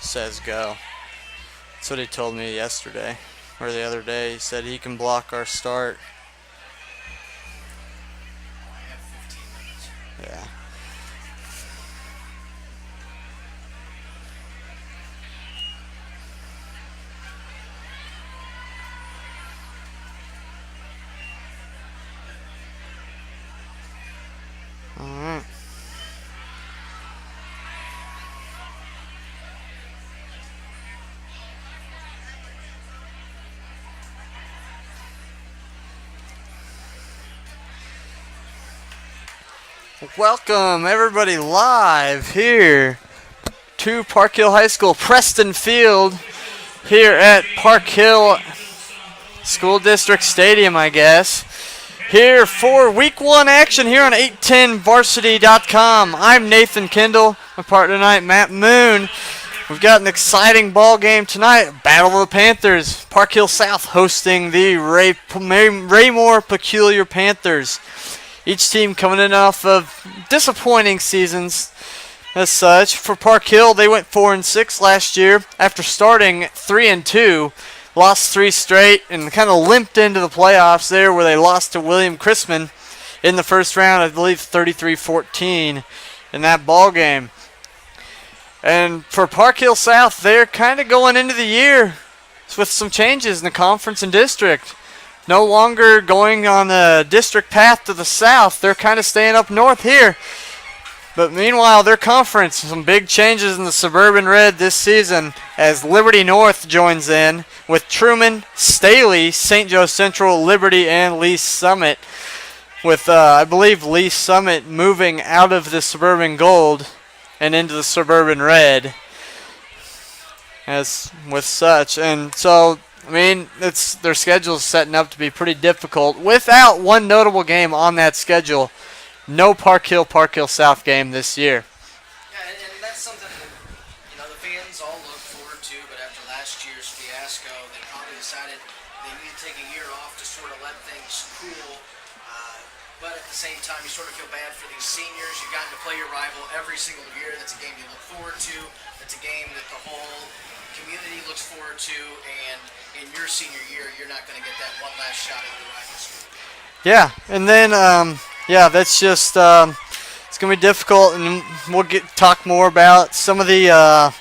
says go. That's what he told me yesterday, or the other day. He said he can block our start. Yeah. All right. Welcome everybody live here to Park Hill High School, Preston Field, here at Park Hill School District Stadium, I guess. Here for week 1 action here on 810varsity.com. I'm Nathan Kendall, my partner tonight, Matt Moon. We've got an exciting ball game tonight, Battle of the Panthers. Park Hill South hosting the Raymore-Peculiar Panthers. Each team coming in off of disappointing seasons as such. For Park Hill, they went 4-6 last year after starting 3-2. Lost 3 straight and kind of limped into the playoffs there where they lost to William Chrisman in the first round, I believe 33-14 in that ball game. And for Park Hill South, they're kind of going into the year with some changes in the conference and district. No longer going on the district path to the south. They're kind of staying up north here. But meanwhile, their conference, some big changes in the Suburban Red this season as Liberty North joins in with Truman, Staley, St. Joe Central, Liberty, and Lee Summit. With, I believe, Lee Summit moving out of the Suburban Gold and into the Suburban Red as with such. And so, I mean, their schedule's setting up to be pretty difficult. Without one notable game on that schedule, no Park Hill South game this year. Yeah, and that's something that, the fans all look forward to, but after last year's fiasco, they probably decided they need to take a year off to sort of let things cool. But at the same time, you sort of feel bad for these seniors. You've gotten to play your rival every single year. That's a game you look forward to. That's a game that the whole community looks forward to, and in your senior year, you're not going to get that one last shot at your rival school. Yeah, and then, that's just, it's going to be difficult, and we'll talk more about some of the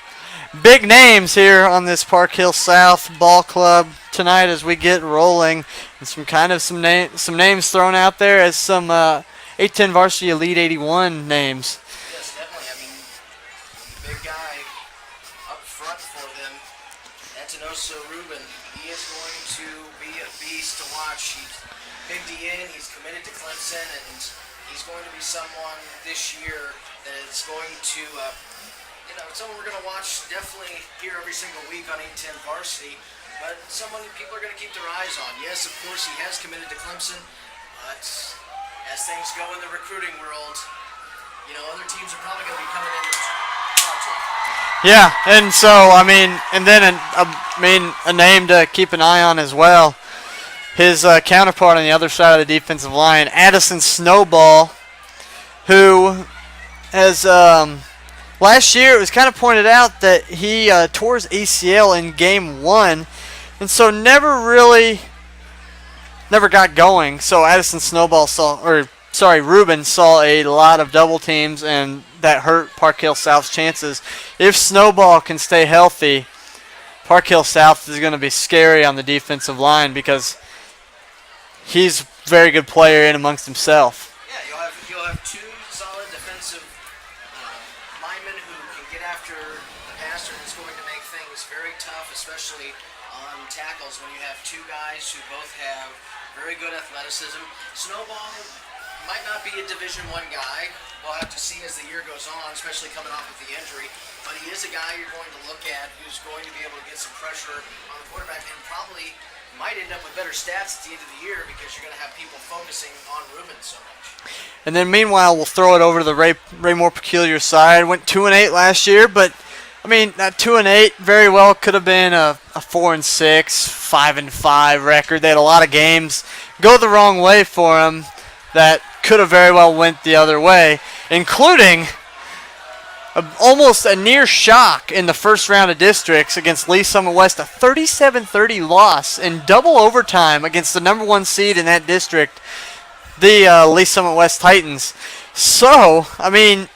big names here on this Park Hill South Ball Club tonight as we get rolling, and some names thrown out there as some 810 Varsity Elite 81 names. Yes, definitely. I mean, the big guy up front for them, Antinoso Ruben, he is going to be a beast to watch. He's big D in, he's committed to Clemson, and he's going to be someone this year that is going to, someone we're going to watch definitely here every single week on 810 Varsity, but someone people are going to keep their eyes on. Yes, of course, he has committed to Clemson, but as things go in the recruiting world, other teams are probably going to be coming in to talk to him. Yeah, and so, and then a name to keep an eye on as well. His counterpart on the other side of the defensive line, Addison Snowball, who has, last year it was kind of pointed out that he tore his ACL in game 1, and so never got going. So Addison Ruben saw a lot of double teams, and that hurt Park Hill South's chances. If Snowball can stay healthy, Park Hill South is going to be scary on the defensive line because he's a very good player in amongst himself. Yeah, you'll have 2 solid defensive linemen who can get after the passer, and it's going to make things very tough, especially on tackles when you have 2 guys who both have very good athleticism. Snowball might not be a Division I guy. We'll have to see as the year goes on, especially coming off of the injury. But he is a guy you're going to look at who's going to be able to get some pressure on the quarterback and probably might end up with better stats at the end of the year because you're going to have people focusing on Ruben so much. And then meanwhile, we'll throw it over to the Raymore-Peculiar side. Went 2-8 last year, but that 2-8 very well could have been a 4-6, 5-5 record. They had a lot of games go the wrong way for them that could have very well went the other way, including almost a near shock in the first round of districts against Lee Summit West, a 37-30 loss in double overtime against the number 1 seed in that district, the Lee Summit West Titans. So, I mean,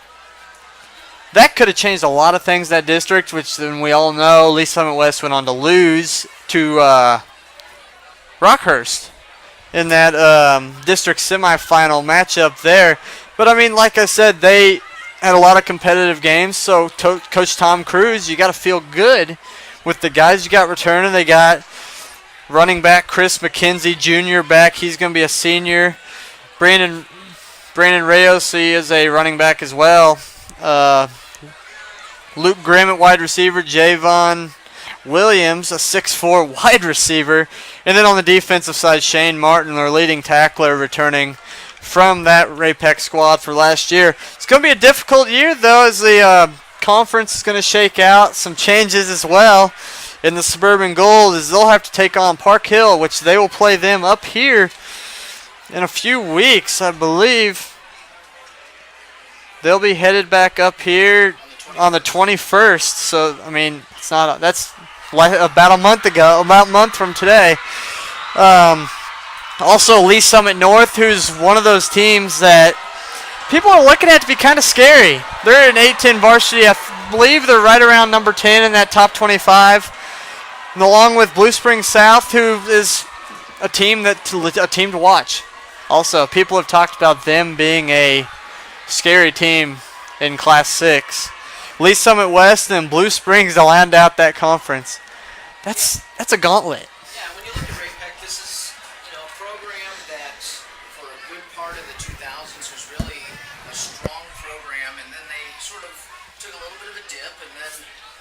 that could have changed a lot of things in that district, which then we all know Lee Summit West went on to lose to Rockhurst in that district semifinal matchup there. But, I mean, like I said, they had a lot of competitive games, so Coach Tom Cruise, you got to feel good with the guys you got returning. They got running back Chris McKenzie Jr. back. He's going to be a senior. Brandon Reyes, he is a running back as well. Luke Grimm at wide receiver. Javon Williams, a 6'4" wide receiver. And then on the defensive side, Shane Martin, their leading tackler, returning from that Ray-Pec squad for last year. It's going to be a difficult year, though, as the conference is going to shake out. Some changes as well in the Suburban Gold, as they'll have to take on Park Hill, which they will play them up here in a few weeks, I believe. They'll be headed back up here on the 21st. So, I mean, it's not that's about a month ago, about a month from today. Also, Lee Summit North, who's one of those teams that people are looking at to be kind of scary. They're an 8-10 varsity. I believe they're right around number 10 in that top 25. And along with Blue Springs South, who is a team to watch. Also, people have talked about them being a scary team in Class 6. Lee Summit West and Blue Springs to land out that conference. That's a gauntlet. Yeah, when you look at Ray-Pec, this is a program that for a good part of the 2000s was really a strong program, and then they sort of took a little bit of a dip, and then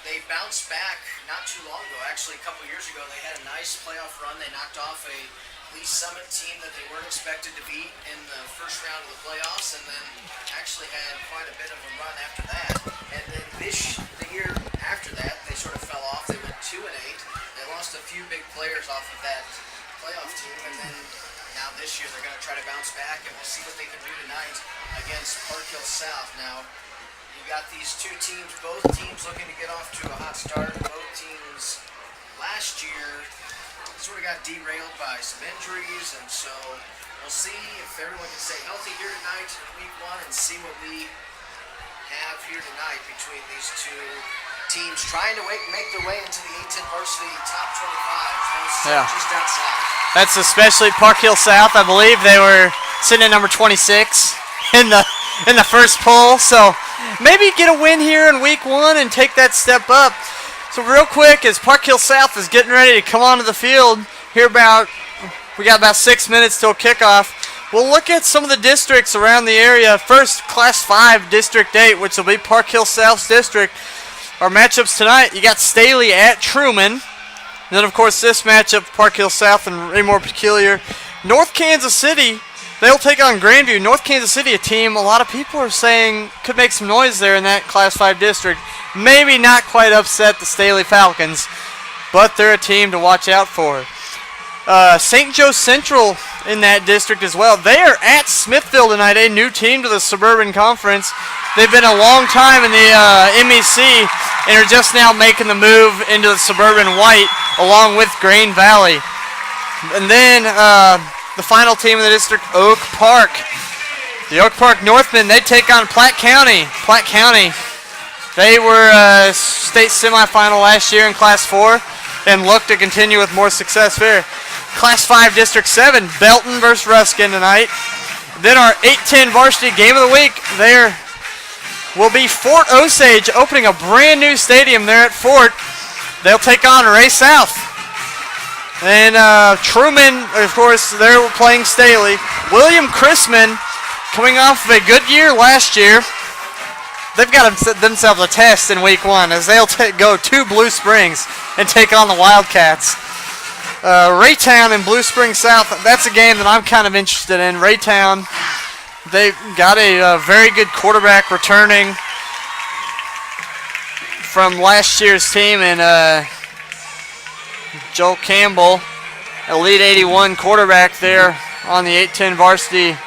they bounced back not too long ago. Actually, a couple years ago, they had a nice playoff run. They knocked off a Lee Summit team that they weren't expected to beat in the first round of the playoffs, and then actually had quite a bit of a run after that. And then the year after that, they sort of fell off. They went 2-8. They lost a few big players off of that playoff team, and then now this year they're going to try to bounce back, and we'll see what they can do tonight against Park Hill South. Now, you got these two teams, both teams looking to get off to a hot start. Both teams last year sort of got derailed by some injuries, and so we'll see if everyone can stay healthy here tonight in week 1 and see what we have here tonight between these two teams trying to make their way into the 8-10 varsity top 25. Yeah. Just outside. That's especially Park Hill South. I believe they were sitting at number 26 in the first poll. So maybe get a win here in week 1 and take that step up. So real quick, as Park Hill South is getting ready to come onto the field, we got about 6 minutes till kickoff. We'll look at some of the districts around the area. First, Class 5, District 8, which will be Park Hill South's district. Our matchups tonight, you got Staley at Truman. And then, of course, this matchup, Park Hill South and Raymore-Peculiar. North Kansas City, they'll take on Grandview. North Kansas City, a team a lot of people are saying could make some noise there in that Class 5 district. Maybe not quite upset the Staley Falcons, but they're a team to watch out for. St. Joe Central in that district as well. They are at Smithville tonight, a new team to the Suburban Conference. They've been a long time in the MEC and are just now making the move into the Suburban White along with Grain Valley. And then the final team in the district, Oak Park. The Oak Park Northmen, they take on Platte County. Platte County, they were state semifinal last year in Class 4 and look to continue with more success there. Class 5 District 7, Belton versus Ruskin tonight. Then our 8-10 varsity game of the week, there will be Fort Osage opening a brand new stadium there at Fort. They'll take on Ray South. And Truman, of course, they're playing Staley. William Chrisman, coming off of a good year last year, they've got themselves a test in week 1 as they'll go to Blue Springs and take on the Wildcats. Raytown and Blue Springs South, that's a game that I'm kind of interested in. Raytown, they've got a very good quarterback returning from last year's team, and Joel Campbell, Elite 81 quarterback there on the 8-10 varsity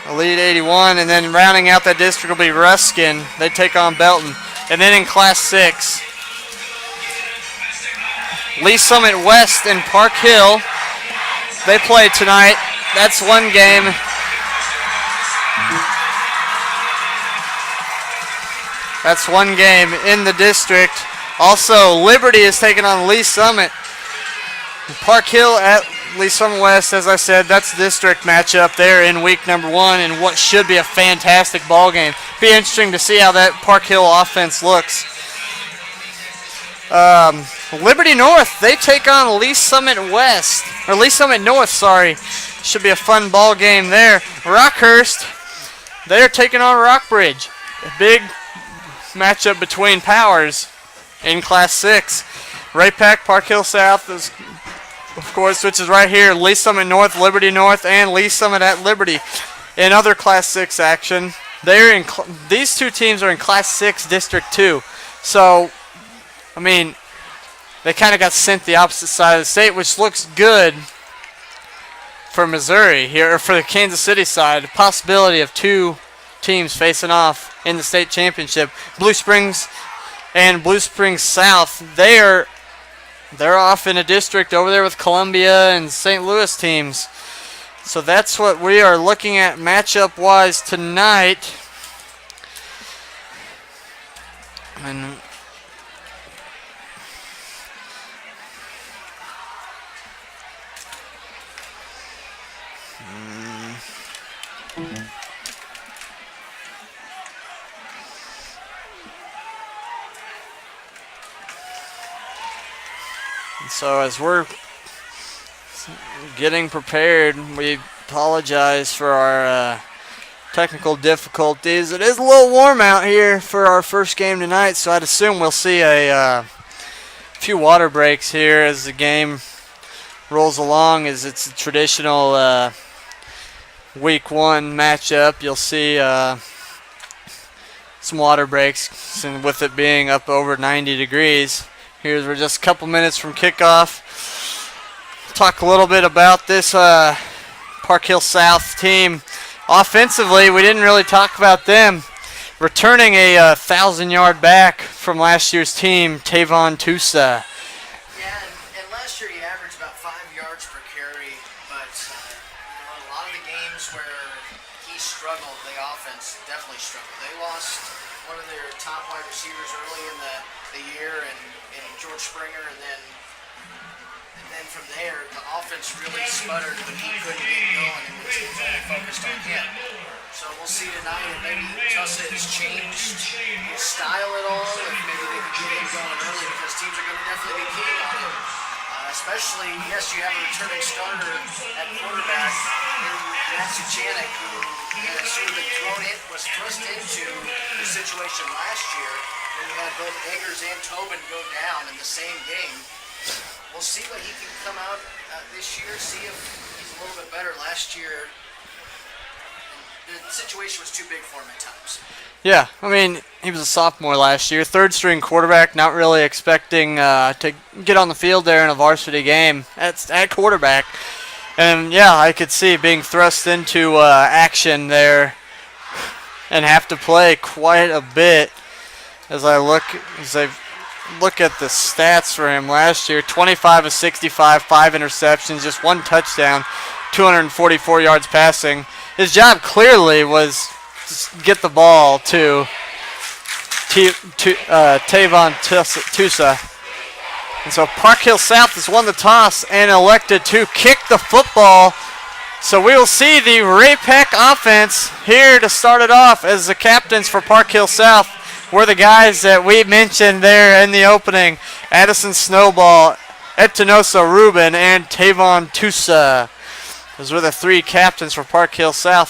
Elite 81, and then rounding out that district will be Ruskin. They take on Belton. And then in Class 6, Lee Summit West and Park Hill, they play tonight. That's one game. That's one game in the district. Also, Liberty is taking on Lee Summit. Park Hill at Lee Summit West, as I said, that's the district matchup there in week number 1 and what should be a fantastic ball game. Be interesting to see how that Park Hill offense looks. Liberty North, they take on Lee Summit West, or Lee Summit North, sorry. Should be a fun ball game there. Rockhurst, they're taking on Rockbridge. A big matchup between powers in Class 6. Ray-Pec, Park Hill South is, of course, which is right here. Lee Summit North, Liberty North, and Lee Summit at Liberty. In other Class 6 action, these two teams are in Class 6 District 2. So, I mean, they kind of got sent the opposite side of the state, which looks good for Missouri here, or for the Kansas City side. The possibility of two teams facing off in the state championship. Blue Springs and Blue Springs South, they're off in a district over there with Columbia and St. Louis teams. So that's what we are looking at matchup-wise tonight. And so as we're getting prepared, we apologize for our technical difficulties. It is a little warm out here for our first game tonight, so I'd assume we'll see a few water breaks here as the game rolls along, as it's a traditional week 1 matchup. You'll see some water breaks, and with it being up over 90 degrees. We're just a couple minutes from kickoff. Talk a little bit about this Park Hill South team. Offensively, we didn't really talk about them. Returning a 1,000-yard back from last year's team, Tavon Tusa. Yeah, and last year he averaged about 5 yards per carry, but a lot of the games where he struggled, the offense definitely struggled. They lost one of their top wide receivers early in the year, and George Springer, and then from there the offense really sputtered when he couldn't get going, and the team's only focused on him. So we'll see tonight if maybe Tussa has changed his style at all, if maybe they can get him going early, because teams are going to definitely be keen on him. Especially, yes, you have a returning starter at quarterback in Matt Suchanek, who sort of was thrust into the situation last year when you had both Eggers and Tobin go down in the same game. We'll see what he can come out this year, see if he's a little bit better. Last year, the situation was too big for him at times. Yeah, I mean, he was a sophomore last year, third-string quarterback, not really expecting to get on the field there in a varsity game at quarterback. And, yeah, I could see being thrust into action there and have to play quite a bit as I look at the stats for him last year. 25 of 65, 5 interceptions, just 1 touchdown, 244 yards passing. His job clearly was to get the ball to Tavon Tusa. And so Park Hill South has won the toss and elected to kick the football. So we will see the Ray-Pec offense here to start it off, as the captains for Park Hill South were the guys that we mentioned there in the opening. Addison Snowball, Etanosa Rubin, and Tavon Tusa. Those were the 3 captains for Park Hill South.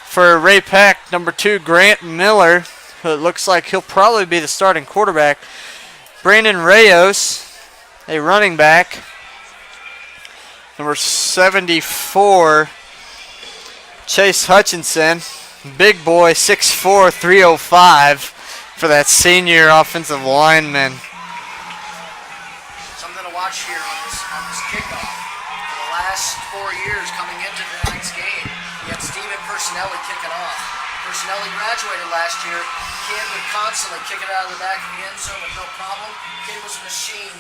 For Ray-Pec, number 2, Grant Miller, who it looks like he'll probably be the starting quarterback. Brandon Reyes, a running back. Number 74, Chase Hutchinson, big boy, 6'4", 305 for that senior offensive lineman. Something to watch here on this kickoff. For the last 4 years coming into tonight's game, You had Steven Personelli kicking off. Personelli graduated last year. Kid would constantly kick it out of the back of the end zone with no problem. Kid was a machine.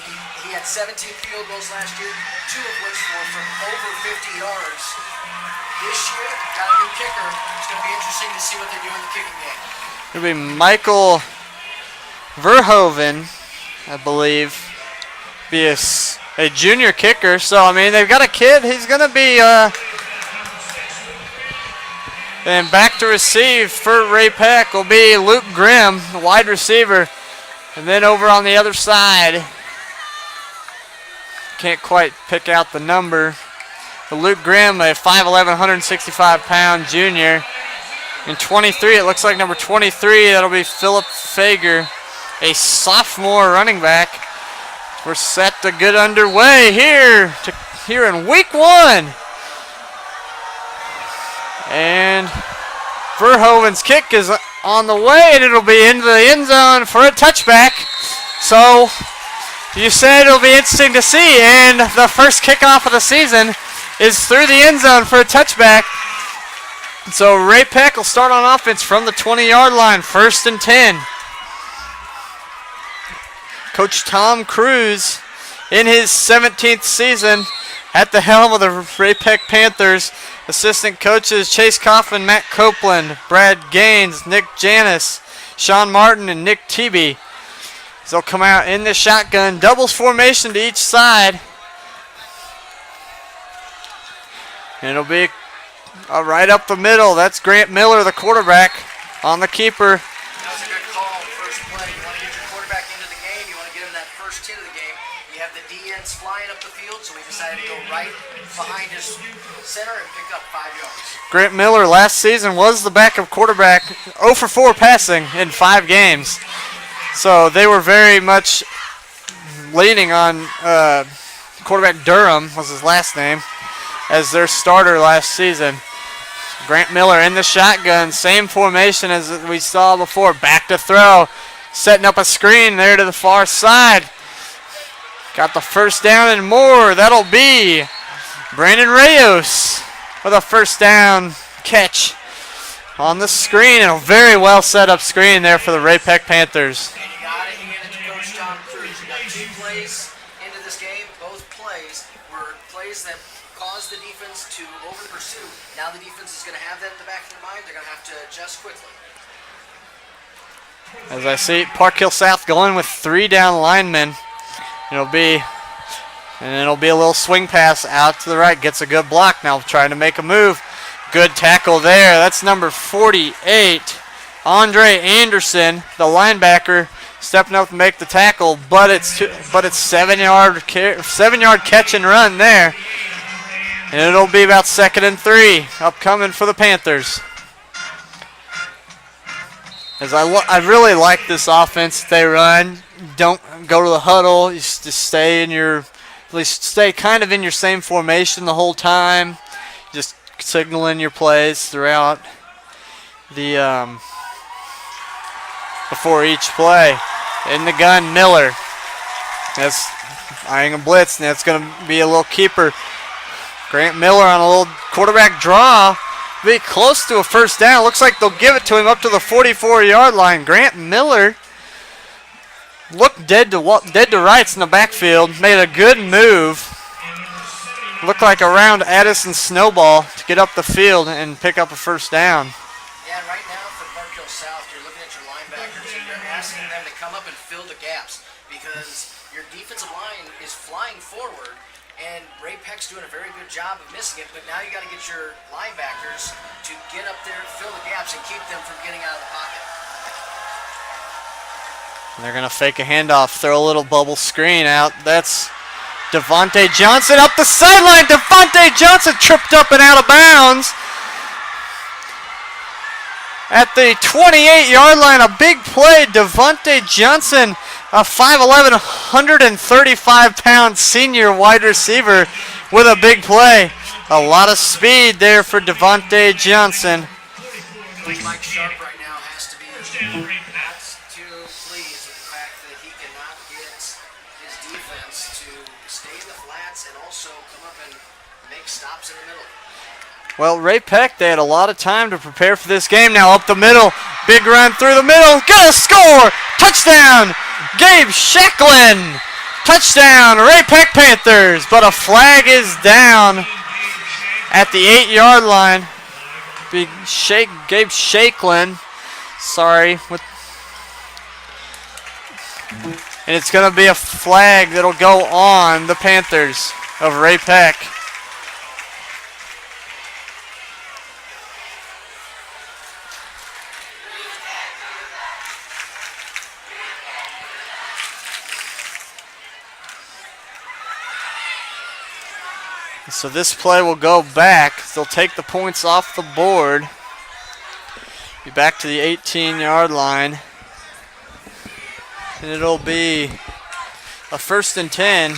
He had 17 field goals last year, 2 of which were from over 50 yards. This year, got a new kicker. It's going to be interesting to see what they do in the kicking game. It'll be Michael Verhoeven, I believe, be a junior kicker. So, I mean, they've got a kid. He's going to be... And back to receive for Ray-Pec will be Luke Grimm, the wide receiver. And then over on the other side, can't quite pick out the number. But Luke Grimm, a 5'11", 165-pound junior. And 23, it looks like number 23, that'll be Philip Fager, a sophomore running back. We're set to get underway here in week 1. And Verhoeven's kick is on the way, and it'll be into the end zone for a touchback. So you said it'll be interesting to see, and the first kickoff of the season is through the end zone for a touchback. So Ray-Pec will start on offense from the 20-yard line, 1st and 10. Coach Tom Cruz in his 17th season at the helm of the Ray-Pec Panthers. Assistant coaches Chase Coffin, Matt Copeland, Brad Gaines, Nick Janis, Sean Martin, and Nick Tebe. They'll come out in the shotgun, doubles formation to each side. And it'll be right up the middle. That's Grant Miller, the quarterback, on the keeper. That was a good call, first play. You want to get your quarterback into the game. You want to get him that first hit of the game. You have the DNs flying up the field, so we decided to go right behind his center and pick up 5 yards. Grant Miller last season was the backup quarterback, 0 for 4 passing in 5 games. So they were very much leaning on quarterback Durham, was his last name, as their starter last season. Grant Miller in the shotgun, same formation as we saw before. Back to throw, setting up a screen there to the far side. Got the first down and more. That'll be Brandon Reyes with a first down catch on the screen. And a very well set up screen there for the Ray-Pec Panthers. And you got to hand it to Coach Tom Cruz. You got 2 plays into this game. Both plays were plays that caused the defense to over-pursue. Now the defense is going to have that in the back of their mind. They're going to have to adjust quickly. As I see Park Hill South going with 3 down linemen. It'll be a little swing pass out to the right. Gets a good block now, trying to make a move. Good tackle there. That's number 48, Andre Anderson, the linebacker, stepping up to make the tackle. But it's 7-yard catch and run there, and it'll be about 2nd and 3 upcoming for the Panthers. As I really like this offense they run. Don't go to the huddle. You just stay stay kind of in your same formation the whole time. Just signaling your plays throughout the before each play. In the gun, Miller. That's eyeing a blitz, and that's going to be a little keeper. Grant Miller on a little quarterback draw. Be close to a first down. Looks like they'll give it to him up to the 44-yard line. Grant Miller looked dead to rights in the backfield. Made a good move. Looked like a round Addison snowball to get up the field and pick up a first down. Yeah, right now for Park Hill South, you're looking at your linebackers and you're asking them to come up and fill the gaps because your defensive line is flying forward. And Ray-Pec's doing a very good job of missing it, but now you got to get your linebackers to get up there, fill the gaps, and keep them from getting out of the pocket. They're going to fake a handoff, throw a little bubble screen out. That's Devontae Johnson up the sideline. Devontae Johnson tripped up and out of bounds. At the 28-yard line, a big play. Devontae Johnson, a 5'11", 135-pound senior wide receiver with a big play. A lot of speed there for Devontae Johnson. Mike Sharp right now has to be not too pleased with the fact that he cannot get his defense to stay in the flats and also come up and make stops in the middle. Well, Ray-Pec, they had a lot of time to prepare for this game. Now up the middle. Big run through the middle. Gonna score! Touchdown! Gabe Shacklin! Touchdown! Ray-Pec Panthers! But a flag is down at the 8-yard line. Gabe Shacklin. Sorry. And it's going to be a flag that'll go on the Panthers of Ray-Pec. So this play will go back. They'll take the points off the board. Be back to the 18-yard line. And it'll be a 1st and 10.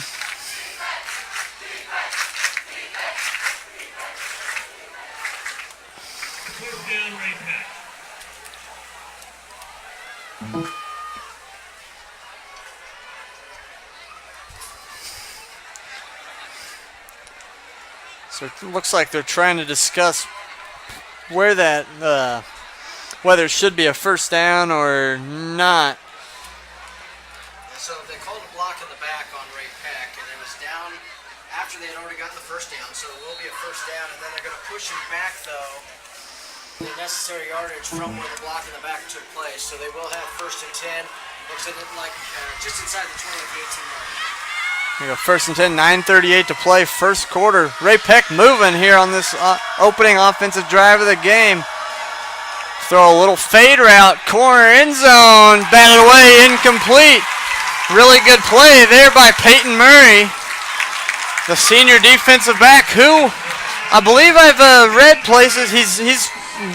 So it looks like they're trying to discuss where that, whether it should be a 1st down or not. So they called a block in the back on Ray-Pec, and it was down after they had already gotten the 1st down. So it will be a 1st down, and then they're going to push him back, though, the necessary yardage from where the block in the back took place. So they will have 1st and 10. Looks like just inside the 20 of the 18-yard line. Here we go, 1st and 10, 9:38 to play, 1st quarter. Ray-Pec moving here on this opening offensive drive of the game. Throw a little fade route, corner end zone, batted away, incomplete. Really good play there by Peyton Murray, the senior defensive back, who I believe I've read places he's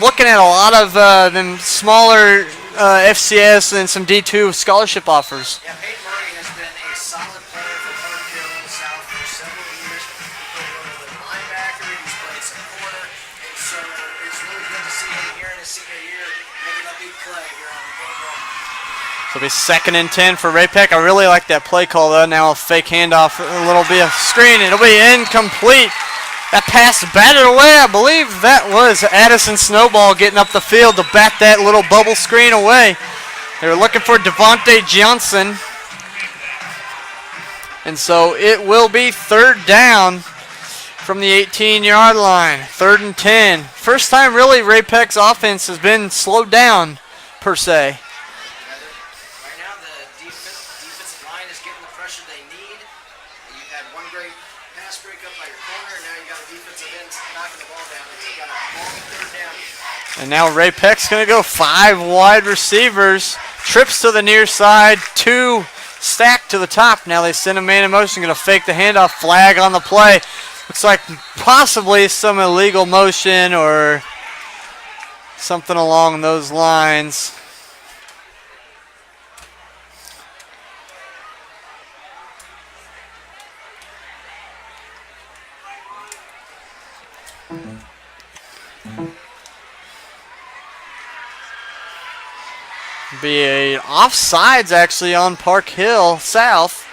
looking at a lot of them smaller FCS and some D2 scholarship offers. Yeah, Peyton Murray has been a solid player for Park Hill South for several years. He played a little bit of linebacker, he's played some corner, and so it's really good to see him here in his senior year making a big play here on the game one. So it'll be 2nd and 10 for Ray-Pec. I really like that play call, though. Now a fake handoff, a little bit of screen. It'll be incomplete. That pass batted away. I believe that was Addison Snowball getting up the field to bat that little bubble screen away. They were looking for Devontae Johnson. And so it will be 3rd down from the 18-yard line. 3rd and 10. First time really Ray-Pec's offense has been slowed down, per se. Right now the defensive line is getting the pressure they need. You had one great pass breakup by your corner, and now you got a defensive end knocking the ball down. You got a long 3rd down. And now Ray-Pec's going to go 5 wide receivers. Trips to the near side, 2 stacked to the top. Now they send a man in motion, going to fake the handoff, flag on the play. Looks like possibly some illegal motion or something along those lines. Be a offsides actually on Park Hill South,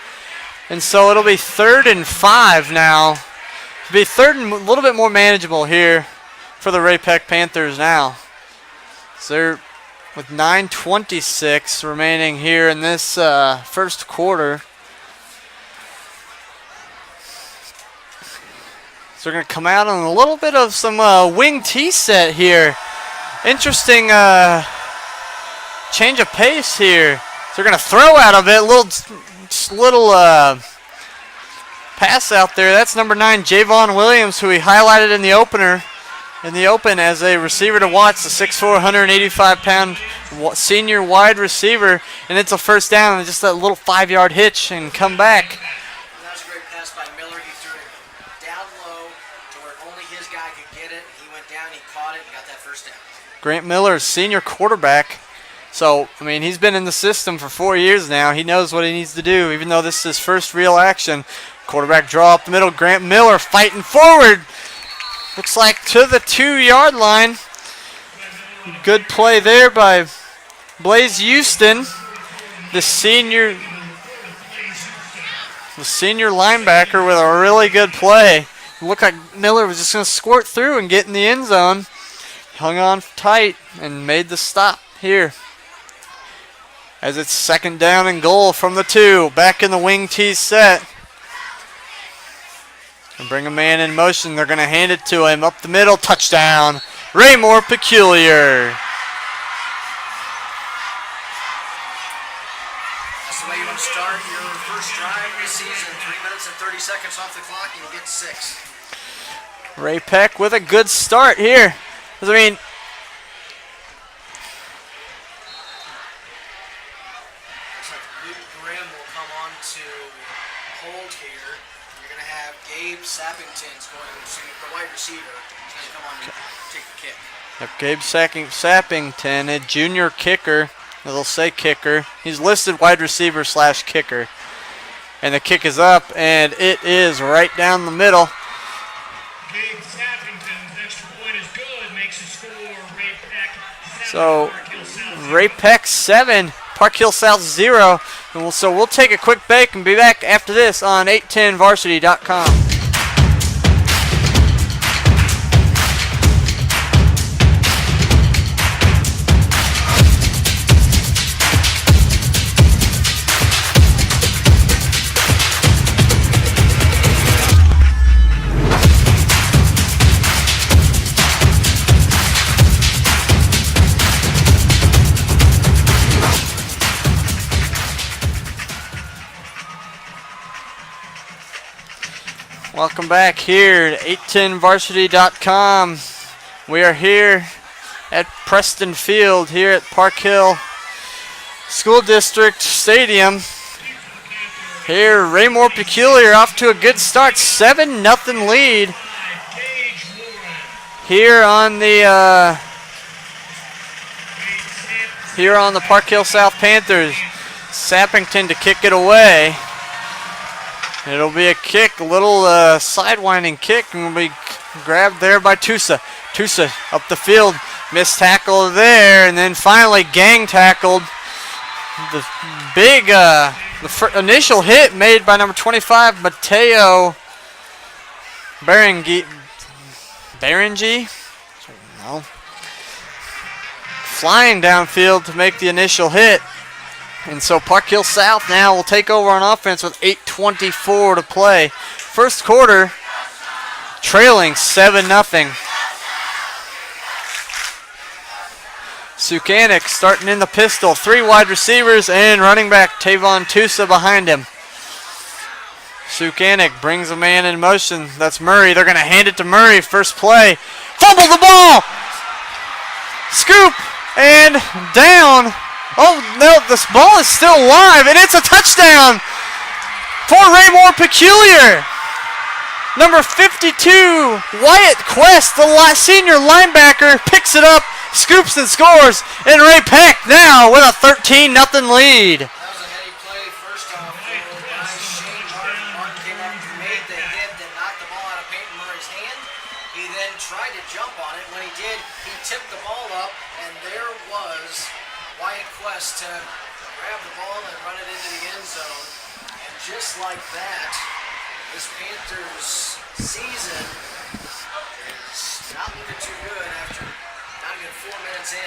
and so it'll be 3rd and 5 now. It'll be 3rd and a little bit more manageable here for the Ray-Pec Panthers now. So they're with 9:26 remaining here in this 1st quarter. So they're going to come out on a little bit of some wing tee set here. Interesting change of pace here. So they're going to throw out of it. Little pass out there. That's number 9, Javon Williams, who we highlighted in the open as a receiver to watch. The 6'4", 185-pound senior wide receiver. And it's a 1st down and just that little 5-yard hitch and come back. That was a great pass by Miller. He threw it down low to where only his guy could get it. He went down, he caught it, and got that 1st down. Grant Miller, senior quarterback. So, I mean, he's been in the system for 4 years now. He knows what he needs to do, even though this is his first real action. Quarterback draw up the middle. Grant Miller fighting forward. Looks like to the 2-yard line. Good play there by Blaze Houston, the senior linebacker, with a really good play. looked like Miller was just going to squirt through and get in the end zone. Hung on tight and made the stop here. As it's 2nd down and goal from the 2. Back in the wing T set. And bring a man in motion. They're going to hand it to him. Up the middle. Touchdown. Raymore-Peculiar. That's the way you want to start your first drive this season. 3 minutes and 30 seconds off the clock and you get 6. Ray-Pec with a good start here. I mean, looks like Luke Grimm will come on to hold here. You're going to have Gabe Sappington's going to the wide receiver. He's going to come on and take the kick. Yep, Gabe Sappington, a junior kicker. They'll say kicker. He's listed wide receiver / kicker. And the kick is up, and it is right down the middle. Gabe Sappington's extra point is good, makes the score Ray-Pec 7. So, Park Hill South Ray-Pec 7, Park Hill South 0. And so we'll take a quick break and be back after this on 810varsity.com. Welcome back here to 810varsity.com. We are here at Preston Field here at Park Hill School District Stadium. Here, Raymore-Peculiar off to a good start, 7-0 lead. Here on the Park Hill South Panthers. Sappington to kick it away. It'll be a kick, a little sidewinding kick, and will be grabbed there by Tusa. Tusa up the field, missed tackle there, and then finally gang tackled. The big, initial hit made by number 25, Mateo Berengi. No. Flying downfield to make the initial hit. And so Park Hill South now will take over on offense with 8:24 to play. First quarter, trailing 7-0. Sukanik starting in the pistol. 3 wide receivers and running back Tavon Tusa behind him. Sukanik brings a man in motion. That's Murray. They're going to hand it to Murray. First play. Fumble the ball. Scoop and down. Oh, no, this ball is still live, and it's a touchdown for Raymore-Peculiar. Number 52, Wyatt Quest, the senior linebacker, picks it up, scoops and scores, and Ray-Pec now with a 13-0 lead. That was a heady play. First off, Shane Martin came up and made the hit that knocked the ball out of Peyton Murray's hand. He then tried to jump on it. When he did, he tipped the ball up, and there was Wyatt Quest to grab the ball and run it into the end zone. And just like that, this Panthers season is not looking too good after not even 4 minutes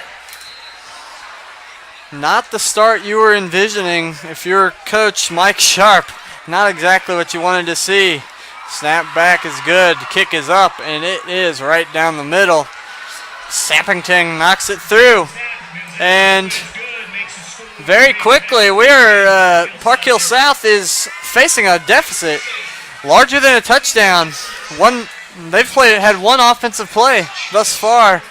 in. Not the start you were envisioning if you're Coach Mike Sharp. Not exactly what you wanted to see. Snap back is good. The kick is up, and it is right down the middle. Sappington knocks it through. And very quickly, Park Hill South is facing a deficit larger than a touchdown. They've had one offensive play thus far,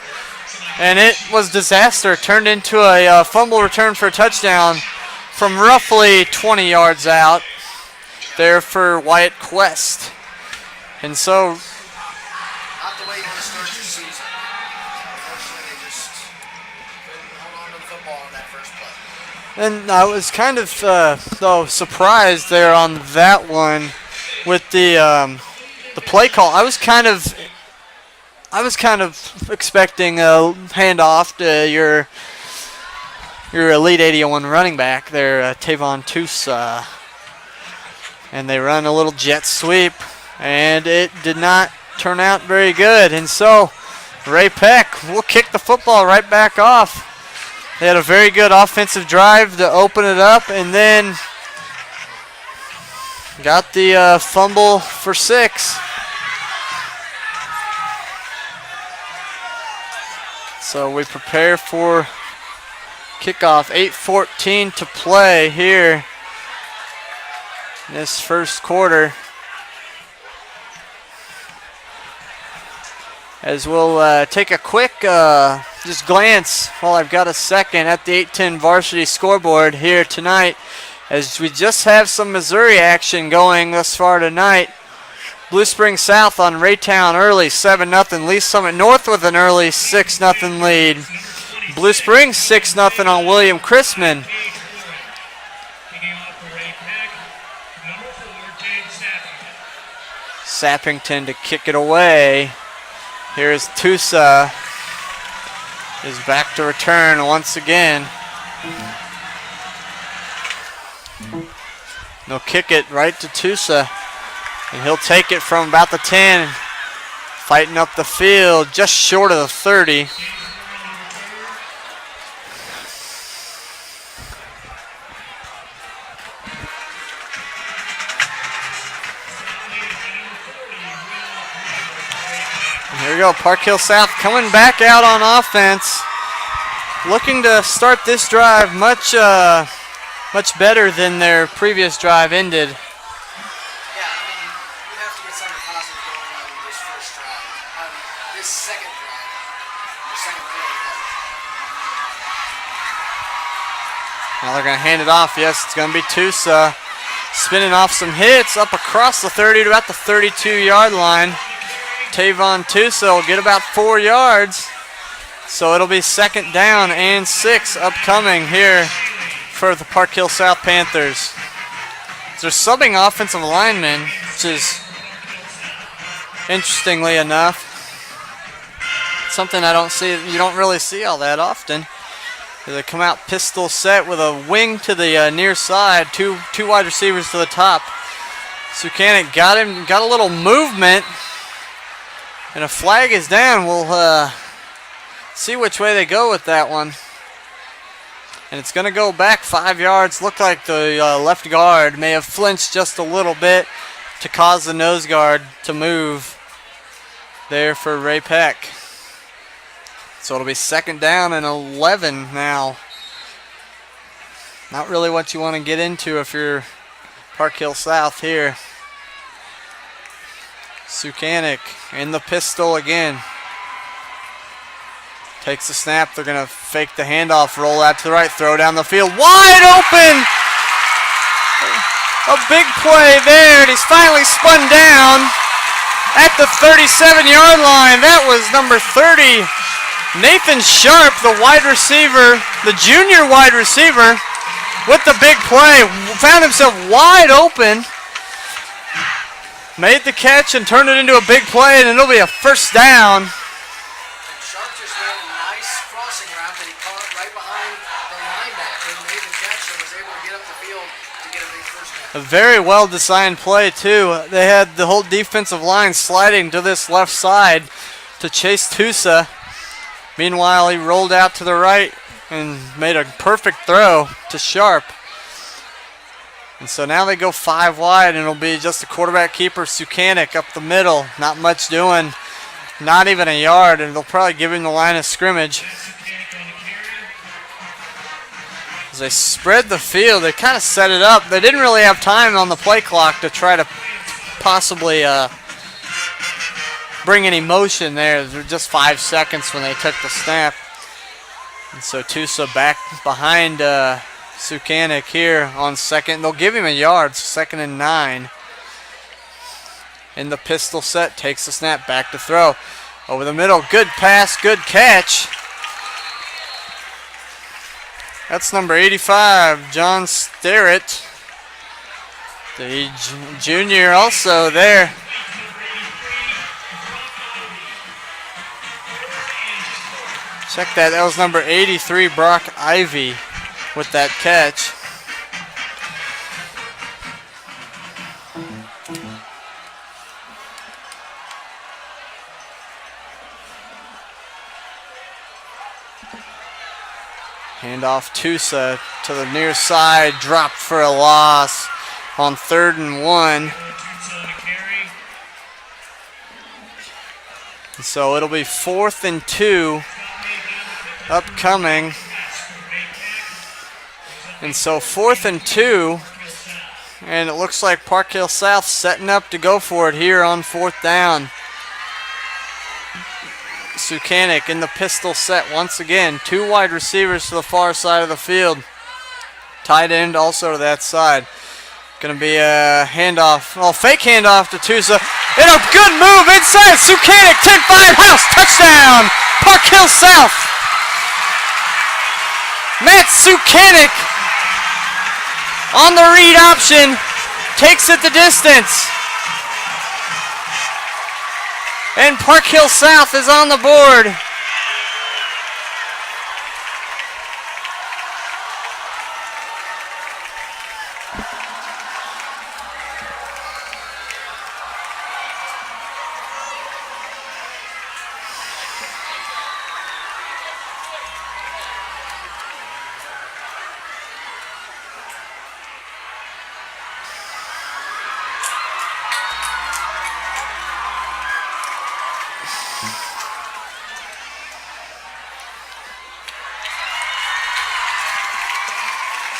and it was disaster. Turned into a fumble return for a touchdown from roughly 20 yards out there for Wyatt Quest. And so, Not the way you want to start your season. Unfortunately, they just couldn't hold on to the football in that first play. and I was kind of surprised there on that one with the play call. I was kind of expecting a handoff to your Elite 81 running back there, Tavon Tusa. And they run a little jet sweep. And it did not turn out very good. And so Ray-Pec will kick the football right back off. They had a very good offensive drive to open it up, and then got the fumble for 6. So we prepare for kickoff. 8:14 to play here in this first quarter. As we'll take a quick just glance while I've got a second at the 8-10 varsity scoreboard here tonight, as we just have some Missouri action going thus far tonight. Blue Springs South on Raytown early, 7-0. Lee Summit North with an early 6-0 lead. Blue Springs 6-0 on William Chrisman. Sappington to kick it away. Here's Tusa. Is back to return once again. They'll kick it right to Tusa. And he'll take it from about the 10. Fighting up the field just short of the 30. Here we go, Park Hill South coming back out on offense. Looking to start this drive much better than their previous drive ended. Yeah, I mean, you have to get something positive going on this first drive. This second drive. Your second period. Now they're going to hand it off. Yes, it's going to be Tusa. Spinning off some hits up across the 30 to about the 32-yard line. Tavon Tusa will get about 4 yards. So it'll be 2nd down and 6 upcoming here for the Park Hill South Panthers. They're subbing offensive linemen, which is, interestingly enough, something you don't really see all that often. They come out pistol set with a wing to the near side, two wide receivers to the top. Sukanik got a little movement. And a flag is down. We'll see which way they go with that one. And it's going to go back 5 yards. Looked like the left guard may have flinched just a little bit to cause the nose guard to move there for Ray-Pec. So it'll be 2nd down and 11 now. Not really what you want to get into if you're Park Hill South here. Sukanik in the pistol again. Takes the snap. They're going to fake the handoff, roll out to the right, throw down the field. Wide open! A big play there, and he's finally spun down at the 37-yard line. That was number 30, Nathan Sharp, the wide receiver, the junior wide receiver, with the big play. Found himself wide open. Made the catch and turned it into a big play, and it'll be a 1st down. And Sharp just ran a nice crossing route that he caught right behind the linebacker and made the catch and was able to get up the field to get a big 1st down. A very well-designed play, too. They had the whole defensive line sliding to this left side to chase Tusa. Meanwhile, he rolled out to the right and made a perfect throw to Sharp. And so now they go 5 wide, and it'll be just a quarterback keeper, Sukanik, up the middle. Not much doing, not even a yard, and they'll probably give him the line of scrimmage. As they spread the field, they kind of set it up. They didn't really have time on the play clock to try to possibly bring any motion there. There were just 5 seconds when they took the snap. And so Tusa back behind Sukanik here on 2nd. They'll give him a yard, 2nd and 9. In the pistol set, takes the snap, back to throw. Over the middle, good pass, good catch. That's number 85, John Sterrett. The junior also there. Check that, that was number 83, Brock Ivy, with that catch. Hand off Tusa to the near side. Dropped for a loss on 3rd and 1. So it'll be 4th and 2 upcoming. And so 4th and 2. And it looks like Park Hill South setting up to go for it here on 4th down. Sukanic in the pistol set once again. 2 wide receivers to the far side of the field. Tight end also to that side. Going to be a handoff. Oh, fake handoff to Tusa. And a good move inside. Sukanic, 10-5, house, touchdown. Park Hill South. Matt Sukanic on the read option. Takes it the distance. And Park Hill South is on the board.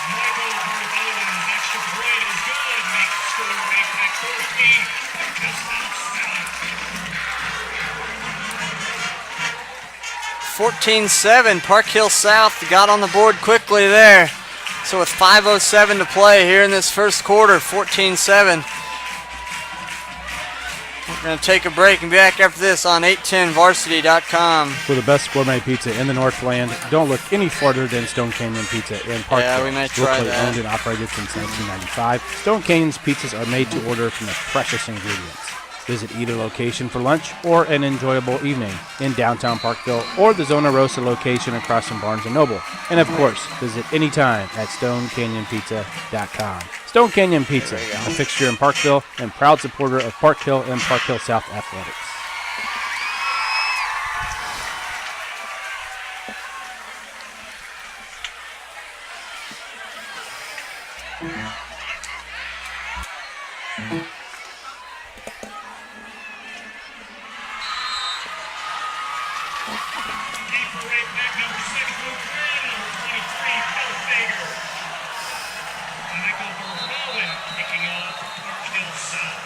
Michael Verboden's extra point is good. Makes the score Ray-Pec 14. Just outside. 14-7, Park Hill South got on the board quickly there. So with 5:07 to play here in this first quarter, 14-7. We're going to take a break and be back after this on 810varsity.com. For the best gourmet pizza in the Northland, don't look any further than Stone Canyon Pizza in Park Hill. Yeah, we might try Locally that. owned and operated since 1995, Stone Canyon's pizzas are made to order from the freshest ingredients. Visit either location for lunch or an enjoyable evening in downtown Parkville or the Zona Rosa location across from Barnes & Noble. And of course, visit anytime at StoneCanyonPizza.com. Stone Canyon Pizza, a fixture in Parkville and proud supporter of Park Hill and Park Hill South athletics. Keeper Ray-Pec, number 6, Luke Green, number 23, Phil Fager. Michael Verboden kicking off Park Hill South.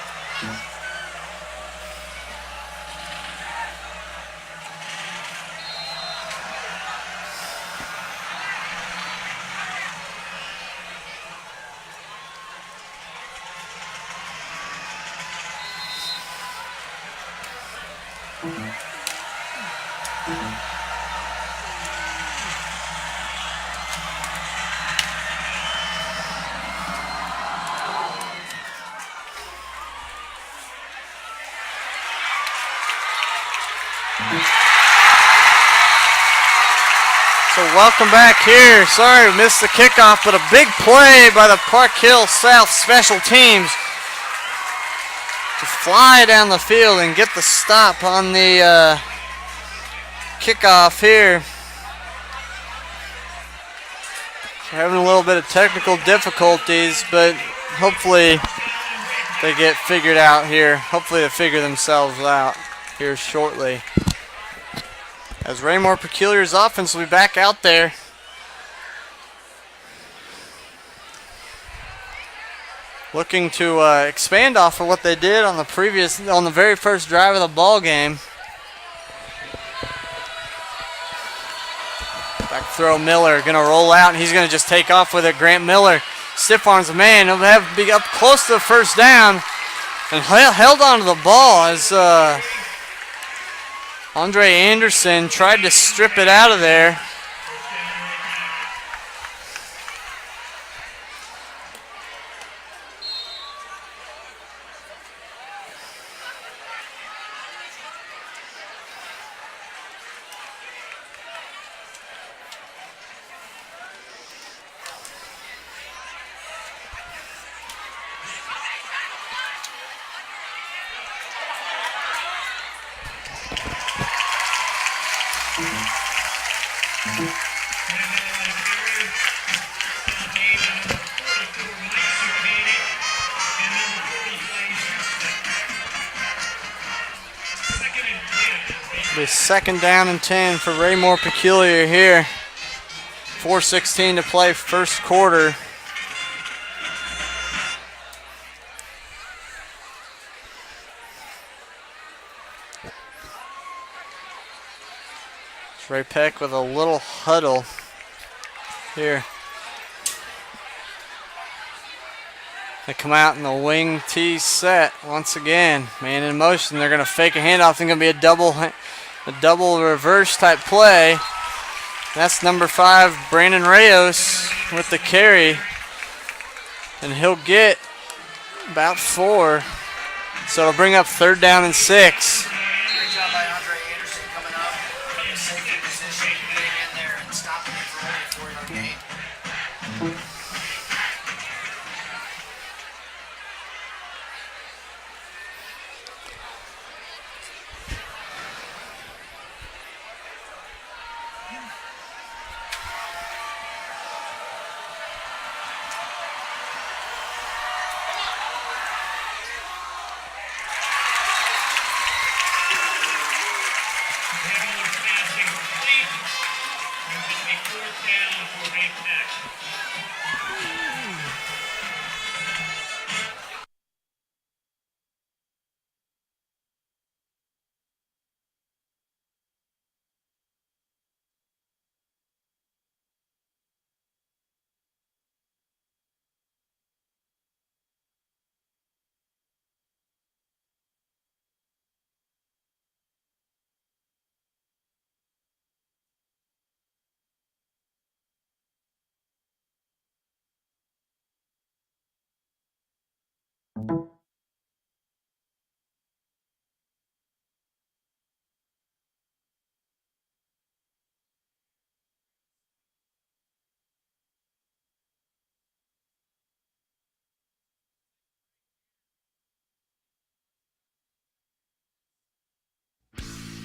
So welcome back here. Sorry we missed the kickoff, but a big play by the Park Hill South special teams to fly down the field and get the stop on the kickoff here. So having a little bit of technical difficulties, but hopefully they get figured out here. Hopefully they figure themselves out here shortly. As Raymore-Peculiar's offense will be back out there. Looking to expand off of what they did on the very first drive of the ball game. Back throw, Miller gonna roll out and he's gonna just take off with it. Grant Miller stiff arms the man. He'll have to be up close to the first down and held onto the ball as Andre Anderson tried to strip it out of there. Be 2nd down and 10 for Raymore-Peculiar here. 4:16 to play, first quarter. It's Ray-Pec with a little huddle here. They come out in the wing T set once again. Man in motion. They're going to fake a handoff. It's going to be a double reverse type play. That's number 5, Brandon Reyes with the carry. And he'll get about 4. So it'll bring up 3rd down and 6. Great job by Andre Anderson coming up from the safety position, getting in there and stopping it for only a 4-yard gain. Heavy passing complete. Brings up a 4th down for Ray-Pec.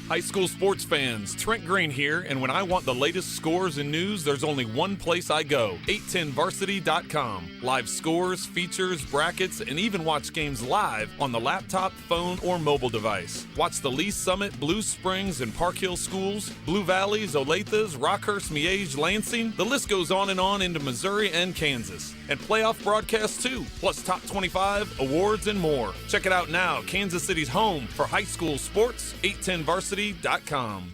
High school sports fans, Trent Green here, and when I want the latest scores and news, there's only one place I go, 810varsity.com. Live scores, features, brackets, and even watch games live on the laptop, phone, or mobile device. Watch the Lee Summit, Blue Springs, and Park Hill schools, Blue Valleys, Olathes, Rockhurst, Miege, Lansing. The list goes on and on into Missouri and Kansas. And playoff broadcasts too, plus top 25, awards, and more. Check it out now, Kansas City's home for high school sports, 810varsity.com.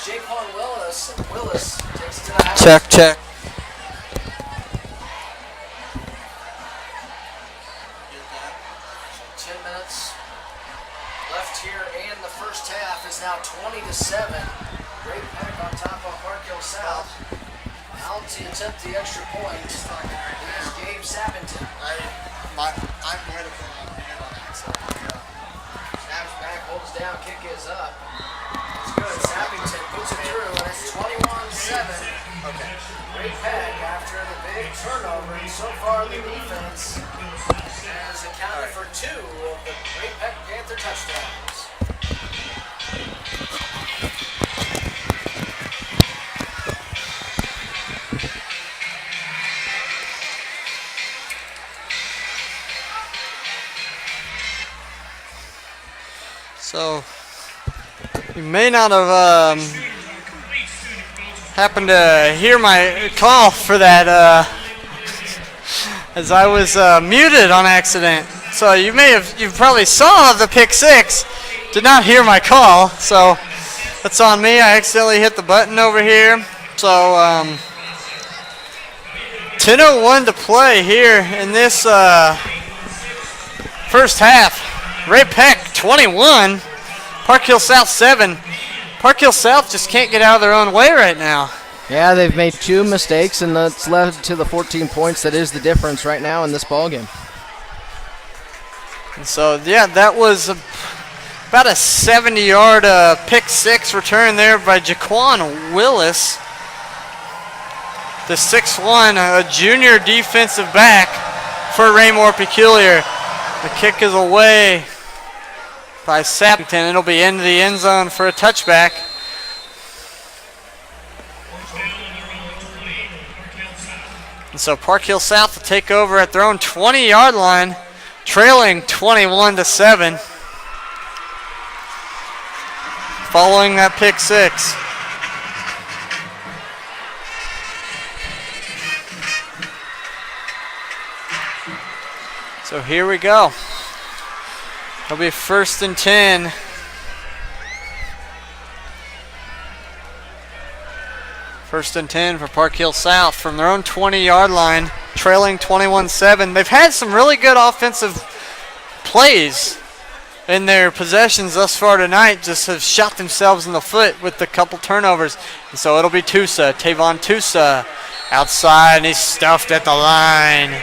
Jaquan Willis, and Willis takes it to the house. Check. So 10 minutes left here, and the first half is now 20-7. Ray-Pec on top of Park Hill South. Out to attempt the extra point. Here's Gabe Sappington. I'm ready for my hand on that, so Snaps back, holds down, kick is up. It's good. Sappington puts it through, and it's 21-7. okay. Ray-Pec after the big turnover, and so far the defense has accounted for 2 of the Ray-Pec Panther touchdowns. So you may not have happened to hear my call for that as I was muted on accident. So you probably saw the pick 6, did not hear my call. So that's on me. I accidentally hit the button over here. So 10:01 to play here in this first half. Ray-Pec 21, Park Hill South 7. Park Hill South just can't get out of their own way right now. Yeah, they've made 2 mistakes, and that's led to the 14 points. That is the difference right now in this ballgame. And so, yeah, that was about a 70-yard pick 6 return there by Jaquan Willis. The 6'1", a junior defensive back for Raymore-Peculiar. The kick is away by Sappington. It'll be into the end zone for a touchback. And so Park Hill South will take over at their own 20-yard line, trailing 21-7. Following that pick 6. So here we go. It'll be 1st and 10. First and 10 for Park Hill South from their own 20-yard line, trailing 21-7. They've had some really good offensive plays in their possessions thus far tonight, just have shot themselves in the foot with a couple turnovers. And so it'll be Tavon Tusa outside, and he's stuffed at the line.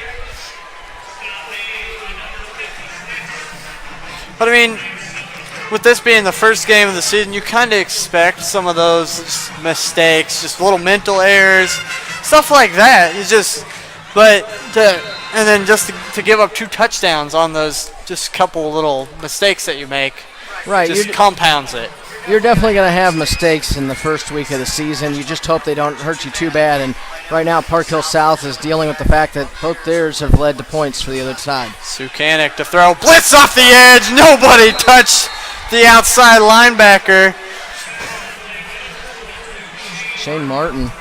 But I mean, with this being the first game of the season, you kind of expect some of those mistakes, just little mental errors, stuff like that. And then to give up 2 touchdowns on those just couple little mistakes that you make, right, just compounds it. You're definitely going to have mistakes in the first week of the season. You just hope they don't hurt you too bad. And right now, Park Hill South is dealing with the fact that both theirs have led to points for the other side. Sukanik to throw. Blitz off the edge. Nobody touched the outside linebacker. Shane Martin.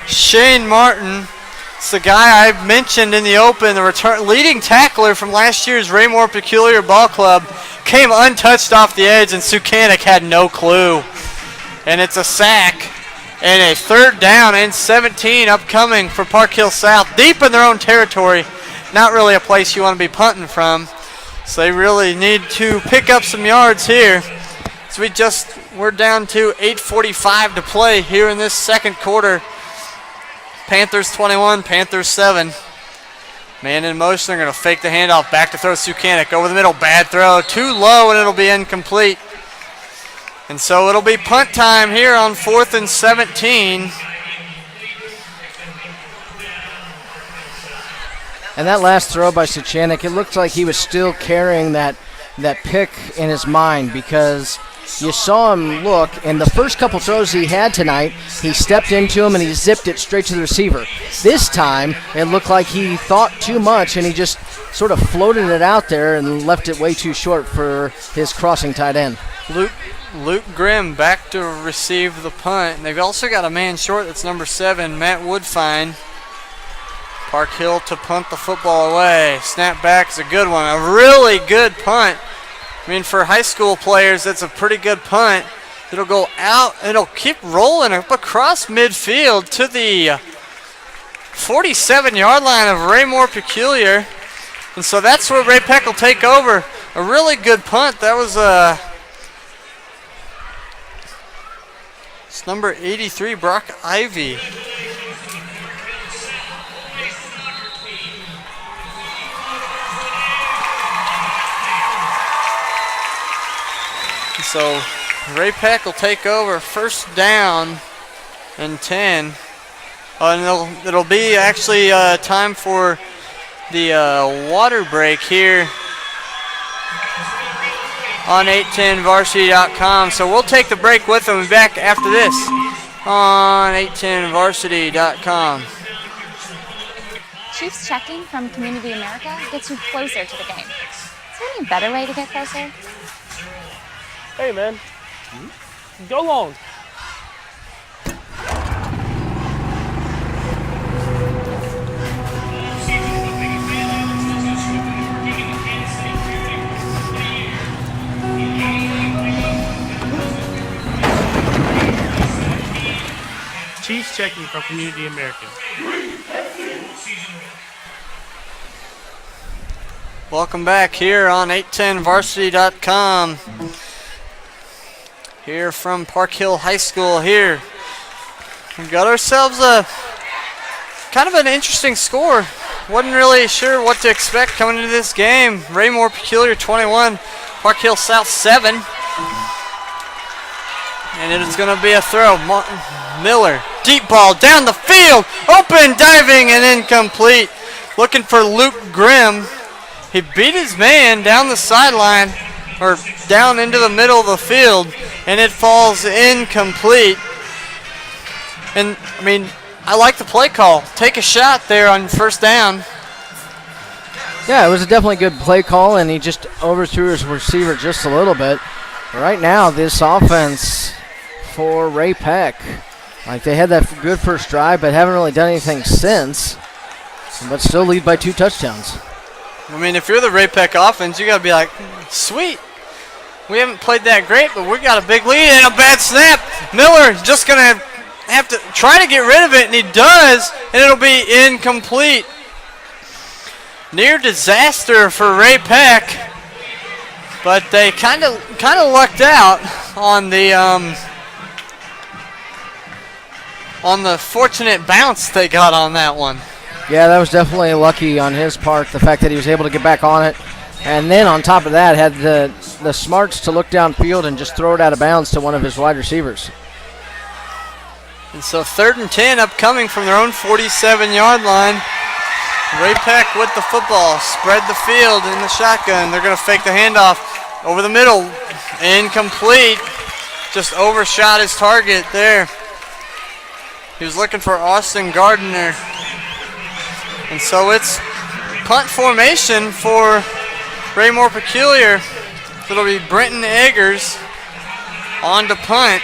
It's the guy I mentioned in the open, the leading tackler from last year's Raymore-Peculiar Ball Club, came untouched off the edge, and Sukanik had no clue. And it's a sack and a 3rd down and 17 upcoming for Park Hill South, deep in their own territory. Not really a place you want to be punting from. So they really need to pick up some yards here. So we're down to 8:45 to play here in this second quarter. Panthers 21, Panthers 7. Man in motion, they're going to fake the handoff. Back to throw Sukanik. Over the middle, bad throw. Too low, and it'll be incomplete. And so it'll be punt time here on 4th and 17. And that last throw by Sukanik, it looked like he was still carrying that pick in his mind, because you saw him look, and the first couple throws he had tonight, he stepped into him and he zipped it straight to the receiver. This time, it looked like he thought too much and he just sort of floated it out there and left it way too short for his crossing tight end. Luke Grimm back to receive the punt. And they've also got a man short, that's number 7, Matt Woodfine. Park Hill to punt the football away. Snap back is a good one, a really good punt. I mean, for high school players, that's a pretty good punt. It'll go out. It'll keep rolling up across midfield to the 47-yard line of Raymore-Peculiar. And so that's where Ray-Pec will take over. A really good punt. That was it's number 83, Brock Ivy. So Ray-Pec will take over, first down and 10. And it'll be actually time for the water break here on 810varsity.com. So we'll take the break with them and be back after this on 810varsity.com. Chiefs checking from Community America gets you closer to the game. Is there any better way to get closer? Hey, man. Go long. Chiefs checking from Community America. Welcome back here on 810varsity.com. Here from Park Hill High School here. We've got ourselves a kind of an interesting score. Wasn't really sure what to expect coming into this game. Raymore-Peculiar 21, Park Hill South 7. And it is going to be a throw. Miller, deep ball down the field. Open, diving, and incomplete. Looking for Luke Grimm. He beat his man down the sideline, or down into the middle of the field, and it falls incomplete. And, I mean, I like the play call. Take a shot there on first down. Yeah, it was a definitely good play call, and he just overthrew his receiver just a little bit. Right now, this offense for Ray-Pec, like they had that good first drive, but haven't really done anything since, but still lead by 2 touchdowns. I mean, if you're the Ray-Pec offense, you got to be like, sweet. We haven't played that great, but we got a big lead and a bad snap. Miller just going to have to try to get rid of it, and he does, and it'll be incomplete. Near disaster for Ray-Pec, but they kind of lucked out on the fortunate bounce they got on that one. Yeah, that was definitely lucky on his part, the fact that he was able to get back on it. And then on top of that, had the smarts to look downfield and just throw it out of bounds to one of his wide receivers. And so 3rd and 10 upcoming from their own 47-yard line. Ray-Pec with the football, spread the field in the shotgun. They're going to fake the handoff over the middle. Incomplete. Just overshot his target there. He was looking for Austin Gardner. And so it's punt formation for Raymore-Peculiar. It'll be Brenton Eggers on to punt.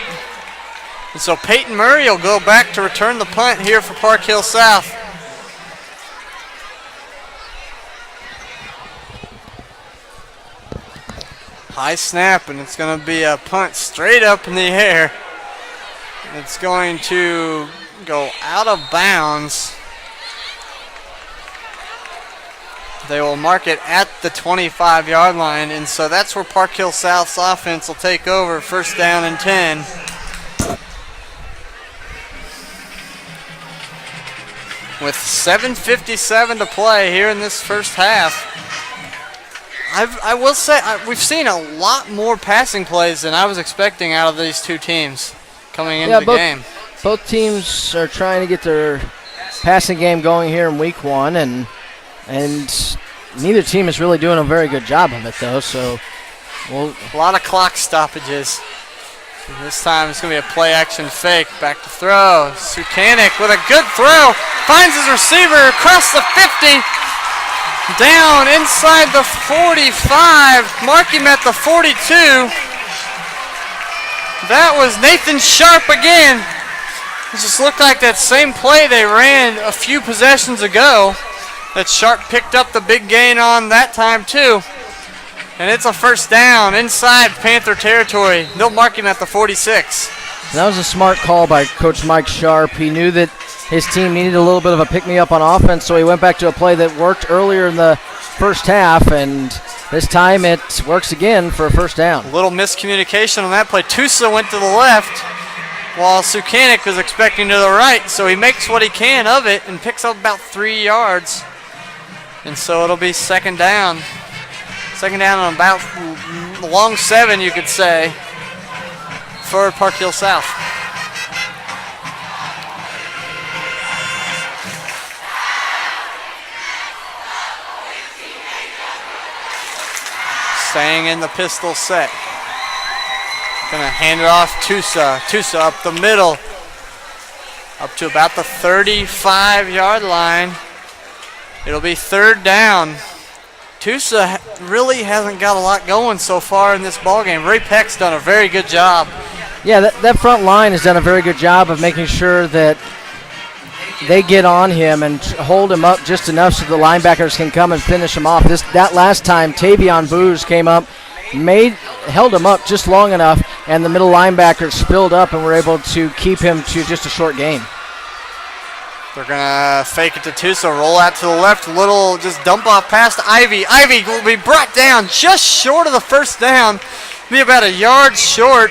And so Peyton Murray will go back to return the punt here for Park Hill South. High snap, and it's going to be a punt straight up in the air. It's going to go out of bounds. They will mark it at the 25-yard line, and so that's where Park Hill South's offense will take over, first down and 10. With 7:57 to play here in this first half. I will say we've seen a lot more passing plays than I was expecting out of these two teams coming into the game. Both teams are trying to get their passing game going here in week 1, and neither team is really doing a very good job of it, though. So, a lot of clock stoppages. And this time it's going to be a play-action fake. Back to throw. Sukanik with a good throw. Finds his receiver across the 50. Down inside the 45. Mark him at the 42. That was Nathan Sharp again. It just looked like that same play they ran a few possessions ago that Sharp picked up the big gain on that time too. And it's a first down inside Panther territory. They'll mark him at the 46. That was a smart call by Coach Mike Sharp. He knew that his team needed a little bit of a pick-me-up on offense, so he went back to a play that worked earlier in the first half, and this time it works again for a first down. A little miscommunication on that play. Tusa went to the left while Sukanik was expecting to the right, so he makes what he can of it and picks up about 3 yards. And so it'll be second down. Second down on about long 7, you could say, for Park Hill South. Staying in the pistol set. Gonna hand it off Tusa. Tusa up the middle. Up to about the 35-yard line. It'll be third down. Tusa really hasn't got a lot going so far in this ballgame. Ray-Pec's done a very good job. Yeah, that front line has done a very good job of making sure that they get on him and hold him up just enough so the linebackers can come and finish him off. That last time, Tavion Booz came up, held him up just long enough, and the middle linebackers filled up and were able to keep him to just a short gain. They're going to fake it to Tusa, roll out to the left, little just dump off past Ivy. Ivy will be brought down just short of the first down, be about a yard short.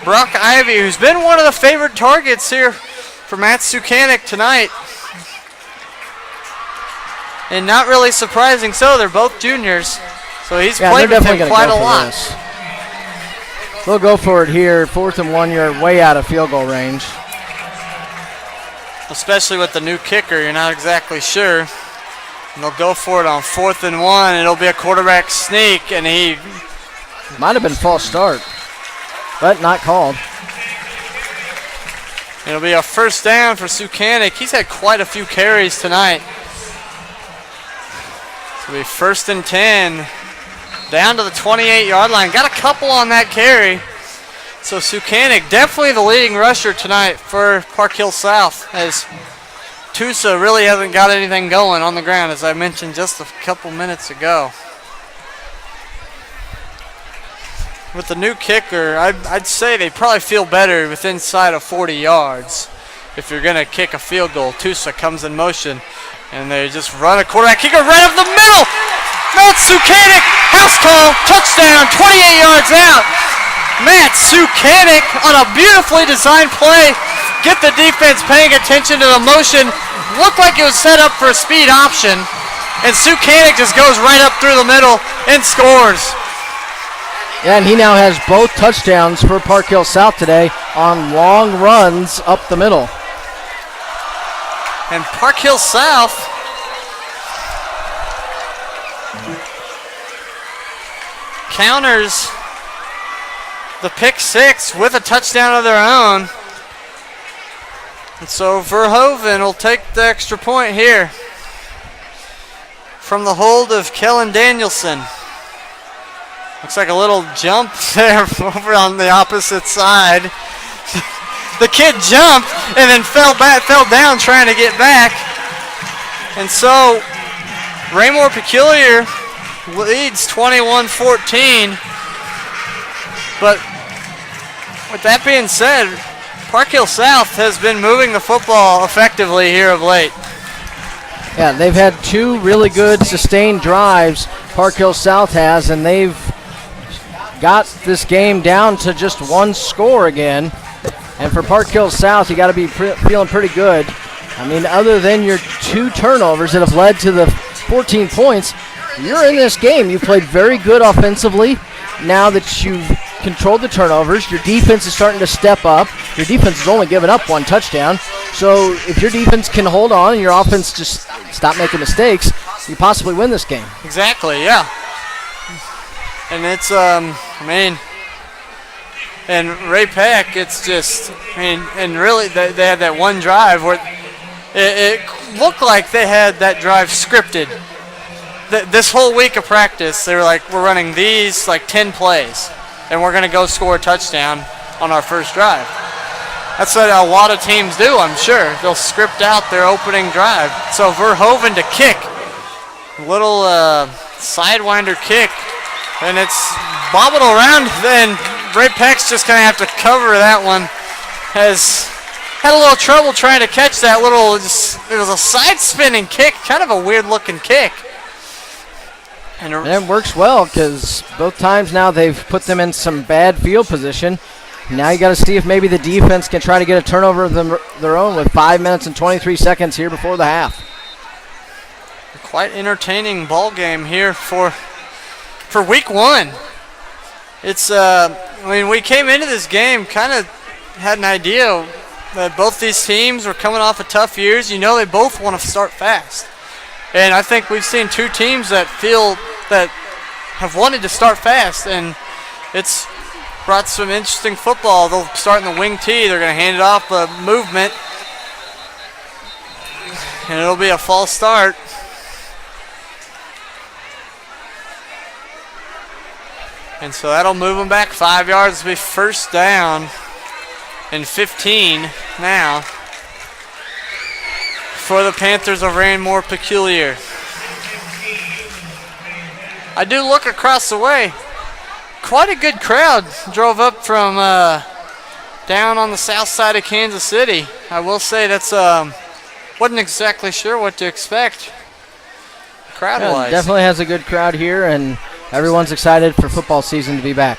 Brock Ivy, who's been one of the favorite targets here for Matt Sukanik tonight. And not really surprising so, they're both juniors. So he's played with him quite a lot. They'll go for it here, 4th and 1 yard, way out of field goal range. Especially with the new kicker, you're not exactly sure. And they'll go for it on 4th and 1. It'll be a quarterback sneak, and he might have been false start, but not called. It'll be a first down for Sukanik. He's had quite a few carries tonight. It'll be 1st and 10. Down to the 28-yard line. Got a couple on that carry. So Sukanik, definitely the leading rusher tonight for Park Hill South, as Tusa really hasn't got anything going on the ground, as I mentioned just a couple minutes ago. With the new kicker, I'd say they probably feel better with inside of 40 yards if you're going to kick a field goal. Tusa comes in motion, and they just run a quarterback kicker right up the middle. Matt Sukanik, house call, touchdown, 28 yards out. Matt Sukanik on a beautifully designed play. Get the defense paying attention to the motion. Looked like it was set up for a speed option. And Sukanik just goes right up through the middle and scores. Yeah, and he now has both touchdowns for Park Hill South today on long runs up the middle. And Park Hill South counters the pick six with a touchdown of their own. And so Verhoeven will take the extra point here from the hold of Kellen Danielson. Looks like a little jump there over on the opposite side. The kid jumped and then fell down trying to get back. And so Raymore-Peculiar leads 21-14. But with that being said, Park Hill South has been moving the football effectively here of late. Yeah, they've had two really good sustained drives, Park Hill South has, and they've got this game down to just one score again. And for Park Hill South, you got to be feeling pretty good. I mean, other than your two turnovers that have led to the 14 points, you're in this game. You've played very good offensively. Now that you've controlled the turnovers, your defense is starting to step up. Your defense has only given up one touchdown. So if your defense can hold on and your offense just stop making mistakes, you possibly win this game. Exactly, yeah. And it's, and Ray-Pec, it's just, and really they had that one drive where it looked like they had that drive scripted. This whole week of practice, they were like, we're running these like 10 plays, and we're going to go score a touchdown on our first drive. That's what a lot of teams do, I'm sure. They'll script out their opening drive. So Verhoeven to kick. Little sidewinder kick And it's bobbled around, then Ray-Pec's just going to have to cover that one. Has had a little trouble trying to catch that little, it was a side-spinning kick, kind of a weird-looking kick. And it works well because both times now they've put them in some bad field position. Now you got to see if maybe the defense can try to get a turnover of their own with 5 minutes and 23 seconds here before the half. Quite entertaining ball game here for week one. It's we came into this game kind of had an idea that both these teams were coming off of tough years. You know, they both want to start fast. And I think we've seen two teams that have wanted to start fast, and it's brought some interesting football. They'll start in the wing tee. They're going to hand it off a movement, and it'll be a false start. And so that'll move them back 5 yards. It'll be first down and 15 now for the Panthers of Raymore-Peculiar. I do look across the way. Quite a good crowd drove up from down on the south side of Kansas City. I will say that's wasn't exactly sure what to expect crowd-wise. Definitely has a good crowd here, and everyone's excited for football season to be back.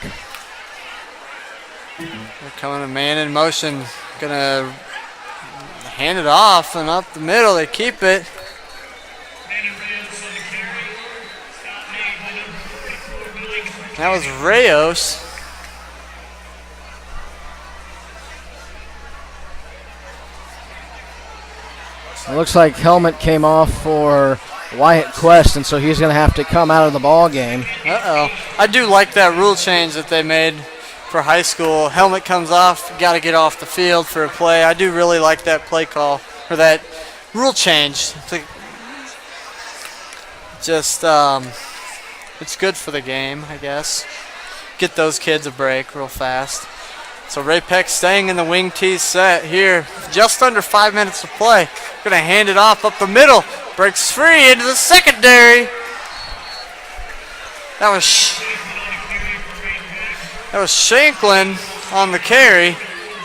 They're coming a man in motion, gonna hand it off and up the middle. They keep it. That was Rayos. It looks like helmet came off for Wyatt Quest, and so he's going to have to come out of the ball game. I do like that rule change that they made for high school. Helmet comes off, got to get off the field for a play. I do really like that play call, or that rule change. It's good for the game, I guess. Get those kids a break real fast. So Ray-Pec staying in the wing tee set here. Just under 5 minutes to play. Going to hand it off up the middle. Breaks free into the secondary. That was Shanklin on the carry.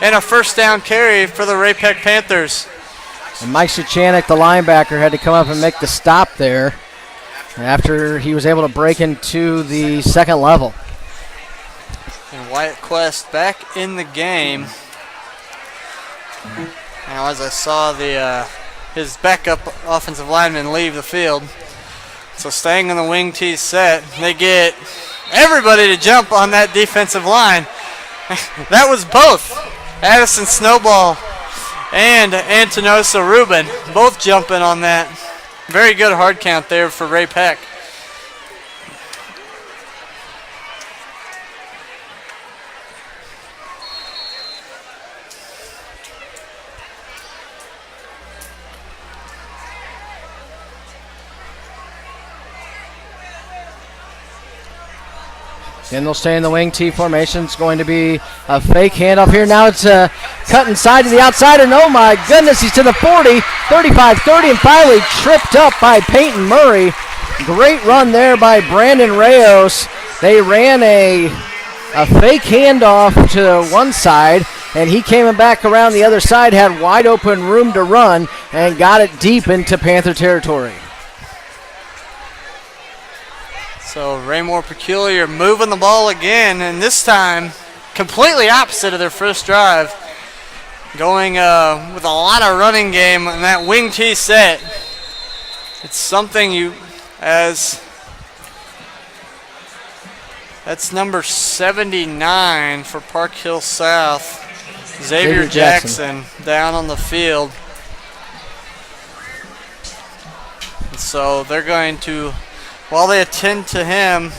And a first down carry for the Ray-Pec Panthers. And Mike Suchanek, the linebacker, had to come up and make the stop there after he was able to break into the second level. And Wyatt Quest back in the game. Now as I saw his backup offensive lineman leave the field. So staying in the wing tee set, they get everybody to jump on that defensive line. That was both Addison Snowball and Antonosa Rubin, both jumping on that. Very good hard count there for Ray-Pec. And they'll stay in the wing T formation. It's going to be a fake handoff here. Now it's cut inside to the outside, and oh my goodness, he's to the 40, 35, 30, and finally tripped up by Peyton Murray. Great run there by Brandon Rayos. They ran a fake handoff to one side, and he came back around the other side, had wide open room to run, and got it deep into Panther territory. So Raymore-Peculiar moving the ball again, and this time completely opposite of their first drive. Going with a lot of running game in that wing tee set. It's something that's number 79 for Park Hill South. Xavier Jackson down on the field. And so they're going to, while they attend to him,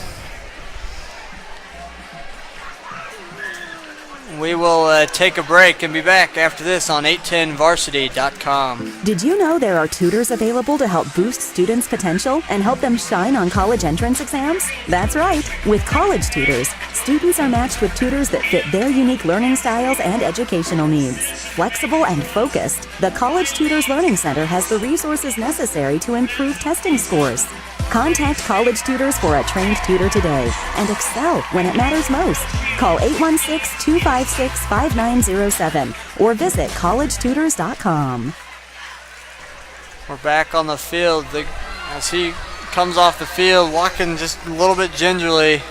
we will take a break and be back after this on 810varsity.com. Did you know there are tutors available to help boost students' potential and help them shine on college entrance exams? That's right. With College Tutors, students are matched with tutors that fit their unique learning styles and educational needs. Flexible and focused, the College Tutors Learning Center has the resources necessary to improve testing scores. Contact College Tutors for a trained tutor today and excel when it matters most. Call 816-256-5907 or visit collegetutors.com. We're back on the field as he comes off the field, walking just a little bit gingerly.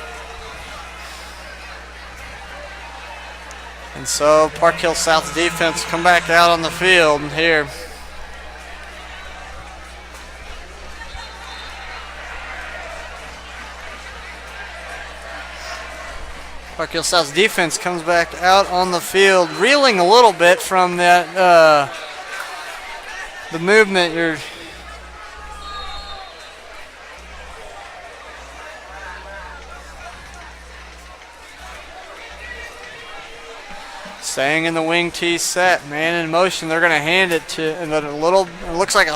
And so Park Hill South defense come back out on the field here. Park Hill South's defense comes back out on the field, reeling a little bit from that the movement. You're staying in the wing T set, man in motion. They're going to hand it to and a little. It looks like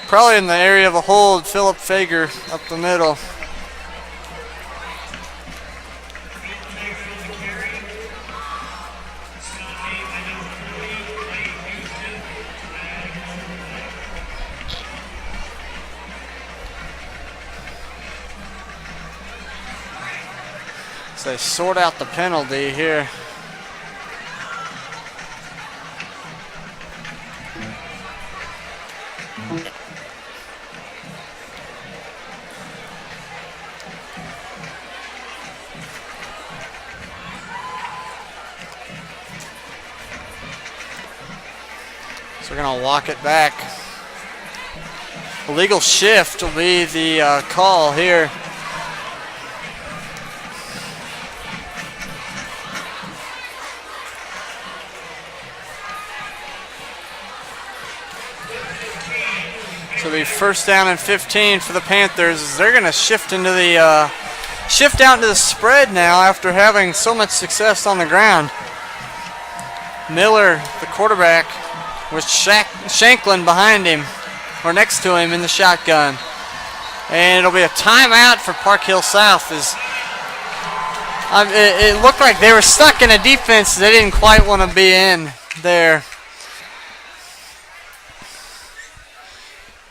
probably in the area of a hold. Philip Fager up the middle. So they sort out the penalty here. So we're going to walk it back. Illegal shift will be the call here. So it'll be first down and 15 for the Panthers. They're going to shift into the shift out into the spread now after having so much success on the ground. Miller, the quarterback, with Shanklin behind him or next to him in the shotgun, and it'll be a timeout for Park Hill South. It looked like they were stuck in a defense they didn't quite want to be in there.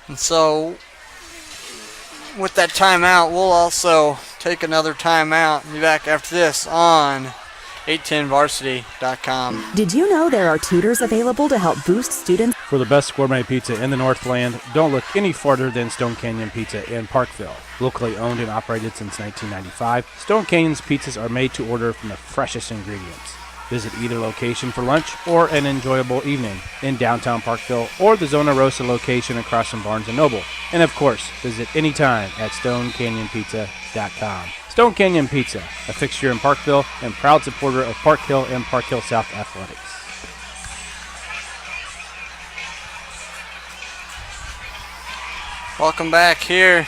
And so with that timeout, we'll also take another timeout and be back after this on 810varsity.com. Did you know there are tutors available to help boost students? For the best gourmet pizza in the Northland, don't look any farther than Stone Canyon Pizza in Parkville. Locally owned and operated since 1995, Stone Canyon's pizzas are made to order from the freshest ingredients. Visit either location for lunch or an enjoyable evening in downtown Parkville or the Zona Rosa location across from Barnes & Noble. And of course, visit anytime at StoneCanyonPizza.com. Stone Canyon Pizza, a fixture in Parkville and proud supporter of Park Hill and Park Hill South athletics. Welcome back here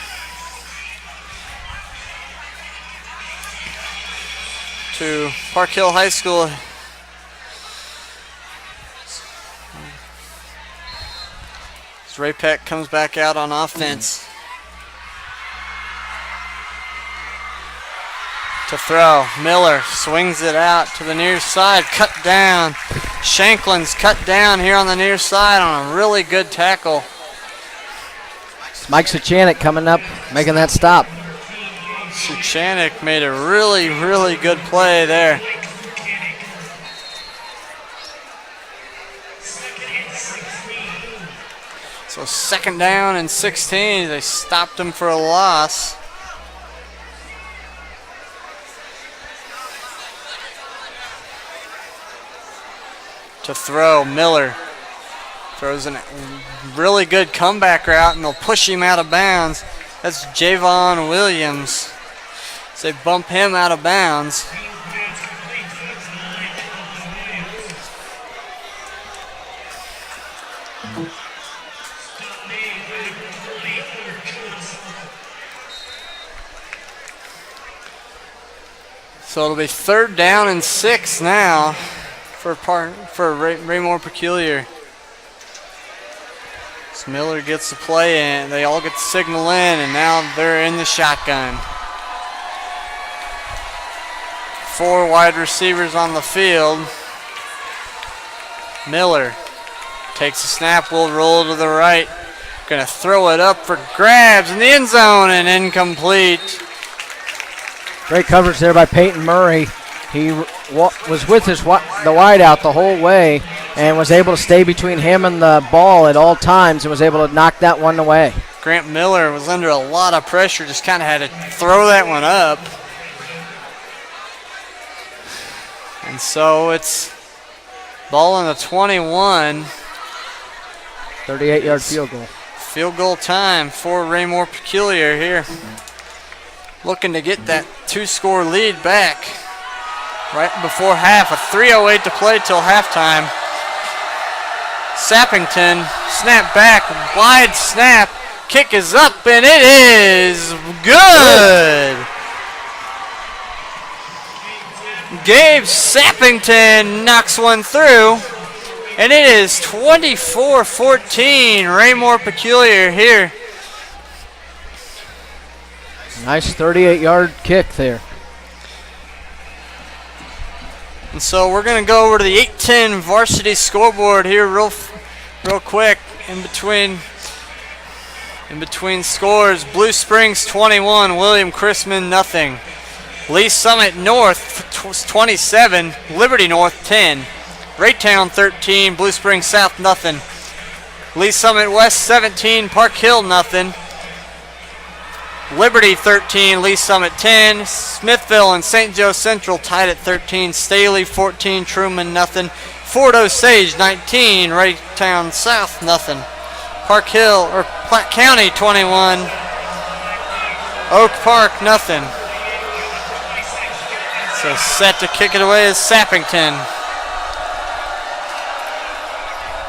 to Park Hill High School. As Ray-Pec comes back out on offense. To throw. Miller swings it out to the near side. Cut down. Shanklin's cut down here on the near side on a really good tackle. Mike Suchanek coming up, making that stop. Suchanek made a really, really good play there. So second down and 16. They stopped him for a loss. To throw, Miller throws a really good comeback route, and they'll push him out of bounds. That's Javon Williams. So they bump him out of bounds. So it'll be third down and 6 now for Raymore-Peculiar. So Miller gets the play in. They all get the signal in, and now they're in the shotgun. 4 wide receivers on the field. Miller takes a snap, will roll to the right. Gonna throw it up for grabs in the end zone and incomplete. Great coverage there by Peyton Murray. He was with the wideout the whole way and was able to stay between him and the ball at all times and was able to knock that one away. Grant Miller was under a lot of pressure, just kind of had to throw that one up. And so it's ball on the 21. 38-yard field goal. Field goal time for Raymore-Peculiar here. Looking to get that 2-score lead back right before half. A 3:08 to play till halftime. Sappington, snap back, wide snap. Kick is up, and it is good. Gabe Sappington knocks one through, and it is 24-14. Raymore-Peculiar here. Nice 38-yard kick there. And so we're going to go over to the 8-10 varsity scoreboard here real quick. In between scores, Blue Springs 21, William Chrisman nothing. Lee Summit North 27, Liberty North 10. Raytown 13, Blue Springs South nothing. Lee Summit West 17, Park Hill nothing. Liberty 13, Lee Summit 10. Smithville and St. Joe Central tied at 13. Staley 14, Truman nothing. Fort Osage 19, Raytown South nothing. Park Hill or Platte County 21, Oak Park nothing. So set to kick it away is Sappington.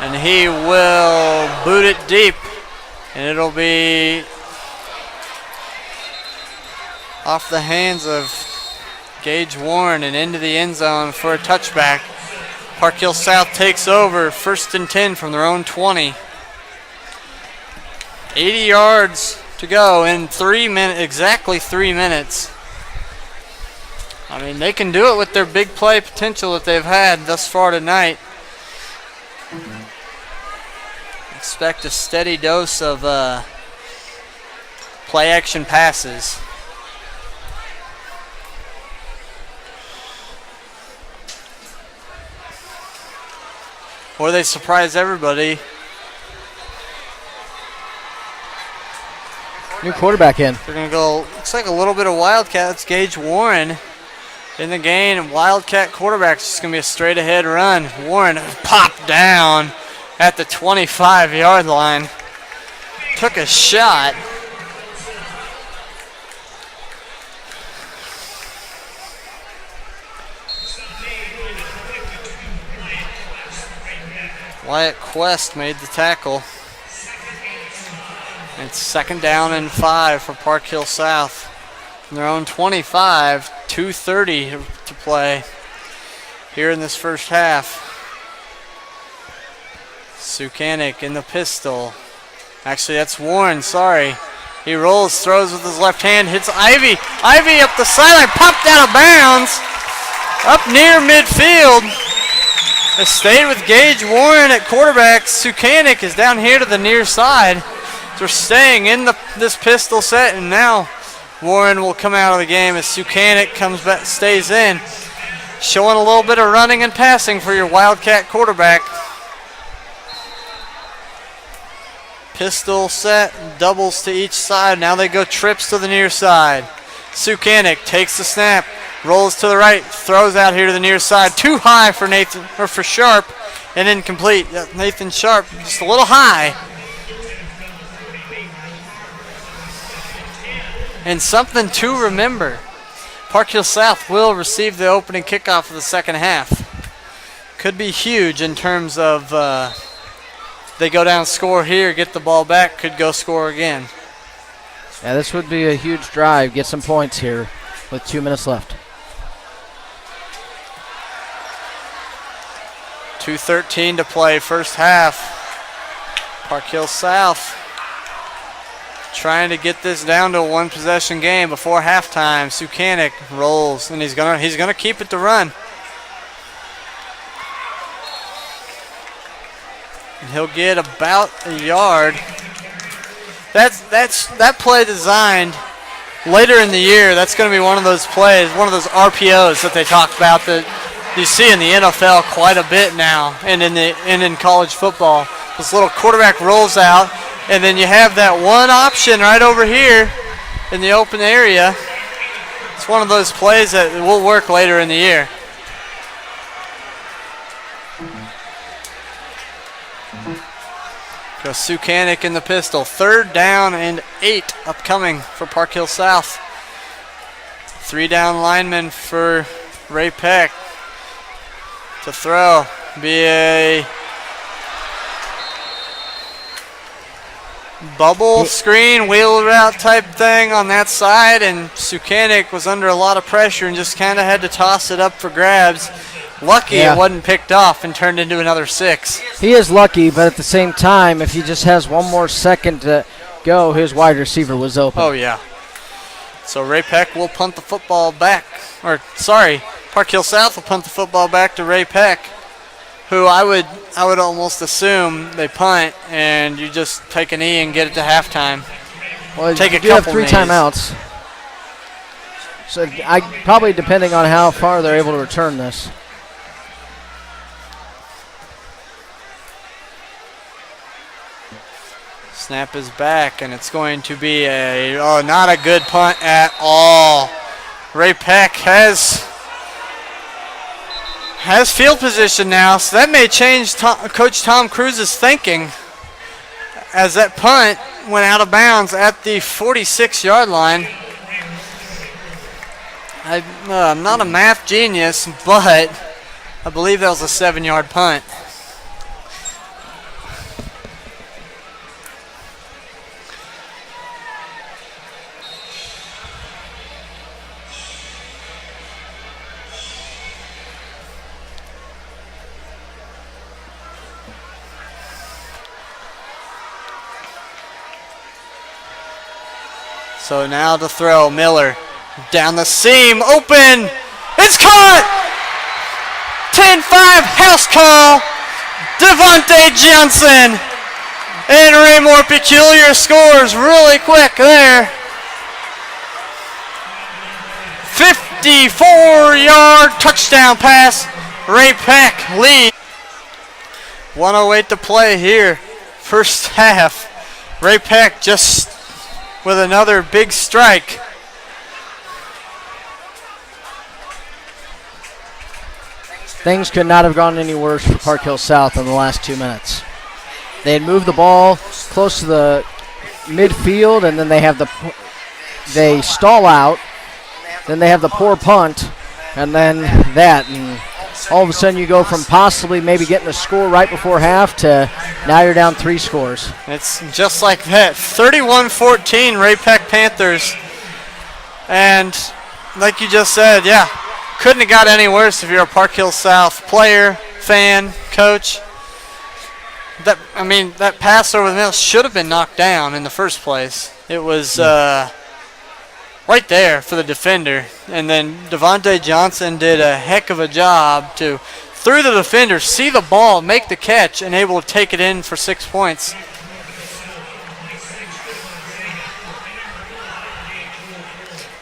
And he will boot it deep. And it'll be off the hands of Gage Warren and into the end zone for a touchback. Park Hill South takes over, 1st and 10 from their own 20. 80 yards to go in 3 minutes, exactly 3 minutes. I mean, they can do it with their big play potential that they've had thus far tonight. Expect a steady dose of play action passes. Or they surprise everybody. New quarterback in. They're going to go, looks like a little bit of Wildcat. It's Gage Warren in the game. And Wildcat quarterback's just going to be a straight ahead run. Warren popped down at the 25-yard line. Took a shot. Wyatt Quest made the tackle. It's 2nd down and 5 for Park Hill South. From their own 25, 2:30 to play here in this first half. Sukanik in the pistol. Actually, that's Warren, sorry. He rolls, throws with his left hand, hits Ivy. Ivy up the sideline, popped out of bounds. Up near midfield. It stayed with Gage Warren at quarterback. Sukanik is down here to the near side. So we're staying in this pistol set, and now Warren will come out of the game as Sukanik comes back, stays in. Showing a little bit of running and passing for your Wildcat quarterback. Pistol set, doubles to each side. Now they go trips to the near side. Sukanik takes the snap, rolls to the right, throws out here to the near side. Too high for for Sharp, and incomplete. Nathan Sharp just a little high. And something to remember, Park Hill South will receive the opening kickoff of the second half. Could be huge in terms of they go down, score here, get the ball back, could go score again. Yeah, this would be a huge drive. Get some points here with 2 minutes left. 2:13 to play, first half. Park Hill South trying to get this down to a one-possession game before halftime. Sukanik rolls, and he's gonna keep it to run. And he'll get about a yard that play designed later in the year. That's going to be one of those plays, one of those RPOs that they talk about that you see in the NFL quite a bit now, and in college football. This little quarterback rolls out, and then you have that one option right over here in the open area. It's one of those plays that will work later in the year. Goes Sukanik in the pistol. 3rd down and 8 upcoming for Park Hill South. 3 down linemen for Ray-Pec to throw. Be a bubble screen, wheel route type thing on that side, and Sukanik was under a lot of pressure and just kind of had to toss it up for grabs. Lucky it wasn't picked off and turned into another 6. He is lucky, but at the same time, if he just has one more second to go, his wide receiver was open. Oh, yeah. So Ray-Pec will punt the football back. Park Hill South will punt the football back to Ray-Pec, who I would almost assume they punt and you just take a knee and get it to halftime. Well, take you a do have couple 3 knees. timeouts. So probably depending on how far they're able to return this. Snap is back, and it's going to be not a good punt at all. Ray-Pec has field position now, so that may change Coach Tom Cruz's thinking, as that punt went out of bounds at the 46-yard line. I'm not a math genius, but I believe that was a 7-yard punt. So now to throw, Miller down the seam, open, it's caught! 10-5 house call, Devontae Johnson, and Raymore-Peculiar scores really quick there. 54-yard touchdown pass, Ray-Pec lead. 1:08 to play here, first half. Ray-Pec just with another big strike. Things could not have gone any worse for Park Hill South in the last 2 minutes. They had moved the ball close to the midfield, and then they stall out. Then they have the poor punt, and then that. And all of a sudden you go from possibly maybe getting a score right before half to now you're down 3 scores. It's just like that. 31-14 Ray-Pec Panthers. And like you just said, couldn't have got any worse if you're a Park Hill South player, fan, coach. That pass over the middle should have been knocked down in the first place. It was right there for the defender. And then Devontae Johnson did a heck of a job to, through the defender, see the ball, make the catch, and able to take it in for 6 points.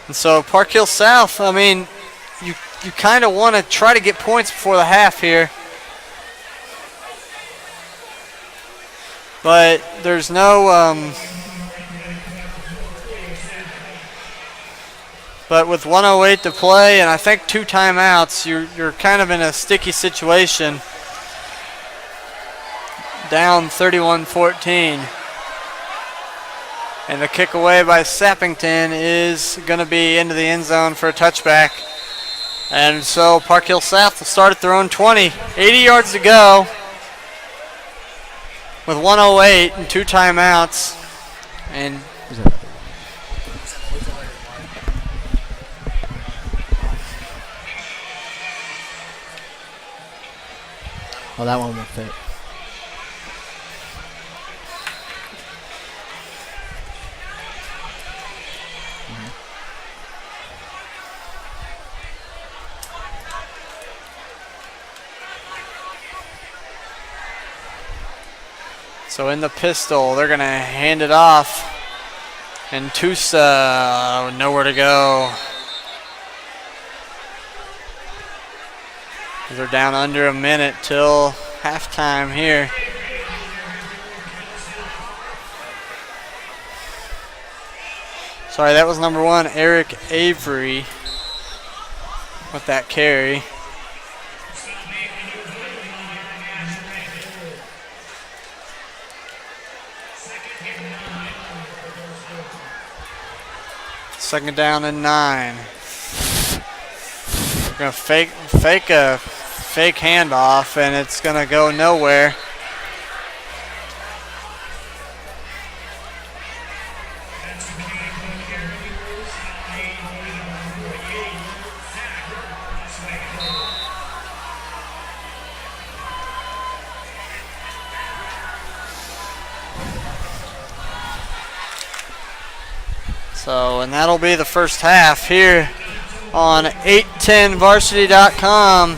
And so Park Hill South, you kind of want to try to get points before the half here. But there's no... But with 1:08 to play and I think 2 timeouts, you're kind of in a sticky situation. Down 31-14. And the kick away by Sappington is going to be into the end zone for a touchback. And so Park Hill South will start at their own 20. 80 yards to go with 1:08 and 2 timeouts. And oh, that one won't fit. so in the pistol, they're going to hand it off And Tusa, nowhere to go. They're down under a minute till halftime here. Sorry, that was number 1, Eric Avery, with that carry. Second down and 9. We're gonna fake a fake handoff, and it's gonna go nowhere. So, and that'll be the first half here on 810varsity.com.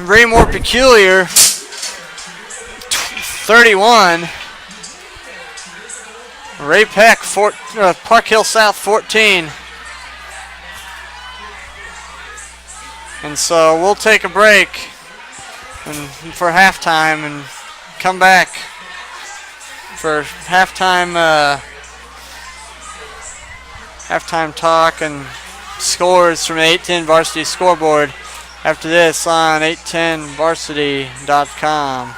Raymore-Peculiar 31. Ray-Pec Park Hill South 14. And so we'll take a break for halftime and come back for halftime talk and scores from the 810 Varsity scoreboard after this on 810varsity.com.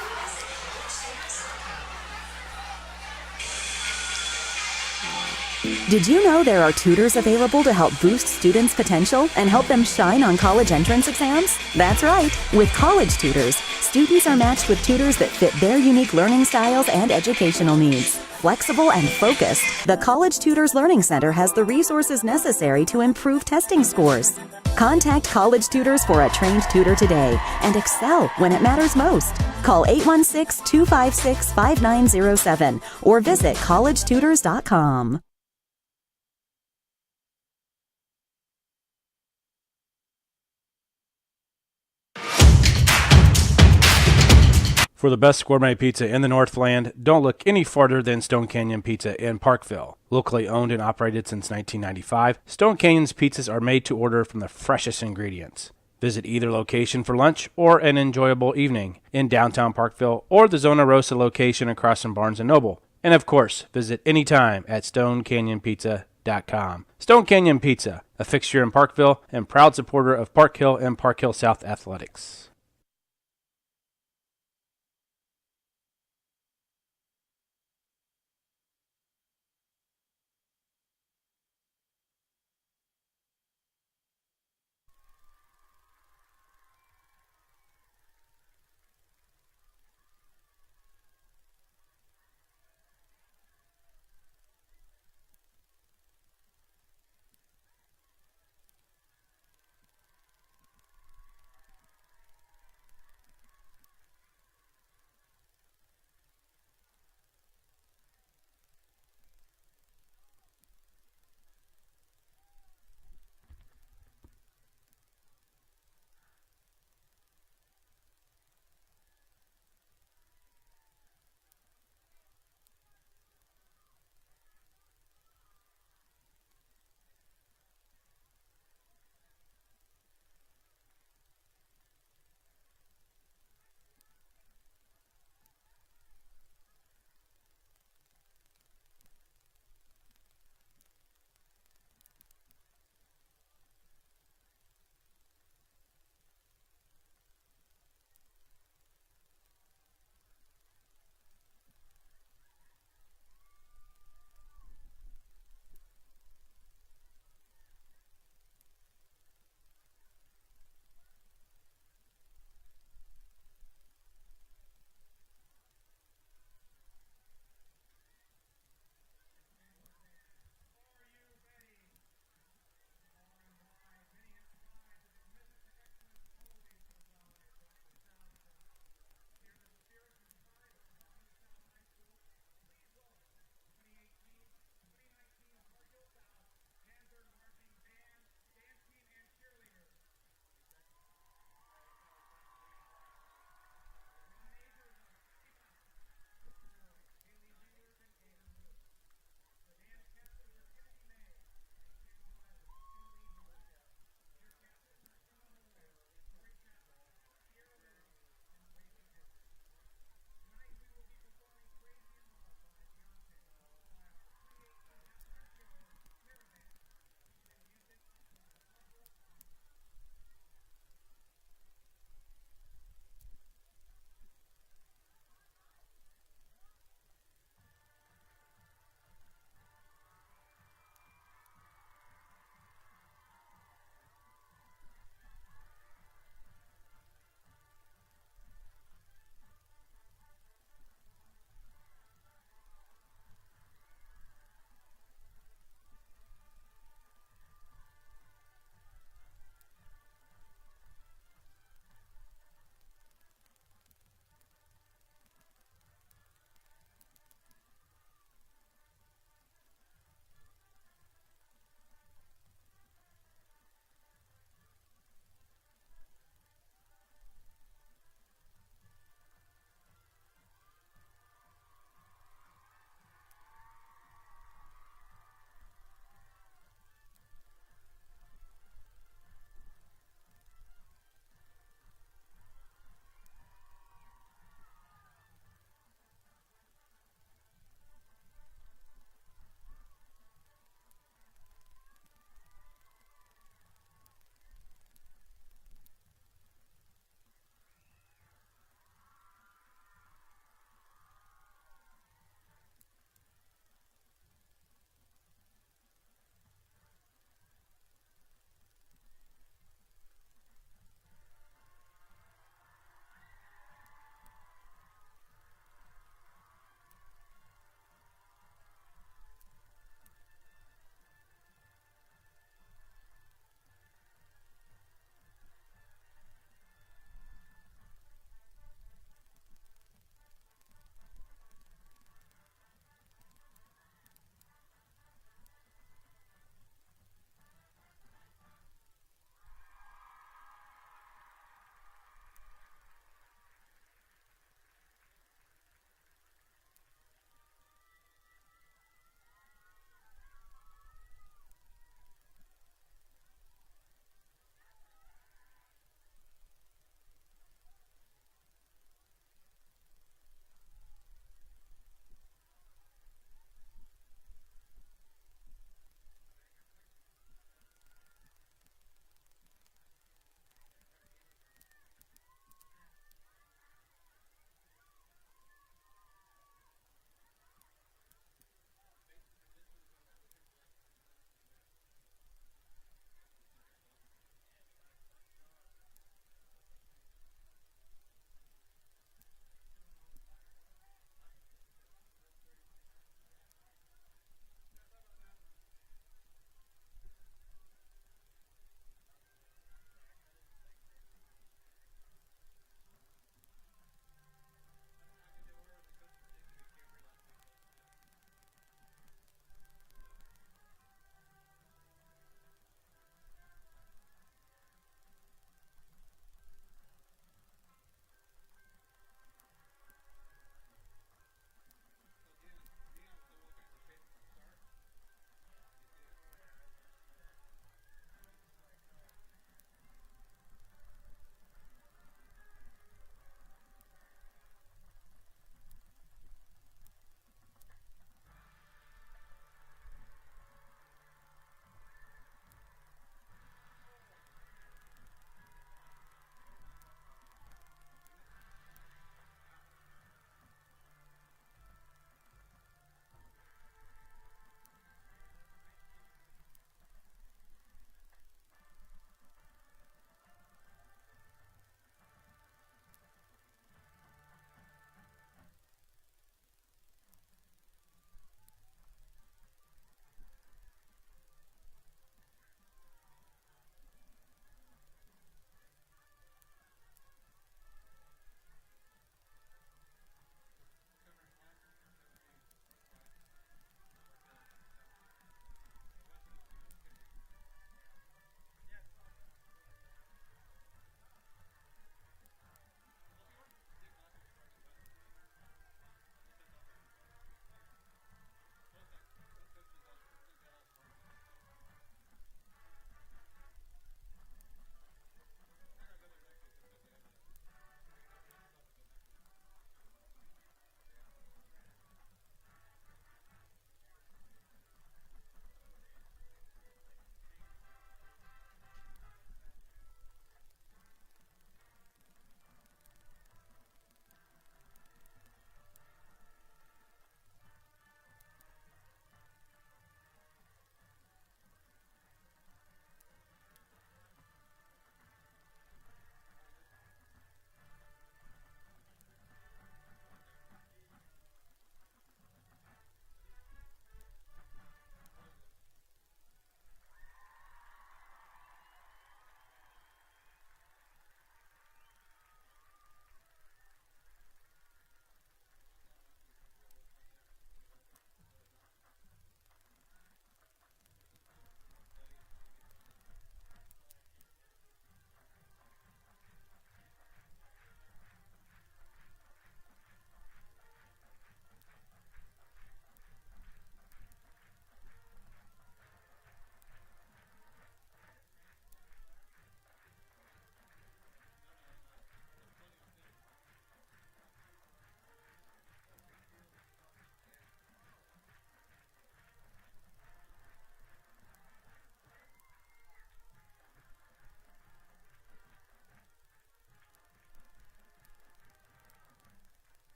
Did you know there are tutors available to help boost students' potential and help them shine on college entrance exams? That's right. With College Tutors, students are matched with tutors that fit their unique learning styles and educational needs. Flexible and focused, the College Tutors Learning Center has the resources necessary to improve testing scores. Contact College Tutors for a trained tutor today and excel when it matters most. Call 816-256-5907 or visit collegetutors.com. For the best gourmet pizza in the Northland, don't look any farther than Stone Canyon Pizza in Parkville. Locally owned and operated since 1995, Stone Canyon's pizzas are made to order from the freshest ingredients. Visit either location for lunch or an enjoyable evening in downtown Parkville or the Zona Rosa location across from Barnes & Noble. And of course, visit anytime at StoneCanyonPizza.com. Stone Canyon Pizza, a fixture in Parkville and proud supporter of Park Hill and Park Hill South athletics.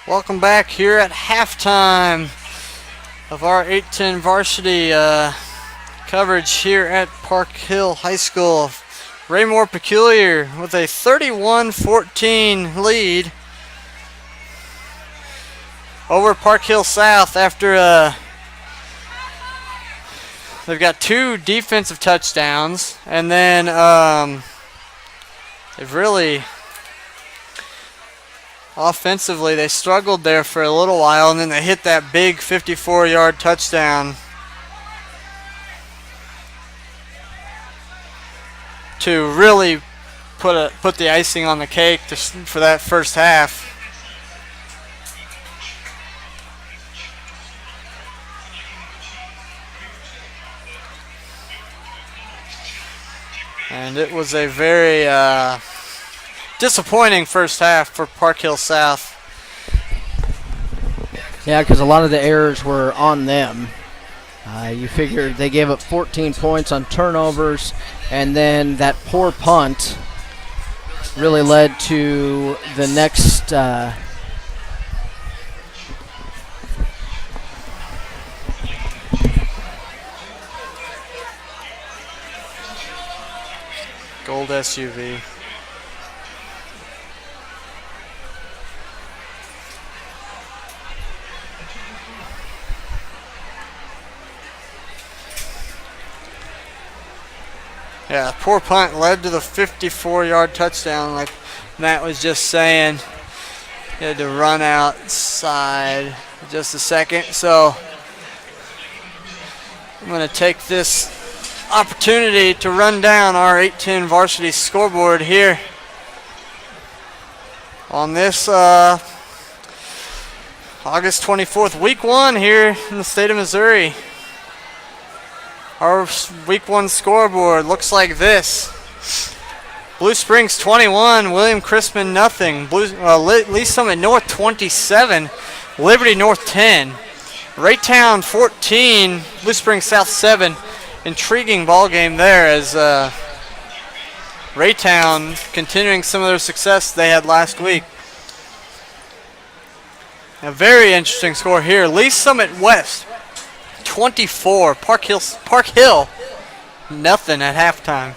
Welcome back here at halftime of our 8-10 varsity coverage here at Park Hill High School. Raymore-Peculiar with a 31-14 lead over Park Hill South after they've got 2 defensive touchdowns, and then they've really offensively they struggled there for a little while, and then they hit that big 54-yard touchdown to really put the icing on the cake for that first half. And it was a very disappointing first half for Park Hill South. Yeah, because a lot of the errors were on them. You figured they gave up 14 points on turnovers, and then that poor punt really led to the next Gold SUV. Yeah, poor punt led to the 54-yard touchdown, like Matt was just saying. He had to run outside just a second. So I'm going to take this opportunity to run down our 8-10 varsity scoreboard here on this August 24th, week 1 here in the state of Missouri. Our week 1 scoreboard looks like this. Blue Springs 21, William Crispin nothing. Lee Summit North 27, Liberty North 10. Raytown 14, Blue Springs South 7. Intriguing ball game there as Raytown continuing some of their success they had last week. A very interesting score here. Lee Summit West 24, Park Hill nothing at halftime.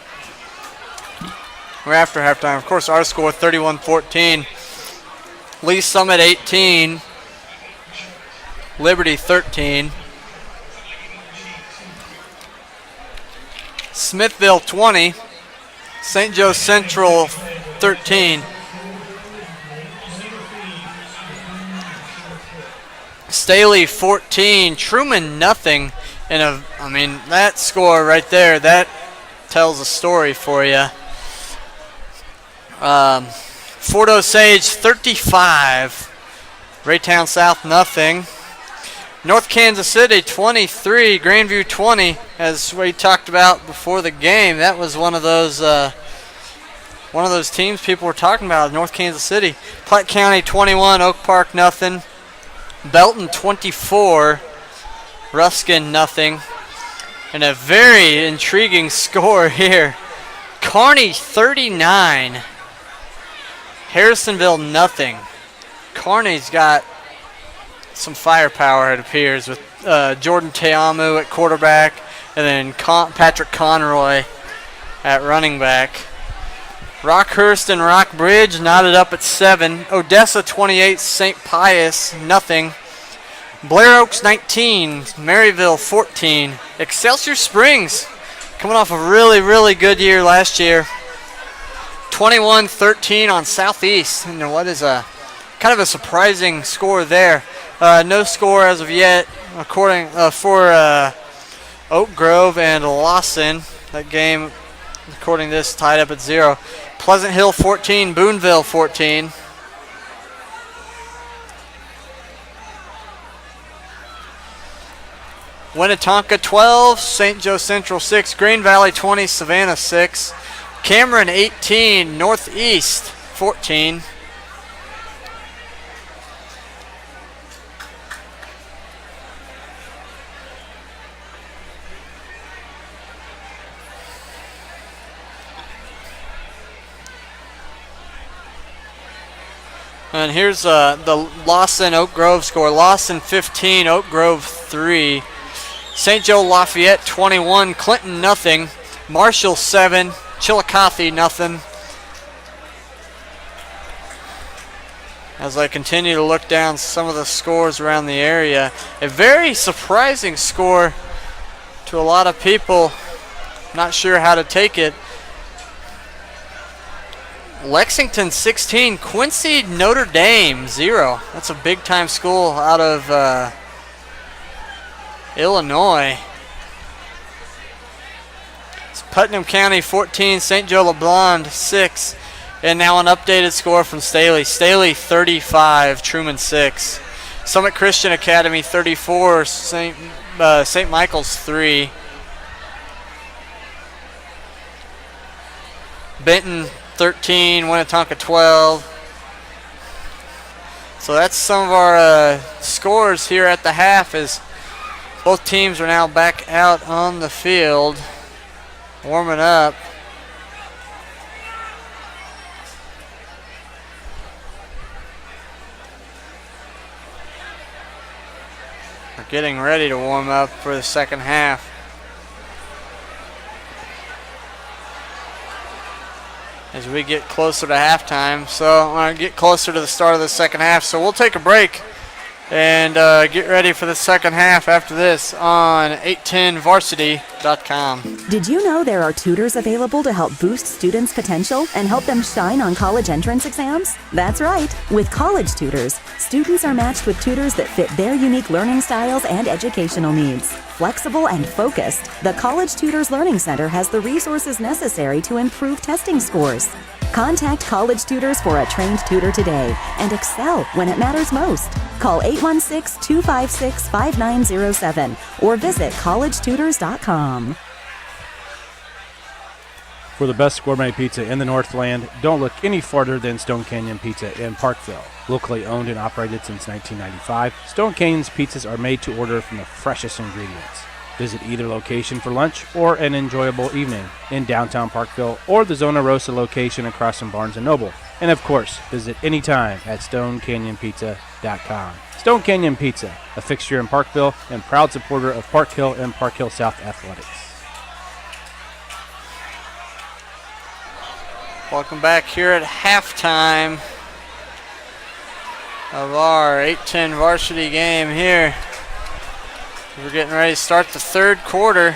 We're after halftime. Of course, our score 31-14. Lee Summit 18, Liberty 13. Smithville 20, St. Joe Central 13. Staley 14, Truman nothing. And that score right there, that tells a story for you. Fort Osage 35, Raytown South nothing. North Kansas City 23, Grandview 20. As we talked about before the game, that was one of those teams people were talking about. North Kansas City. Platte County 21, Oak Park nothing. Belton 24, Ruskin nothing. And a very intriguing score here. Kearney 39, Harrisonville nothing. Kearney's got some firepower, it appears, with Jordan Teamu at quarterback and then Patrick Conroy at running back. Rockhurst and Rockbridge knotted up at 7. Odessa 28, St. Pius nothing. Blair Oaks 19, Maryville 14. Excelsior Springs coming off a really, really good year last year. 21-13 on Southeast. And what is a kind of a surprising score there. No score as of yet, according for Oak Grove and Lawson. That game, according to this, tied up at 0. Pleasant Hill 14, Boonville 14. Winnetonka 12, St. Joe Central 6, Green Valley 20, Savannah 6. Cameron 18, Northeast 14. And here's the Lawson-Oak Grove score. Lawson 15, Oak Grove 3. St. Joe Lafayette 21, Clinton nothing. Marshall 7, Chillicothe nothing. As I continue to look down some of the scores around the area, a very surprising score to a lot of people. Not sure how to take it. Lexington 16, Quincy Notre Dame 0. That's a big time school out of Illinois. It's Putnam County 14, St. Joe LeBlond 6. And now an updated score from Staley. Staley 35, Truman 6. Summit Christian Academy 34, St. Michael's 3. Benton 13, Winnetonka 12. So that's some of our scores here at the half, as both teams are now back out on the field warming up. We're getting ready to warm up for the second half. As we get closer to halftime. So we're going to get closer to the start of the second half. So we'll take a break and get ready for the second half after this on 810varsity.com. Did you know there are tutors available to help boost students' potential and help them shine on college entrance exams? That's right. With College Tutors, students are matched with tutors that fit their unique learning styles and educational needs. Flexible and focused, the College Tutors Learning Center has the resources necessary to improve testing scores. Contact College Tutors for a trained tutor today and excel when it matters most. Call 816-256-5907 or visit collegetutors.com. For the best gourmet pizza in the Northland, don't look any farther than Stone Canyon Pizza in Parkville. Locally owned and operated since 1995, Stone Canyon's pizzas are made to order from the freshest ingredients. Visit either location for lunch or an enjoyable evening in downtown Parkville or the Zona Rosa location across from Barnes & Noble. And of course, visit anytime at StoneCanyonPizza.com. Stone Canyon Pizza, a fixture in Parkville and proud supporter of Park Hill and Park Hill South athletics. Welcome back here at halftime of our 8-10 varsity game here. We're getting ready to start the third quarter.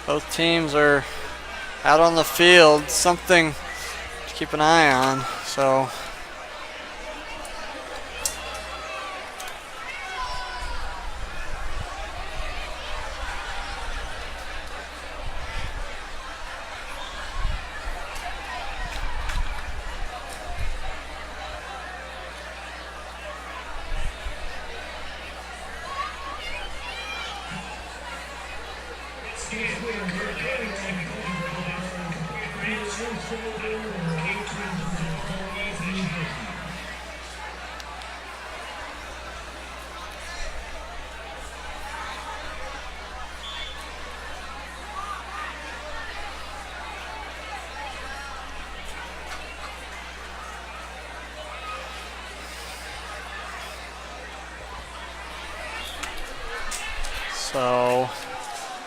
Both teams are out on the field, something to keep an eye on. So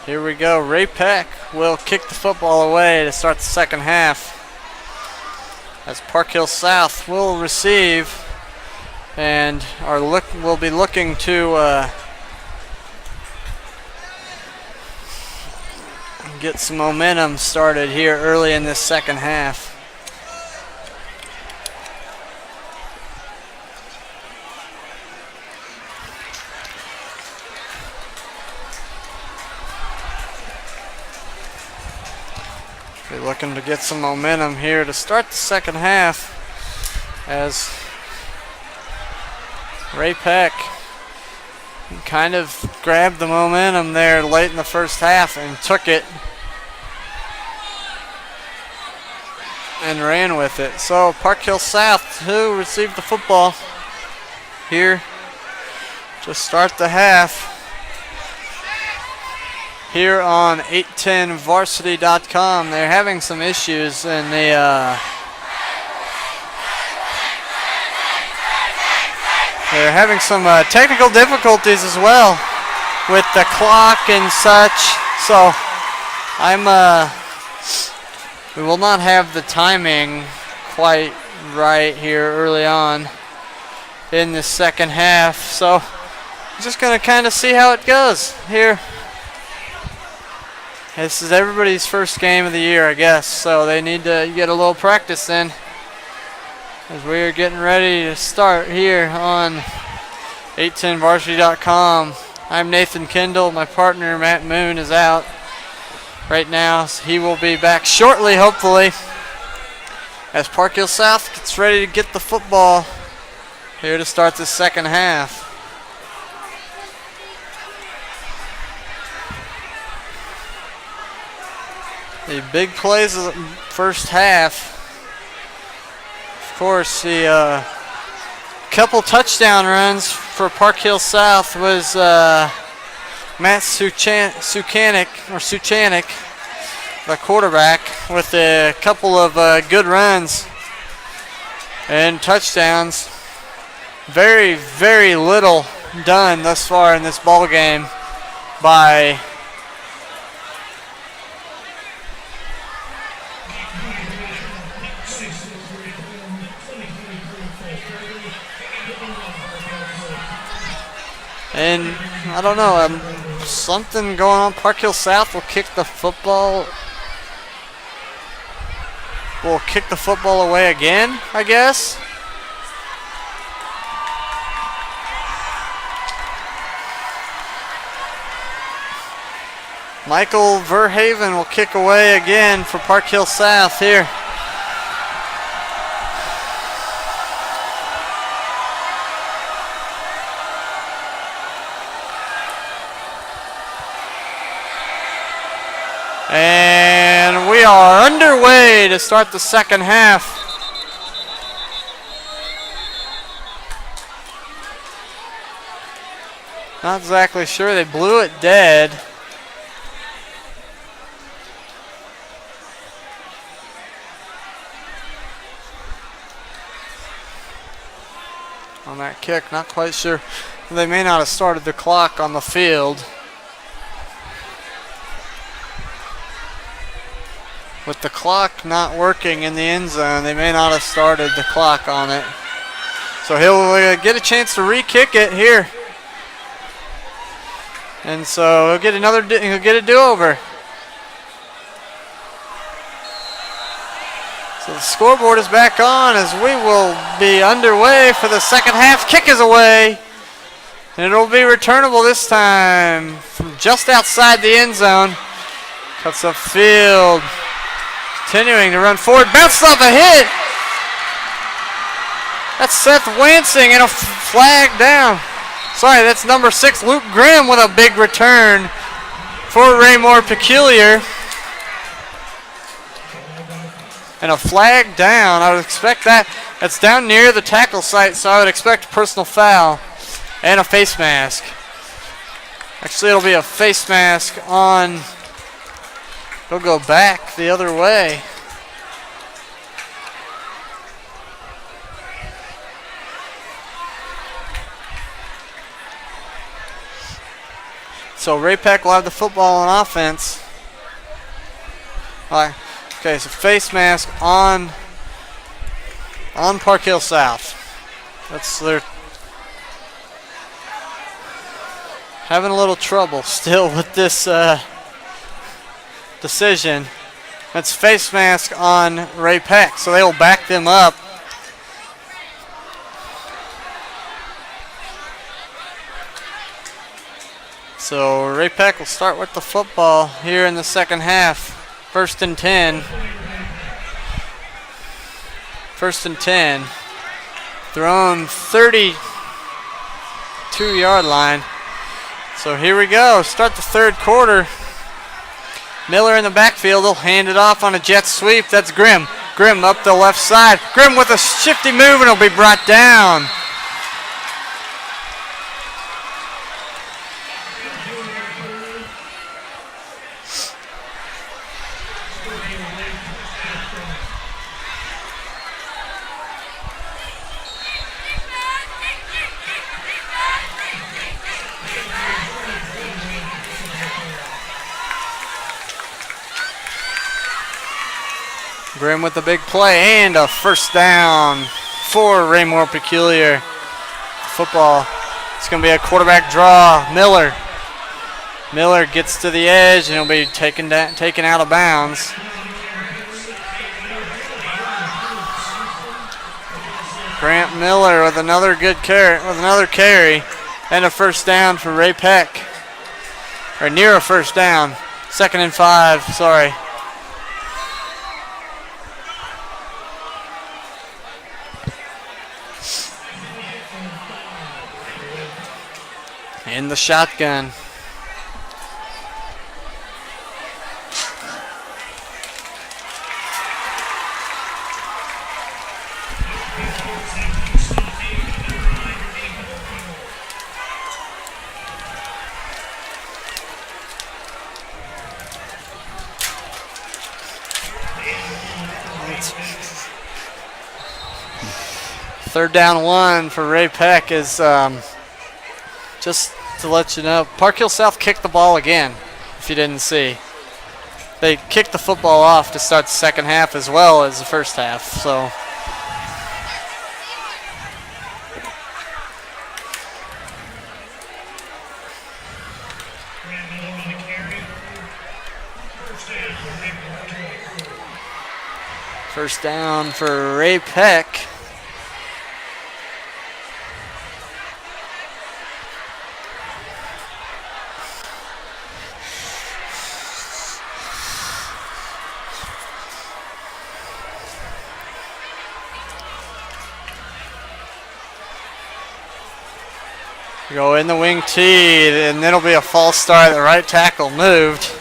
here we go. Ray-Pec will kick the football away to start the second half, as Park Hill South will receive and will be looking to get some momentum started here early in this second half. They're looking to get some momentum here to start the second half as Ray-Pec kind of grabbed the momentum there late in the first half and took it and ran with it. So Park Hill South, who received the football here to start the half here on 810varsity.com. They're having some issues in the they're having some technical difficulties as well with the clock and such. So we will not have the timing quite right here early on in the second half. So I'm just going to kind of see how it goes here. This is everybody's first game of the year, I guess, so they need to get a little practice in as we are getting ready to start here on 810varsity.com. I'm Nathan Kendall. My partner, Matt Moon, is out right now, so he will be back shortly, hopefully, as Park Hill South gets ready to get the football here to start the second half. The big plays of the first half. Of course, the couple touchdown runs for Park Hill South was Matt Suchanek, the quarterback, with a couple of good runs and touchdowns. Very, very little done thus far in this ball game by and I don't know, something going on. Park Hill South will kick the football. Will kick the football away again, I guess. Michael Verhaven will kick away again for Park Hill South here. And we are underway to start the second half. Not exactly sure. They blew it dead. On that kick, not quite sure. They may not have started the clock on the field. With the clock not working in the end zone, they may not have started the clock on it. So he'll get a chance to re-kick it here. And so he'll get a do-over. So the scoreboard is back on as we will be underway for the second half. Kick is away. And it'll be returnable this time from just outside the end zone. Cuts up field. Continuing to run forward. Bounced off a hit. That's Seth Wansing and a flag down. Sorry, that's number 6, Luke Grimm, with a big return for Raymore-Peculiar. And a flag down. I would expect that. That's down near the tackle site, so I would expect a personal foul and a face mask. Actually, it'll be a face mask on. He'll go back the other way. So Ray-Pec will have the football on offense. All right. Okay, so face mask on Park Hill South. That's their having a little trouble still with this decision. That's face mask on Ray-Pec, so they will back them up. So Ray-Pec will start with the football here in the second half. First and 10. First and 10. Thrown 32-yard line. So here we go. Start the third quarter. Miller in the backfield. He'll hand it off on a jet sweep. That's Grimm. Grimm up the left side. Grimm with a shifty move, and he'll be brought down. Grimm with the big play and a first down for Raymore-Peculiar. Football. It's going to be a quarterback draw. Miller. Miller gets to the edge and he'll be taken out of bounds. Grant Miller with another carry and a first down for Ray-Pec. Or near a first down. 2nd and 5. Sorry. In the shotgun. Third down 1 for Ray-Pec is just to let you know, Park Hill South kicked the ball again, if you didn't see. They kicked the football off to start the second half as well as the first half, so. First down for Ray-Pec. Go in the wing tee, and it'll be a false start. The right tackle moved.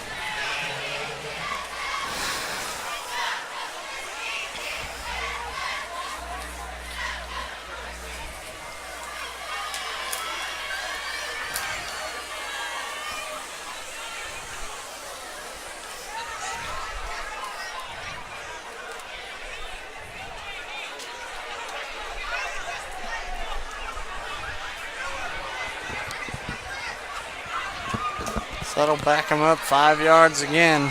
That'll back him up 5 yards again.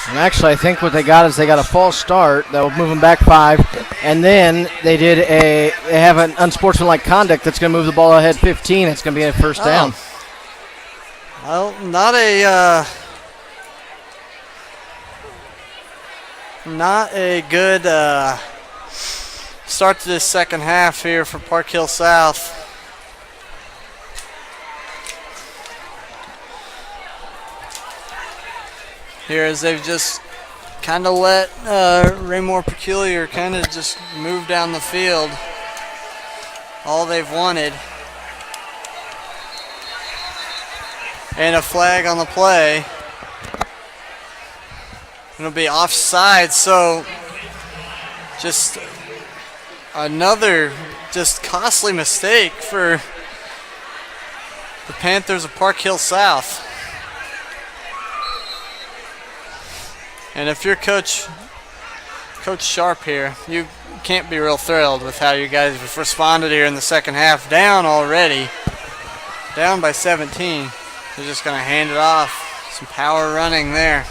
And actually, I think what they got is they got a false start that will move them back 5, and then they have an unsportsmanlike conduct that's going to move the ball ahead 15. It's going to be a first down. Well, not a good start to this second half here for Park Hill South. Here as they've just kind of let Raymore-Peculiar kind of just move down the field. All they've wanted. And a flag on the play. It'll be offside, so just another just costly mistake for the Panthers of Park Hill South. And if you're Coach Sharp here, you can't be real thrilled with how you guys have responded here in the second half. Down already. Down by 17. They're just going to hand it off. Some power running there.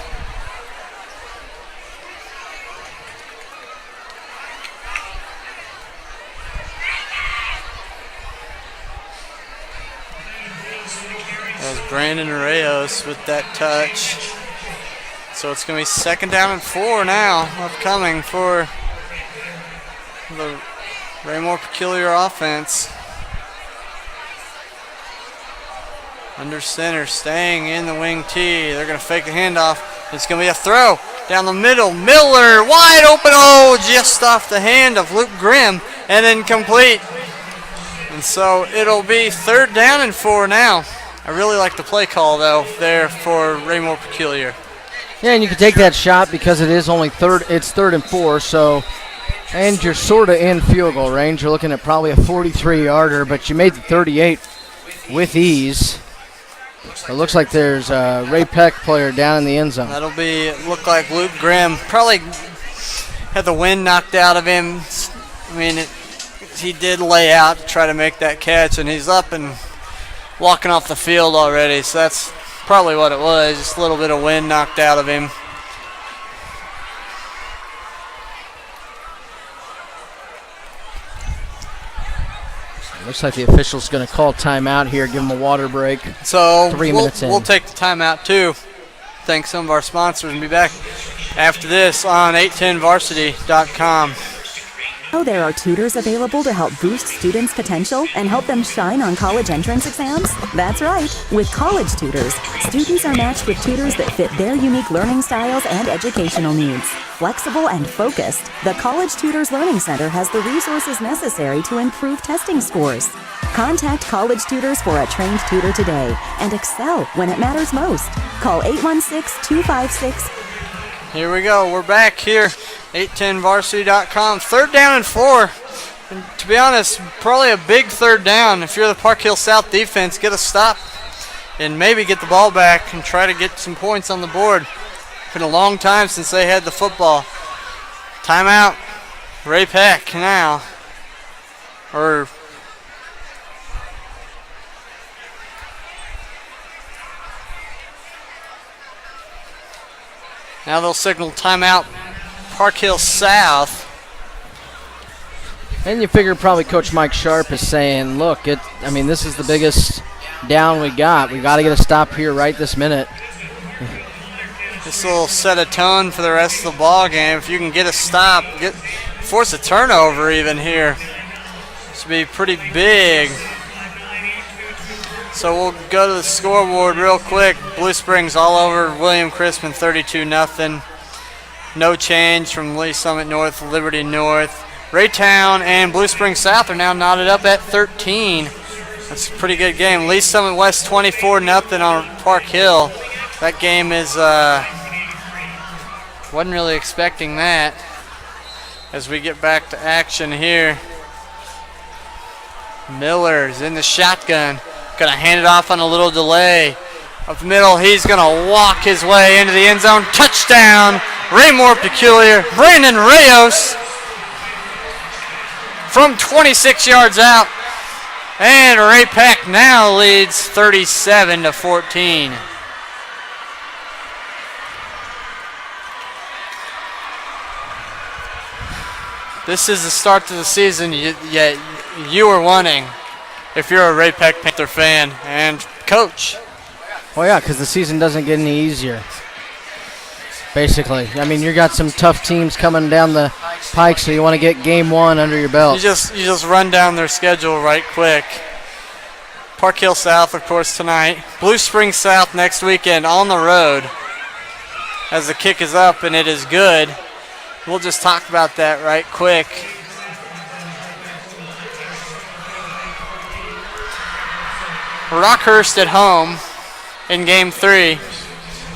That was Brandon Reyes with that touch. So it's going to be 2nd down and 4 now, upcoming for the Raymore-Peculiar offense. Under center, staying in the wing tee. They're going to fake the handoff. It's going to be a throw down the middle. Miller wide open. Oh, just off the hand of Luke Grimm and incomplete. And so it'll be 3rd down and 4 now. I really like the play call, though, there for Raymore-Peculiar. Yeah, and you can take that shot because it is only it's 3rd and 4, so, and you're sort of in field goal range. You're looking at probably a 43-yarder, but you made the 38 with ease. It looks like there's a Ray-Pec player down in the end zone. That'll look like Luke Grimm. Probably had the wind knocked out of him. I mean, he did lay out to try to make that catch, and he's up and walking off the field already. So that's probably what it was, just a little bit of wind knocked out of him. Looks like the official's going to call timeout here, give him a water break. So 3 minutes in. We'll take the timeout too. Thank some of our sponsors and be back after this on 810varsity.com. Oh, there are tutors available to help boost students' potential and help them shine on college entrance exams? That's right. With College Tutors, students are matched with tutors that fit their unique learning styles and educational needs. Flexible and focused, the College Tutors Learning Center has the resources necessary to improve testing scores. Contact College Tutors for a trained tutor today and excel when it matters most. Call 816-256. Here we go. We're back here. 810varsity.com. 3rd down and 4. And to be honest, probably a big 3rd down. If you're the Park Hill South defense, get a stop and maybe get the ball back and try to get some points on the board. Been a long time since they had the football. Timeout. Ray-Pec now. Now they'll signal timeout Park Hill South. And you figure probably Coach Mike Sharp is saying, look, this is the biggest down we got. We got to get a stop here right this minute. This will set a tone for the rest of the ball game. If you can get a stop, force a turnover even here. This would be pretty big. So we'll go to the scoreboard real quick. Blue Springs all over William Crispin, 32-0. No change from Lee Summit North, Liberty North. Raytown and Blue Springs South are now knotted up at 13. That's a pretty good game. Lee Summit West 24-0 on Park Hill. That game is, wasn't really expecting that. As we get back to action here. Miller's in the shotgun. Gonna hand it off on a little delay. Up the middle, he's gonna walk his way into the end zone. Touchdown, Raymore-Peculiar. Brandon Reyes from 26 yards out. And Ray-Pec now leads 37-14. This is the start to the season you were wanting if you're a Ray-Pec Panther fan and coach. Well, yeah, because the season doesn't get any easier, basically. I mean, you got some tough teams coming down the pike, so you want to get game 1 under your belt. You just run down their schedule right quick. Park Hill South, of course, tonight. Blue Springs South next weekend on the road as the kick is up, and it is good. We'll just talk about that right quick. Rockhurst at home in game 3.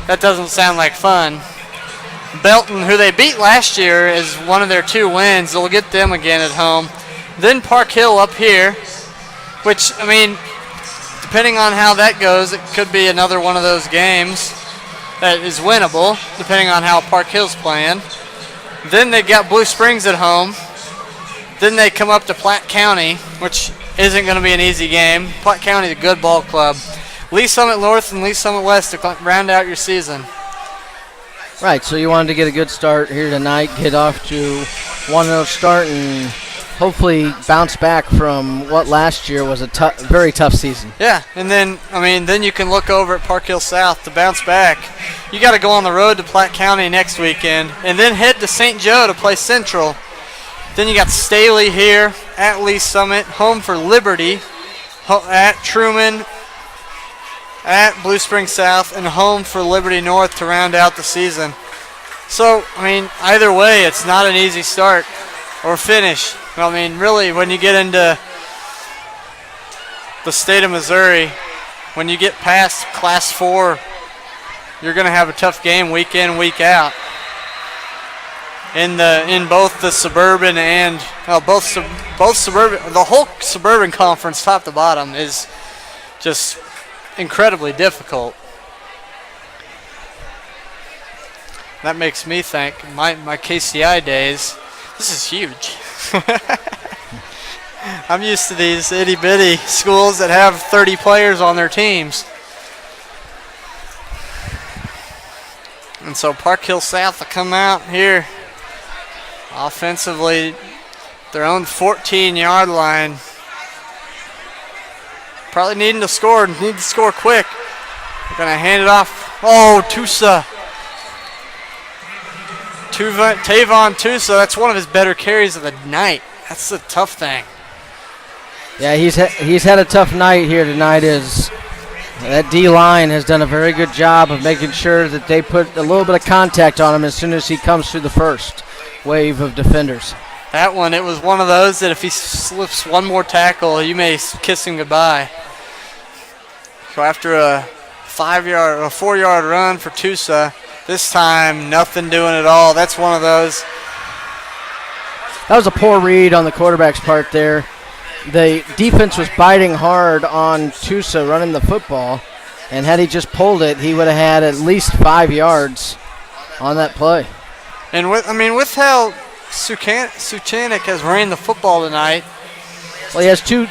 That doesn't sound like fun. Belton, who they beat last year, is one of their 2 wins. They'll get them again at home. Then Park Hill up here, which, I mean, depending on how that goes, it could be another one of those games that is winnable, depending on how Park Hill's playing. Then they got Blue Springs at home. Then they come up to Platte County, which isn't going to be an easy game. Platte County is a good ball club. Lee Summit North and Lee Summit West to round out your season. Right, so you wanted to get a good start here tonight, get off to 1-0 start, and hopefully bounce back from what last year was a very tough season. Yeah, and then, then you can look over at Park Hill South to bounce back. You got to go on the road to Platte County next weekend, and then head to St. Joe to play Central. Then you got Staley here at Lee Summit, home for Liberty, at Truman, at Blue Spring South, and home for Liberty North to round out the season. So, I mean, either way, it's not an easy start or finish. I mean, really, when you get into the state of Missouri, when you get past Class 4, you're going to have a tough game week in, week out. In both the suburban and both suburban, the whole suburban conference, top to bottom, is just incredibly difficult. That makes me think my KCI days. This is huge. I'm used to these itty bitty schools that have 30 players on their teams. And so Park Hill South will come out here offensively, their own 14-yard line. Probably need to score quick. They're going to hand it off. Oh, Tusa. Tavon Tusa, that's one of his better carries of the night. That's the tough thing. Yeah, he's had a tough night here tonight. That D-line has done a very good job of making sure that they put a little bit of contact on him as soon as he comes through the first wave of defenders. That one, it was one of those that if he slips one more tackle, you may kiss him goodbye. So after a 4-yard run for Tusa, this time nothing doing at all. That's one of those. That was a poor read on the quarterback's part there. The defense was biting hard on Tusa running the football, and had he just pulled it, he would have had at least 5 yards on that play. And with how Suchanek has ran the football tonight. Well, he has two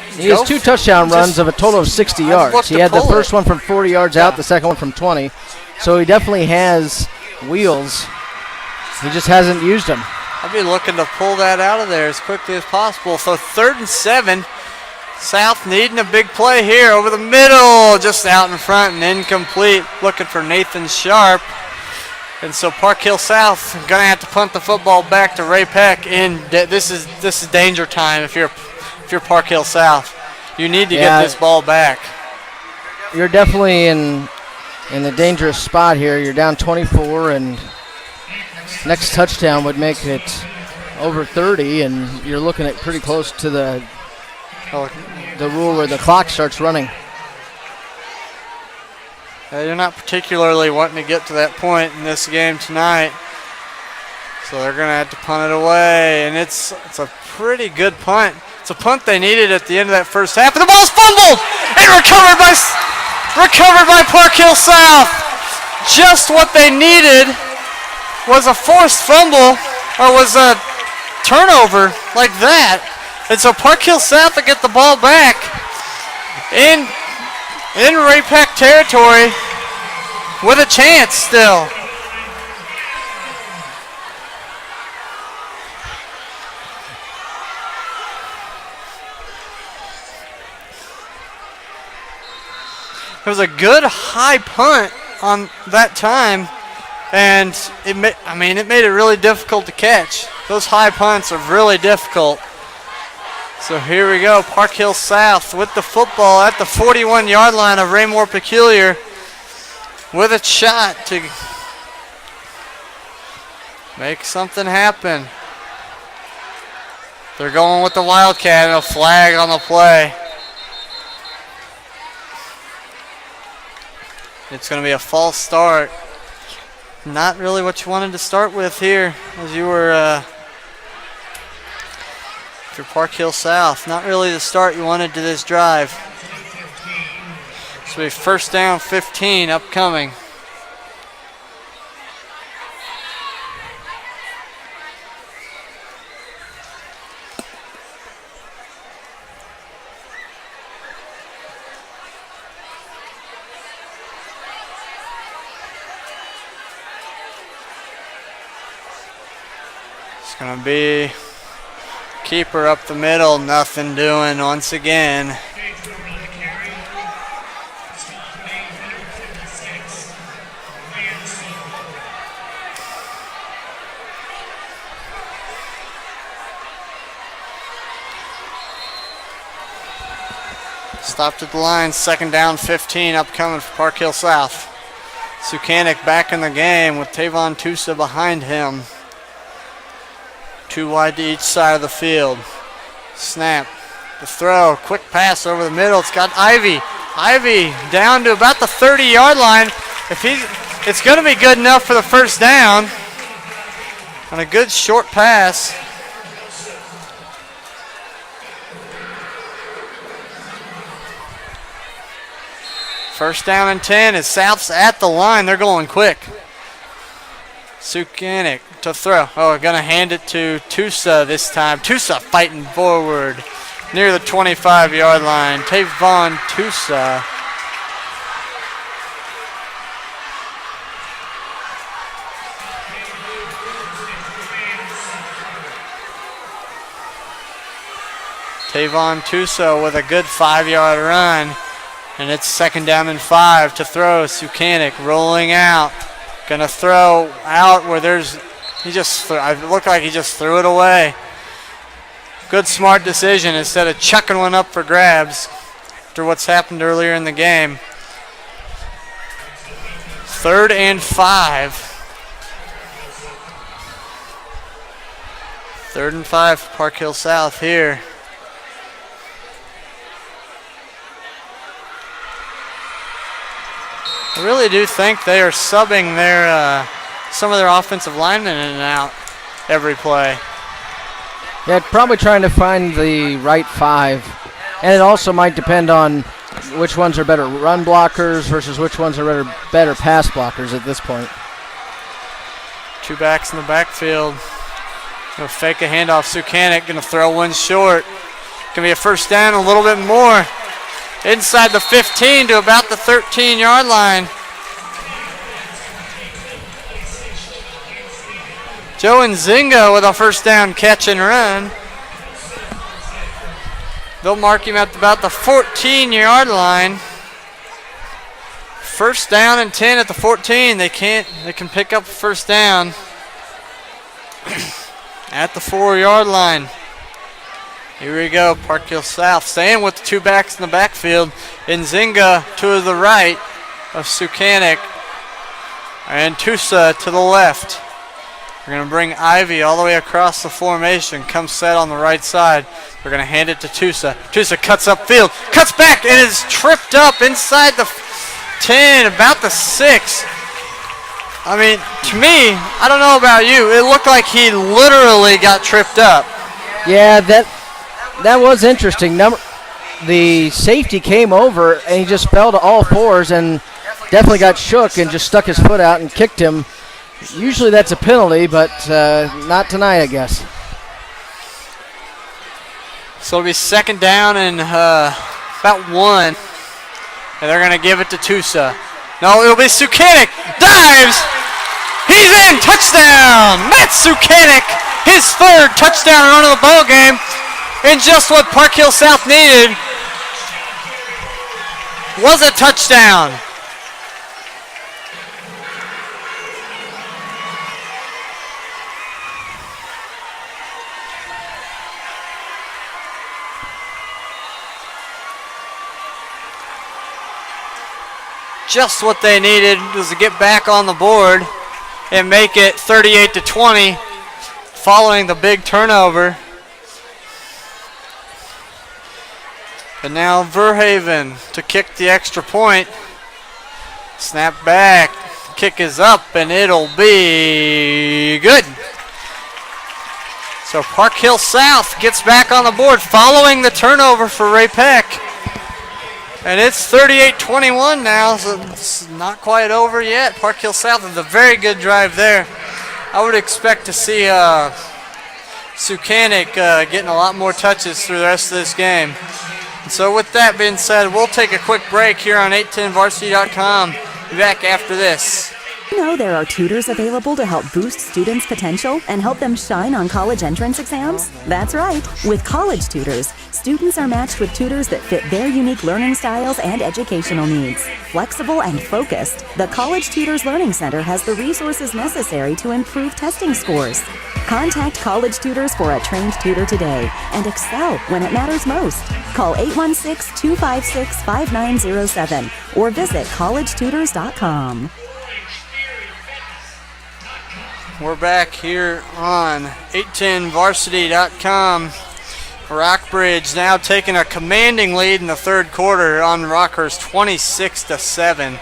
touchdown runs of a total of 60 yards. He had the first one from 40 yards out, the second one from 20. So he definitely has wheels. He just hasn't used them. I'll be looking to pull that out of there as quickly as possible. So 3rd and 7. South needing a big play here over the middle, just out in front and incomplete. Looking for Nathan Sharp. And so Park Hill South going to have to punt the football back to Ray-Pec. And this is danger time if you're Park Hill South. You need to get this ball back. You're definitely in a dangerous spot here. You're down 24, and next touchdown would make it over 30, and you're looking at pretty close to the rule where the clock starts running. You're not particularly wanting to get to that point in this game tonight. So they're going to have to punt it away, and it's a pretty good punt. It's a punt they needed at the end of that first half, and the ball's fumbled and recovered by Park Hill South. Just what they needed was a forced fumble, or was a turnover like that. And so Park Hill South will get the ball back in Ray-Pec territory with a chance still. It was a good high punt on that time, and it made it really difficult to catch. Those high punts are really difficult. So here we go, Park Hill South with the football at the 41-yard line of Raymore-Peculiar with a shot to make something happen. They're going with the Wildcat and a flag on the play. It's going to be a false start. Not really what you wanted to start with here as you were for Park Hill South. Not really the start you wanted to this drive. So we first down 15 upcoming. It's going to be keeper up the middle, nothing doing once again. Stopped at the line, 2nd down, 15 upcoming for Park Hill South. Sukanik back in the game with Tavon Tusa behind him. 2 wide to each side of the field. Snap, the throw, quick pass over the middle. It's got Ivy. Ivy down to about the 30-yard line. It's going to be good enough for the 1st down. On a good short pass. First down and 10 as South's at the line. They're going quick. Sukanik to throw. Oh, going to hand it to Tusa this time. Tusa fighting forward near the 25-yard line. Tavon Tusa. Tavon Tusa with a good 5-yard run. And it's 2nd down and 5 to throw. Sukanik rolling out. Gonna throw out where there's, it looked like he just threw it away. Good smart decision instead of chucking one up for grabs after what's happened earlier in the game. 3rd and 5. 3rd and 5 for Park Hill South here. I really do think they are subbing some of their offensive linemen in and out every play. Yeah, probably trying to find the right 5. And it also might depend on which ones are better run blockers versus which ones are better pass blockers at this point. 2 backs in the backfield. Gonna fake a handoff. Sukanik gonna throw one short. Gonna be a 1st down, a little bit more. Inside the 15 to about the 13-yard line. Joe Nzinga with a 1st down catch and run. They'll mark him at about the 14-yard line. 1st down and 10 at the 14. They can pick up a 1st down at the 4-yard line. Here we go, Park Hill South staying with the 2 backs in the backfield. Nzinga to the right of Sukanik and Tusa to the left. We're going to bring Ivy all the way across the formation. Comes set on the right side. We're going to hand it to Tusa. Tusa cuts upfield, cuts back, and is tripped up inside the 10, about the 6. I mean, to me, I don't know about you, it looked like he literally got tripped up. Yeah, that was interesting. The safety came over, and he just fell to all 4s and definitely got shook and just stuck his foot out and kicked him. Usually that's a penalty, but not tonight, I guess. So it'll be 2nd down and about 1. And they're going to give it to Tusa. No, it'll be Sukanik. Dives! He's in! Touchdown! Matt Sukanik, his 3rd touchdown run of the ball game. And just what Park Hill South needed was a touchdown. Just what they needed was to get back on the board and make it 38-20 following the big turnover. And now Verhaven to kick the extra point. Snap back. Kick is up, and it'll be good. So Park Hill South gets back on the board following the turnover for Ray-Pec. And it's 38-21 now, so it's not quite over yet. Park Hill South with a very good drive there. I would expect to see Sukanik getting a lot more touches through the rest of this game. And so with that being said, we'll take a quick break here on 810varsity.com. Be back after this. you know there are tutors available to help boost students' potential and help them shine on college entrance exams? That's right. With College Tutors, students are matched with tutors that fit their unique learning styles and educational needs. Flexible and focused, the College Tutors Learning Center has the resources necessary to improve testing scores. Contact College Tutors for a trained tutor today and excel when it matters most. Call 816-256-5907 or visit collegetutors.com. We're back here on 810varsity.com. Rockbridge now taking a commanding lead in the third quarter on Rockhurst, 26-7.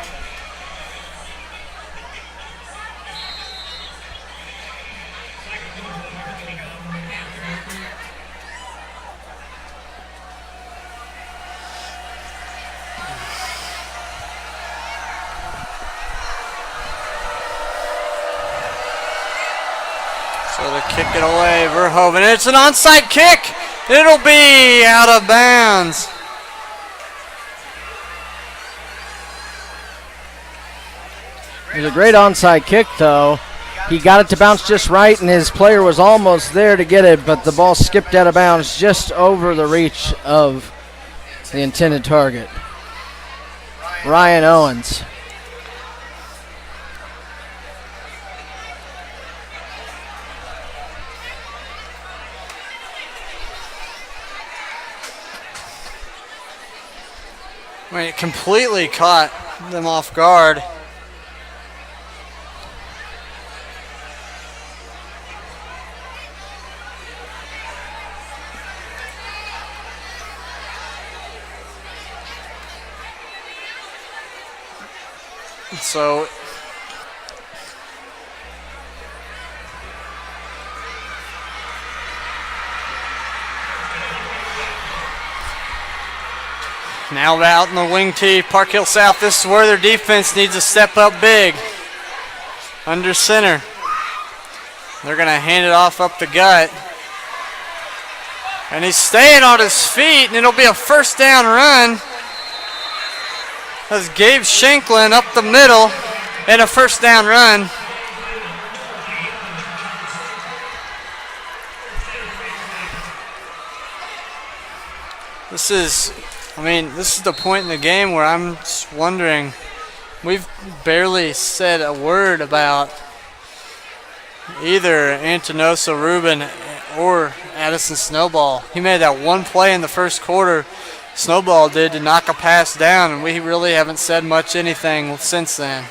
So they kick it away, Verhoeven. It's an onside kick. It'll be out of bounds. It was a great onside kick, though. He got it to bounce just right, and his player was almost there to get it, but the ball skipped out of bounds just over the reach of the intended target. Ryan Owens. I mean, it completely caught them off guard. So now out in the wing tee, Park Hill South. This is where their defense needs to step up big. Under center. They're going to hand it off up the gut. And he's staying on his feet, and it'll be a first down run. That's Gabe Shanklin up the middle, and a first down run. This is the point in the game where I'm just wondering, we've barely said a word about either Antonoso Rubin or Addison Snowball. He made that one play in the first quarter, Snowball did, to knock a pass down, and we really haven't said much anything since then.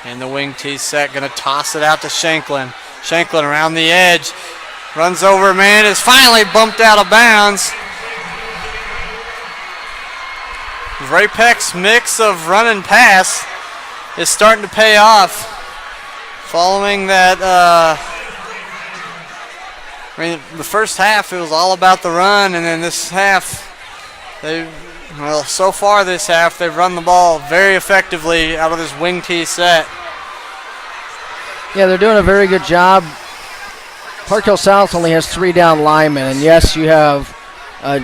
And the wing tee set, going to toss it out to Shanklin. Shanklin around the edge, runs over a man, is finally bumped out of bounds. Ray-Pec's mix of run and pass is starting to pay off. Following that, the first half it was all about the run, and then this half, so far this half they've run the ball very effectively out of this wing tee set. Yeah, they're doing a very good job. Park Hill South only has 3 down linemen, and yes, you have a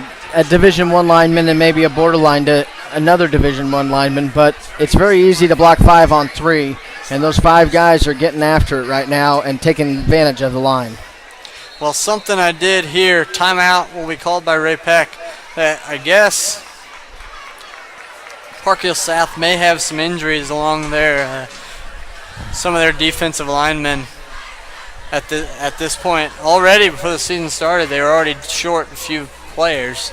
Division I lineman and maybe a borderline to another Division I lineman, but it's very easy to block 5 on 3, and those 5 guys are getting after it right now and taking advantage of the line. Well, something I did here, timeout will be called by Ray-Pec, that I guess Park Hill South may have some injuries along there. Some of their defensive linemen at this point, already before the season started, they were already short a few players.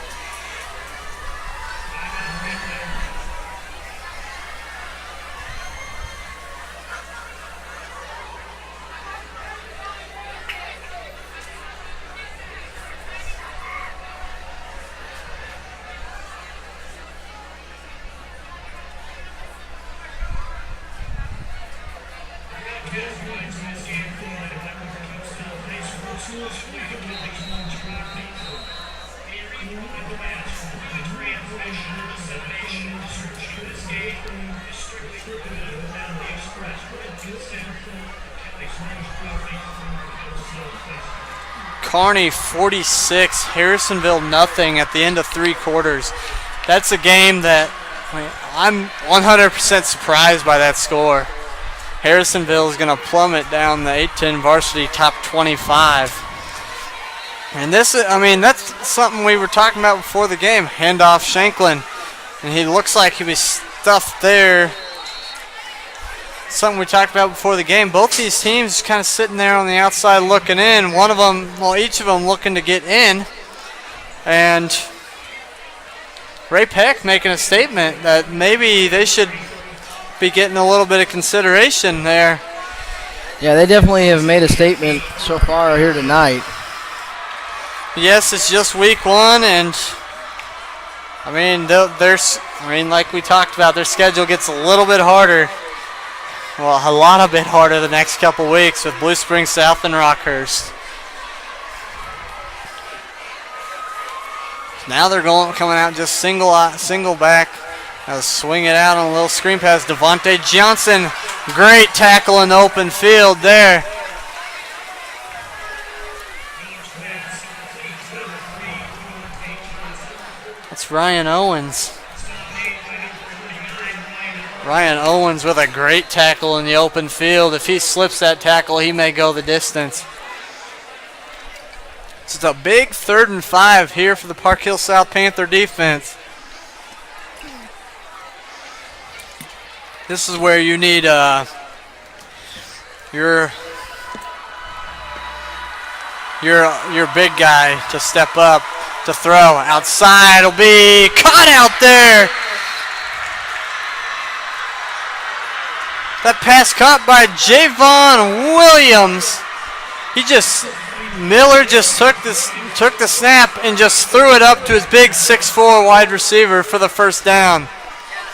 Kearney 46, Harrisonville nothing at the end of 3 quarters. That's a game that I'm 100% surprised by that score. Harrisonville is going to plummet down the 8-10 varsity top 25. And this, that's something we were talking about before the game. Handoff Shanklin. And he looks like he was stuffed there. Something we talked about before the game. Both these teams kind of sitting there on the outside looking in. Each of them looking to get in. And Ray-Pec making a statement that maybe they should be getting a little bit of consideration there. Yeah, they definitely have made a statement so far here tonight. Yes, it's just week one, and like we talked about, their schedule gets a little bit harder. Well, a lot of bit harder the next couple weeks with Blue Springs South and Rockhurst. Now they're coming out just single back. Now swing it out on a little screen pass. Devontae Johnson, great tackle in the open field there. That's Ryan Owens. Ryan Owens with a great tackle in the open field. If he slips that tackle, he may go the distance. It's a big 3rd and 5 here for the Park Hill South Panther defense. This is where you need your big guy to step up to throw. Outside will be caught out there. That pass caught by Javon Williams. Miller just took the snap and just threw it up to his big 6'4" wide receiver for the first down.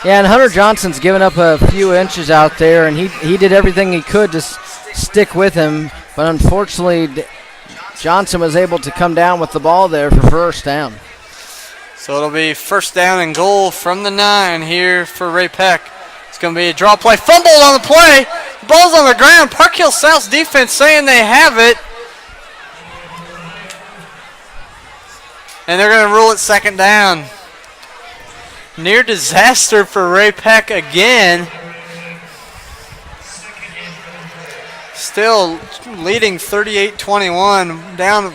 Yeah, and Hunter Johnson's given up a few inches out there, and he did everything he could to stick with him, but unfortunately Johnson was able to come down with the ball there for first down. So it'll be first down and goal from the 9 here for Ray-Pec. It's going to be a draw play. Fumbled on the play. The ball's on the ground. Park Hill South's defense saying they have it. And they're going to rule it second down. Near disaster for Ray-Pec again. Still leading 38-21, down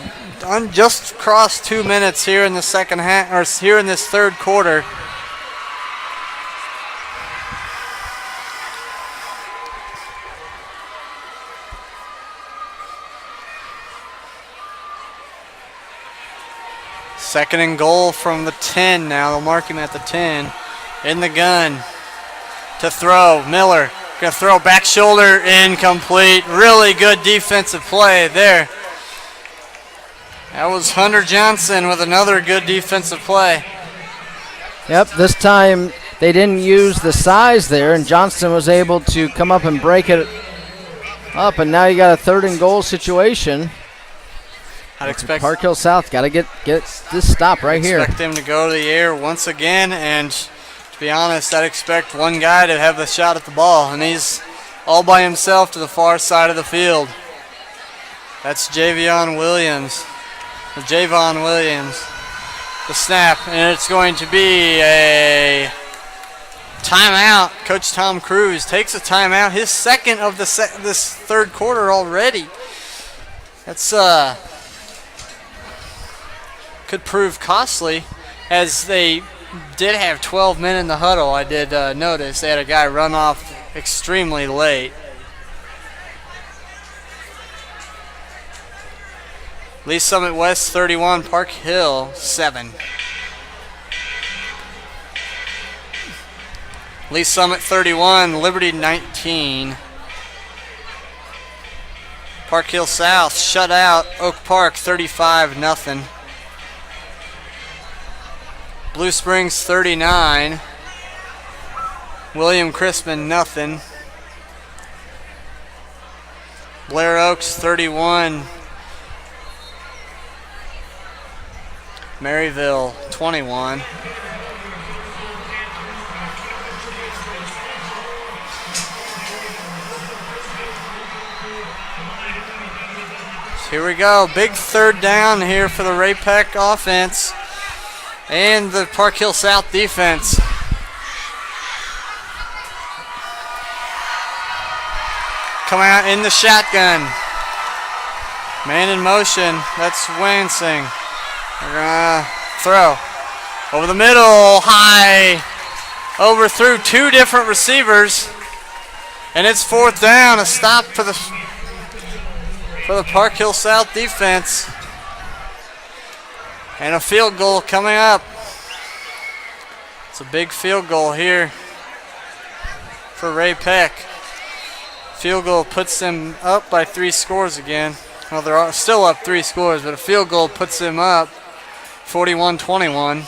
just crossed 2 minutes here in the second half, or here in this third quarter. Second and goal from the 10 now. They'll mark him at the 10. In the gun to throw. Miller going to throw back shoulder, incomplete. Really good defensive play there. That was Hunter Johnson with another good defensive play. Yep, this time they didn't use the size there, and Johnston was able to come up and break it up, and now you got a 3rd and goal situation. I'd expect Park Hill South got to get this stop right here. Expect them to go to the air once again, and to be honest, I'd expect one guy to have the shot at the ball, and he's all by himself to the far side of the field. That's Javon Williams. The snap, and it's going to be a timeout. Coach Tom Cruz takes a timeout, his second of this third quarter already. That's could prove costly, as they did have 12 men in the huddle. I did notice they had a guy run off extremely late. Lee Summit West 31, Park Hill 7. Lee Summit 31, Liberty 19. Park Hill South shut out Oak Park 35-0. Blue Springs 39. William Crispin 0. Blair Oaks 31. Maryville 21. So here we go. Big third down here for the Ray-Pec offense and the Park Hill South defense. coming out in the shotgun. Man in motion. That's Wansing. They're going to throw. Over the middle. High. Overthrew two different receivers. And it's 4th down. A stop for the Park Hill South defense. And a field goal coming up. It's a big field goal here for Ray-Pec. Field goal puts them up by 3 scores again. Well, they're still up 3 scores, but a field goal puts them up 41-21.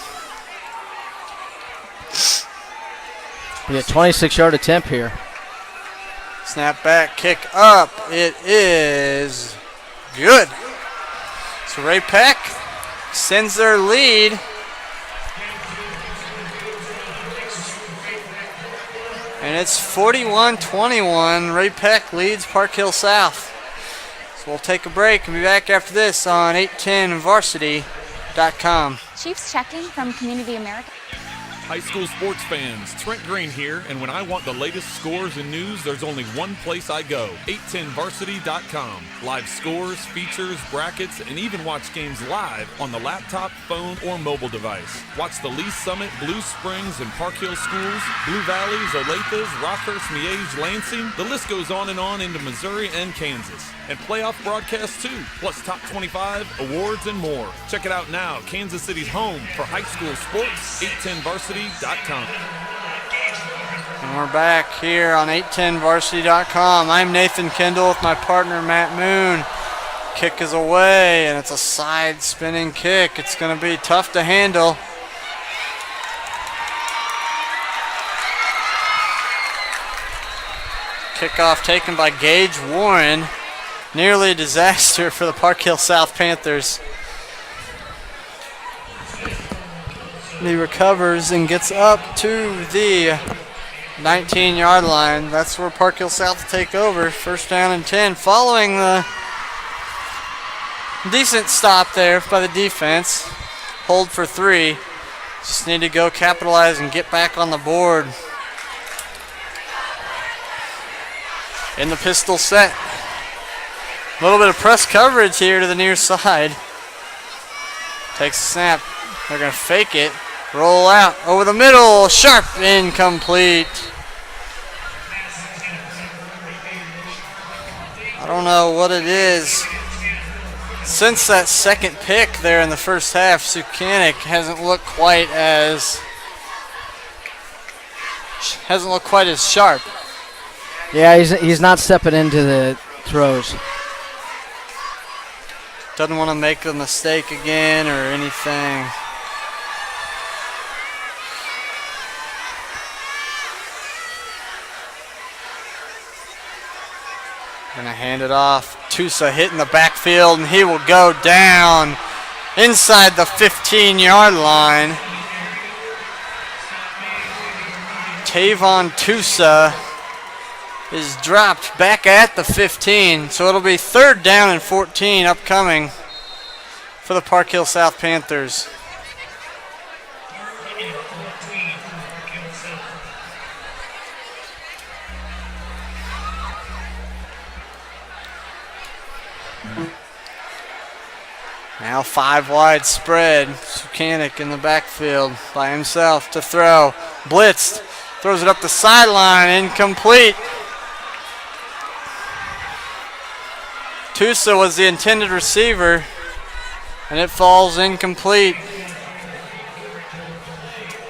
Be a 26-yard attempt here. Snap back, kick up. It is good. So Ray-Pec sends their lead. And it's 41-21. Ray-Pec leads Park Hill South. So we'll take a break and be back after this on 810varsity.com. Chiefs checking from Community America. High school sports fans, Trent Green here, and when I want the latest scores and news, there's only one place I go, 810varsity.com. Live scores, features, brackets, and even watch games live on the laptop, phone, or mobile device. Watch the Lee Summit, Blue Springs, and Park Hill schools, Blue Valleys, Olathe, Rockhurst, Miege, Lansing. The list goes on and on into Missouri and Kansas. And playoff broadcasts too, plus top 25, awards, and more. Check it out now, Kansas City's home for high school sports, 810varsity.com. And we're back here on 810varsity.com. I'm Nathan Kendall with my partner Matt Moon. Kick is away, and it's a side spinning kick. It's going to be tough to handle. Kickoff taken by Gage Warren. Nearly a disaster for the Park Hill South Panthers. He recovers and gets up to the 19-yard line. That's where Park Hill South will take over. 1st down and 10. Following the decent stop there by the defense. Hold for 3. Just need to go capitalize and get back on the board. In the pistol set. A little bit of press coverage here to the near side. Takes a snap. They're going to fake it. Roll out. Over the middle. Sharp. Incomplete. I don't know what it is. Since that second pick there in the first half, Sukanik hasn't looked quite as sharp. Yeah, he's not stepping into the throws. Doesn't want to make a mistake again or anything. Gonna hand it off. Tusa hitting the backfield, and he will go down inside the 15-yard line. Tavon Tusa is dropped back at the 15, so it'll be 3rd down and 14 upcoming for the Park Hill South Panthers. Now 5 wide spread. Sukanik in the backfield by himself to throw. Blitzed. Throws it up the sideline. Incomplete. Tusa was the intended receiver, and it falls incomplete.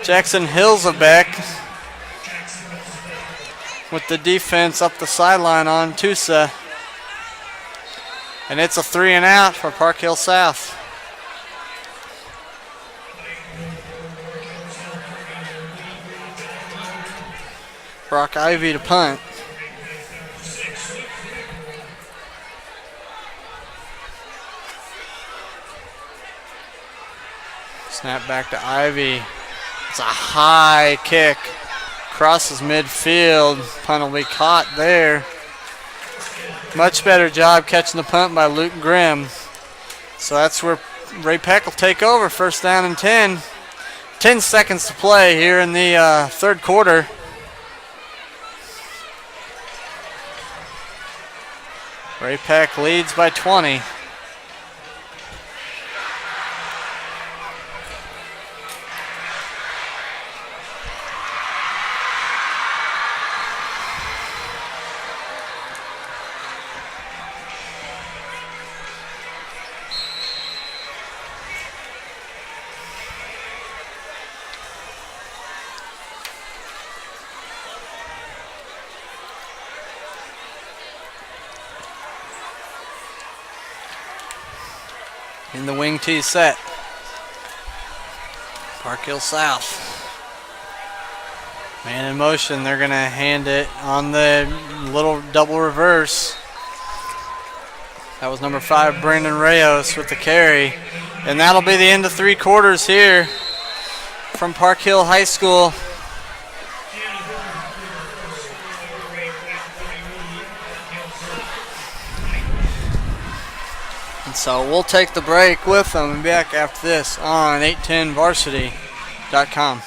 Jackson Hilsabeck with the defense up the sideline on Tusa. And it's a 3 and out for Park Hill South. Brock Ivy to punt. Snap back to Ivy. It's a high kick. Crosses midfield. Punt will be caught there. Much better job catching the punt by Luke Grimm. So that's where Ray-Pec will take over. 1st down and 10. 10 seconds to play here in the 3rd quarter. Ray-Pec leads by 20. In the wing tee set. Park Hill South. Man in motion, they're going to hand it on the little double reverse. That was number 5, Brandon Reyes with the carry. And that'll be the end of 3 quarters here from Park Hill High School. So we'll take the break with them and be back after this on 810varsity.com.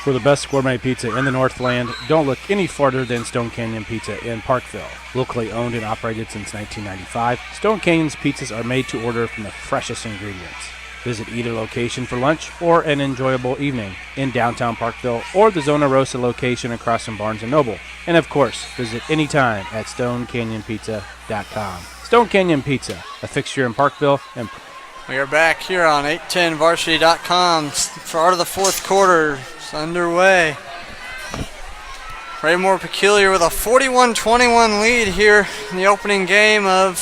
For the best gourmet pizza in the Northland, don't look any farther than Stone Canyon Pizza in Parkville. Locally owned and operated since 1995, Stone Canyon's pizzas are made to order from the freshest ingredients. Visit either location for lunch or an enjoyable evening in downtown Parkville or the Zona Rosa location across from Barnes & Noble. And of course, visit anytime at StoneCanyonPizza.com. Stone Canyon Pizza, a fixture in Parkville and we are back here on 810varsity.com. Start of the 4th quarter is underway. Raymore-Peculiar with a 41-21 lead here in the opening game of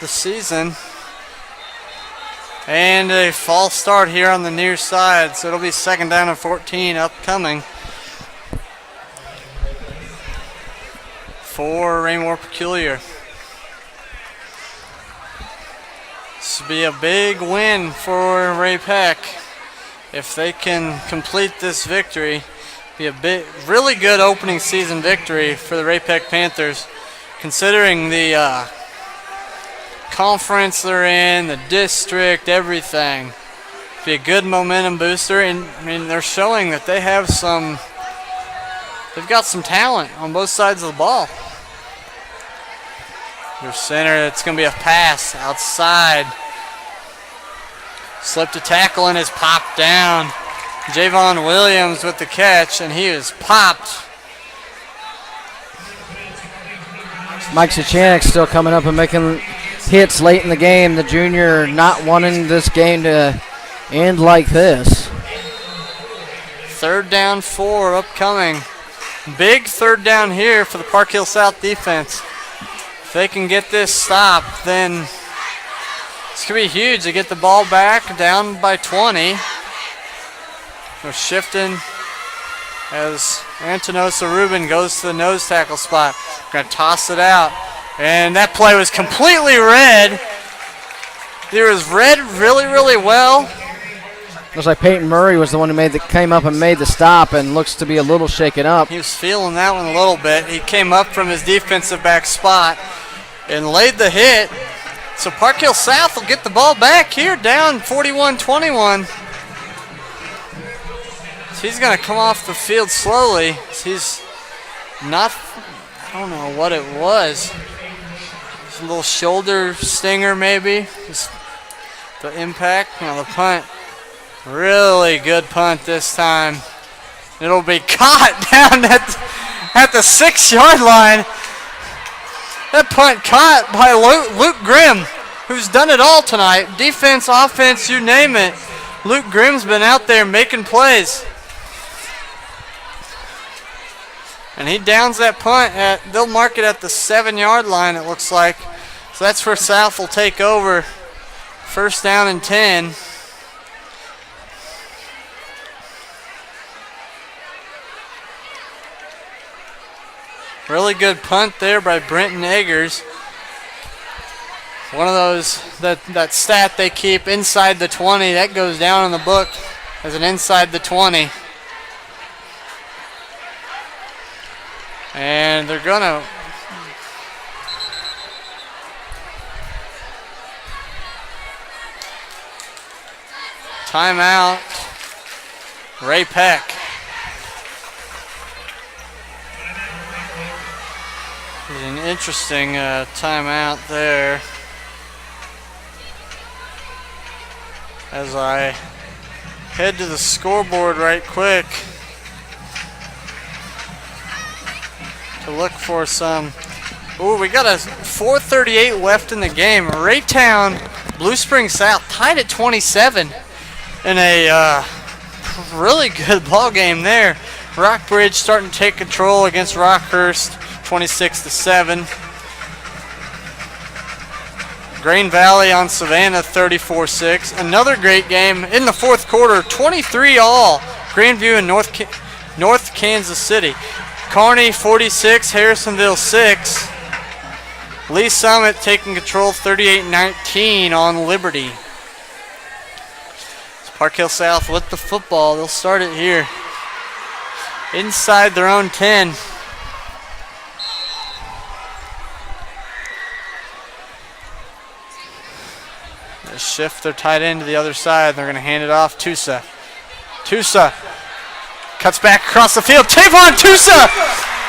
the season. And a false start here on the near side, so it'll be 2nd down and 14 upcoming for Raymore-Peculiar. This will be a big win for Ray-Pec. If they can complete this victory, be a really good opening season victory for the Ray-Pec Panthers, considering the conference they're in, the district, everything. Be a good momentum booster, and I mean they're showing that they've got some talent on both sides of the ball. Your center, it's going to be a pass outside. Slipped a tackle and is popped down. Javon Williams with the catch, and he is popped. Mike Sachanik still coming up and making hits late in the game. The junior not wanting this game to end like this. 3rd down 4 upcoming. Big 3rd down here for the Park Hill South defense. If they can get this stopped, then it's going to be huge. They get the ball back down by 20. They're shifting as Antonosa Rubin goes to the nose tackle spot. Going to toss it out. And that play was completely read. It was read really, really well. Looks like Peyton Murray was the one who came up and made the stop and looks to be a little shaken up. He was feeling that one a little bit. He came up from his defensive back spot and laid the hit. So Park Hill South will get the ball back here, down 41-21. So he's going to come off the field slowly. He's not, I don't know what it was. It's a little shoulder stinger maybe. Just the impact, the punt. Really good punt this time. It'll be caught down at the 6-yard line. That punt caught by Luke Grimm, who's done it all tonight. Defense, offense, you name it. Luke Grimm's been out there making plays. And he downs that punt they'll mark it at the 7-yard line, it looks like. So that's where South will take over. 1st down and 10. Really good punt there by Brenton Eggers. One of those, that stat they keep inside the 20, that goes down in the book as an inside the 20. And they're going to timeout, Ray-Pec. An interesting timeout there. As I head to the scoreboard right quick to look for some. Ooh, we got a 4:38 left in the game. Raytown, Blue Spring South tied at 27 in a really good ball game there. Rockbridge starting to take control against Rockhurst, 26-7. Grain Valley on Savannah, 34-6. Another great game in the fourth quarter, 23-all. Grandview and North Kansas City. Kearney, 46, Harrisonville, 6. Lee Summit taking control, 38-19 on Liberty. So Park Hill South with the football. They'll start it here. Inside their own 10. They shift their tight end to the other side. They're going to hand it off. Tusa cuts back across the field. Tavon Tusa!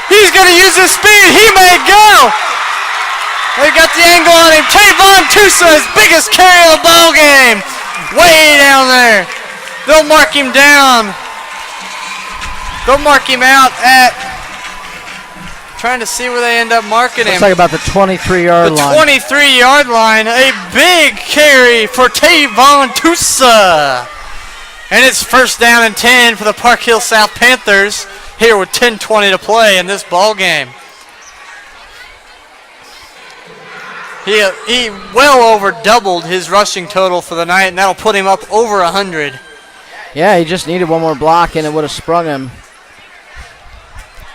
He's going to use his speed. He may go! They got the angle on him. Tavon Tusa, his biggest carry of the ball game. Way down there. They'll mark him down. They'll mark him out at, trying to see where they end up marking him. Looks like about the 23-yard line. The 23-yard line. A big carry for Tavon Tusa. And it's first down and 10 for the Park Hill South Panthers here with 10:20 to play in this ball game. He well over doubled his rushing total for the night, and that'll put him up over 100. Yeah, he just needed one more block, and it would have sprung him.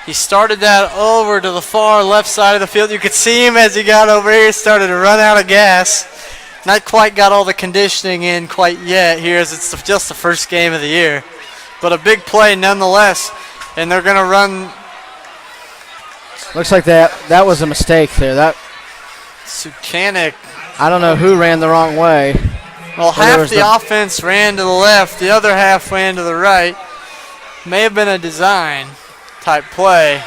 He started that over to the far left side of the field. You could see him as he got over here, started to run out of gas. Not quite got all the conditioning in quite yet here, as it's just the first game of the year. But a big play nonetheless, and they're going to run. Looks like that was a mistake there. That Sukanik. I don't know who ran the wrong way. Well, half the offense ran to the left, the other half ran to the right. May have been a design type play.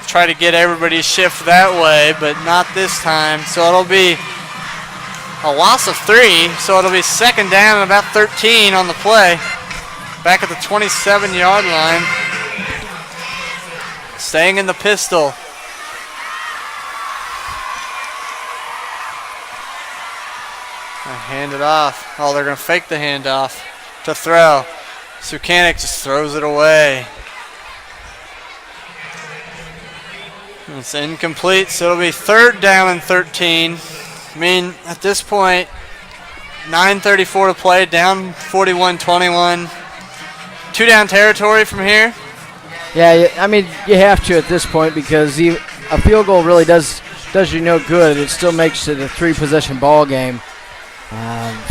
Try to get everybody shift that way, but not this time. So it'll be a loss of 3. So it'll be second down and about 13 on the play. Back at the 27-yard line. Staying in the pistol. Hand it off. Oh, they're going to fake the handoff to throw. Sukanik just throws it away. It's incomplete, so it'll be third down and 13. I mean, at this point, 9:34 to play, down 41-21. 2 down territory from here. Yeah, I mean, you have to at this point because a field goal really does you no good. It still makes it a 3-possession ball game.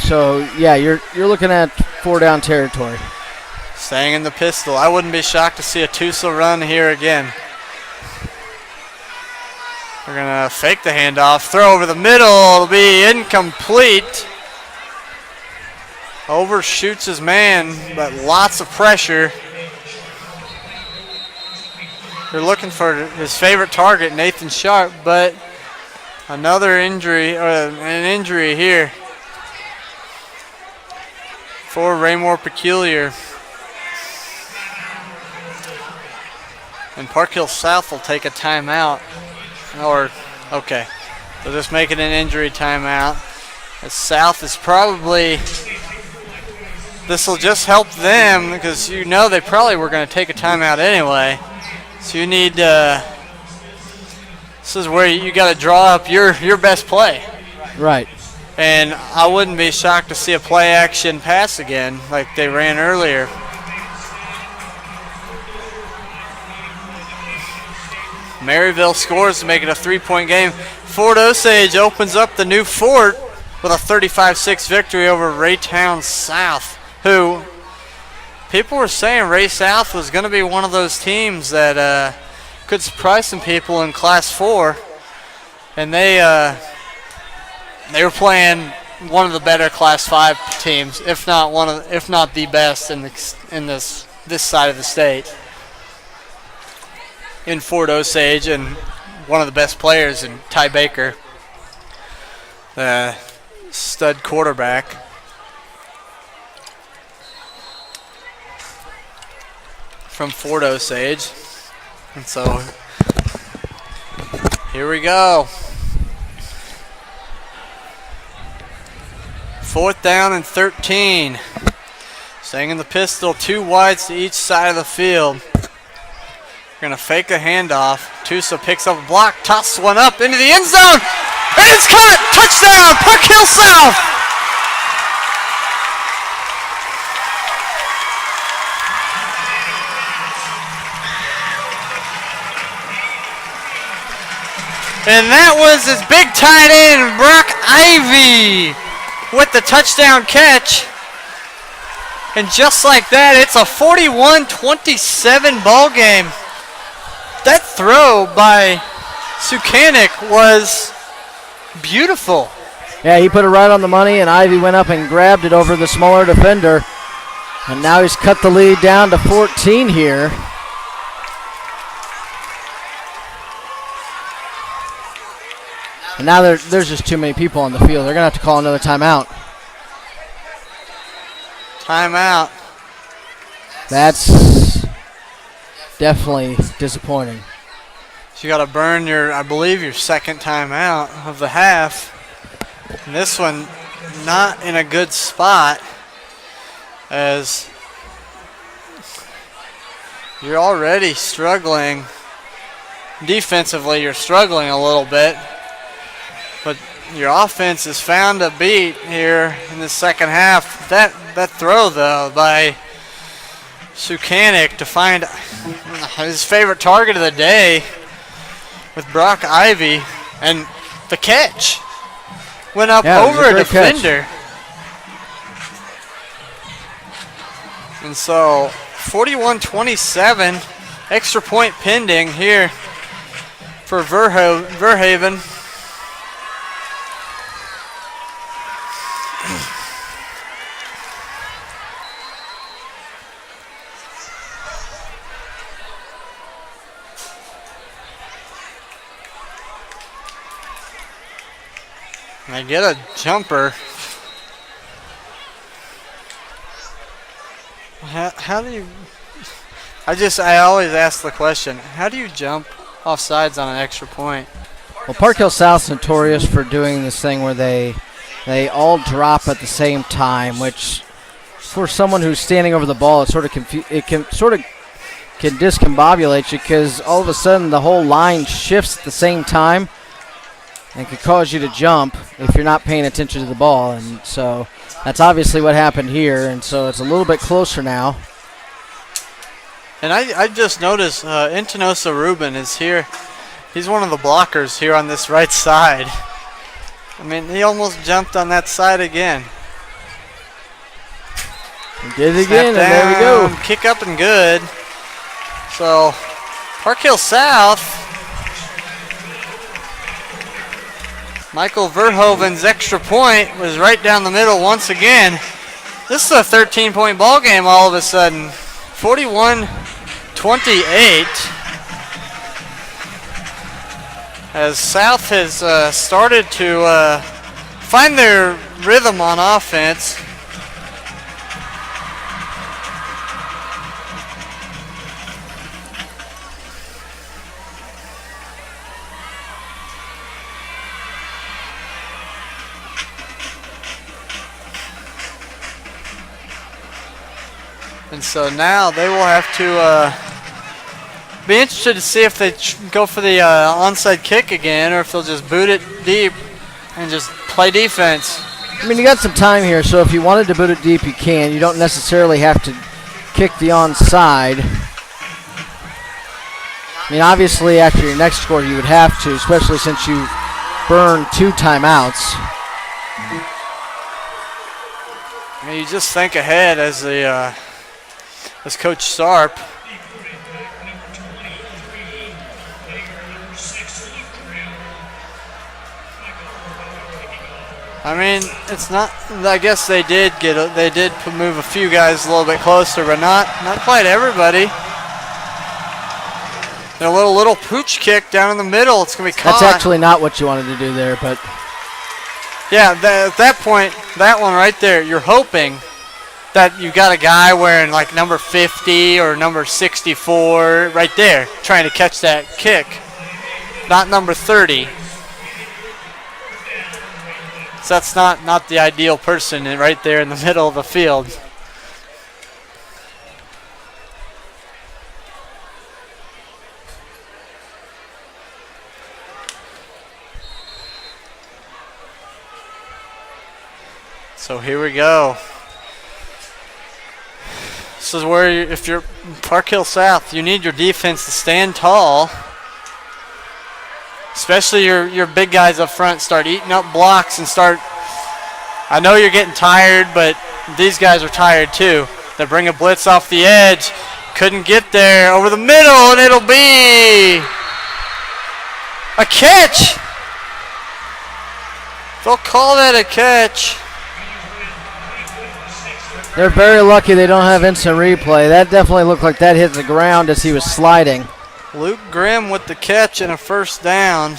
So yeah, you're looking at 4 down territory. Staying in the pistol. I wouldn't be shocked to see a Tusa run here again. We're going to fake the handoff. Throw over the middle. It'll be incomplete. Overshoots his man, but lots of pressure. They're looking for his favorite target, Nathan Sharp, but another injury, or an injury here for Raymore-Peculiar. And Park Hill South will take a timeout. Okay. They'll just make it an injury timeout. The South is probably, this will just help them because you know they probably were going to take a timeout anyway. So you need, this is where you got to draw up your best play. Right. And I wouldn't be shocked to see a play action pass again like they ran earlier. Maryville scores to make it a 3-point game. Fort Osage opens up the new fort with a 35-6 victory over Raytown South, who people were saying Ray South was going to be one of those teams that could surprise some people in Class 4, and they were playing one of the better Class 5 teams, if not the best in this side of the state, in Fort Osage, and one of the best players in Ty Baker, the stud quarterback. From Fort Osage. And so here we go. 4th down and 13. Staying in the pistol, 2 wides to each side of the field. Gonna fake a handoff. Tusa picks up a block, tosses one up into the end zone, and it's caught! Touchdown, Park Hill South! And that was his big tight end, Brock Ivy, with the touchdown catch. And just like that, it's a 41-27 ball game. That throw by Sukanik was beautiful. Yeah, he put it right on the money, and Ivy went up and grabbed it over the smaller defender. And now he's cut the lead down to 14 here. And now there's just too many people on the field. They're going to have to call another timeout. Timeout. That's definitely disappointing. So you got to burn I believe, your second timeout of the half. And this one not in a good spot, as you're already struggling. Defensively, you're struggling a little bit. But your offense has found a beat here in the second half. That throw, though, by Sukanik to find his favorite target of the day with Brock Ivy, and the catch went up over a defender. Catch. And so 41-27, extra point pending here for Verhaven. I get a jumper. How do you... I always ask the question, how do you jump off sides on an extra point? Well, Park Hill South's notorious for doing this thing where they all drop at the same time, which for someone who's standing over the ball, it sort of can discombobulate you, because all of a sudden the whole line shifts at the same time and could cause you to jump if you're not paying attention to the ball. And so that's obviously what happened here, and so it's a little bit closer now. And I just noticed Intenosa Rubin is here. He's one of the blockers here on this right side. I mean, he almost jumped on that side again. He did it again, and there we go. Kick up and good. So Park Hill South, Michael Verhoeven's extra point was right down the middle once again. This is a 13-point ball game all of a sudden. 41-28. As South has started to find their rhythm on offense. And so now they will have to be interested to see if they go for the onside kick again, or if they'll just boot it deep and just play defense. I mean, you got some time here, so if you wanted to boot it deep, you can. You don't necessarily have to kick the onside. I mean, obviously, after your next score, you would have to, especially since you burn 2 timeouts. I mean, you just think ahead as Coach Sarp. I mean, it's not. I guess they did move a few guys a little bit closer, but not quite everybody. And a little pooch kick down in the middle. It's gonna be caught. That's actually not what you wanted to do there, but yeah, at that point, that one right there, you're hoping that you got a guy wearing like number 50 or number 64 right there, trying to catch that kick, not number 30. So that's not the ideal person right there in the middle of the field. So here we go. This is where, if you're Park Hill South, you need your defense to stand tall. Especially your big guys up front start eating up blocks and start. I know you're getting tired, but these guys are tired too. They bring a blitz off the edge. Couldn't get there. Over the middle, and it'll be a catch. They'll call that a catch. they're very lucky they don't have instant replay. That definitely looked like that hit the ground as he was sliding. Luke Grimm with the catch and a first down.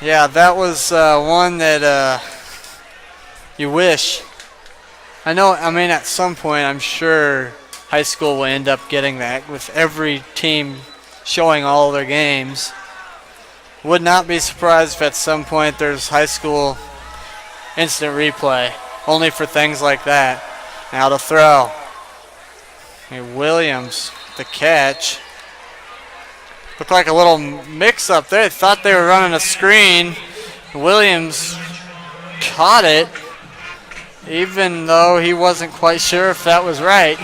Yeah, that was one that you wish. I mean, at some point, I'm sure high school will end up getting that with every team showing all their games. Would not be surprised if at some point there's high school instant replay, only for things like that. Now to throw. Hey, Williams, the catch. Looked like a little mix-up there. They thought they were running a screen. Williams caught it, even though he wasn't quite sure if that was right.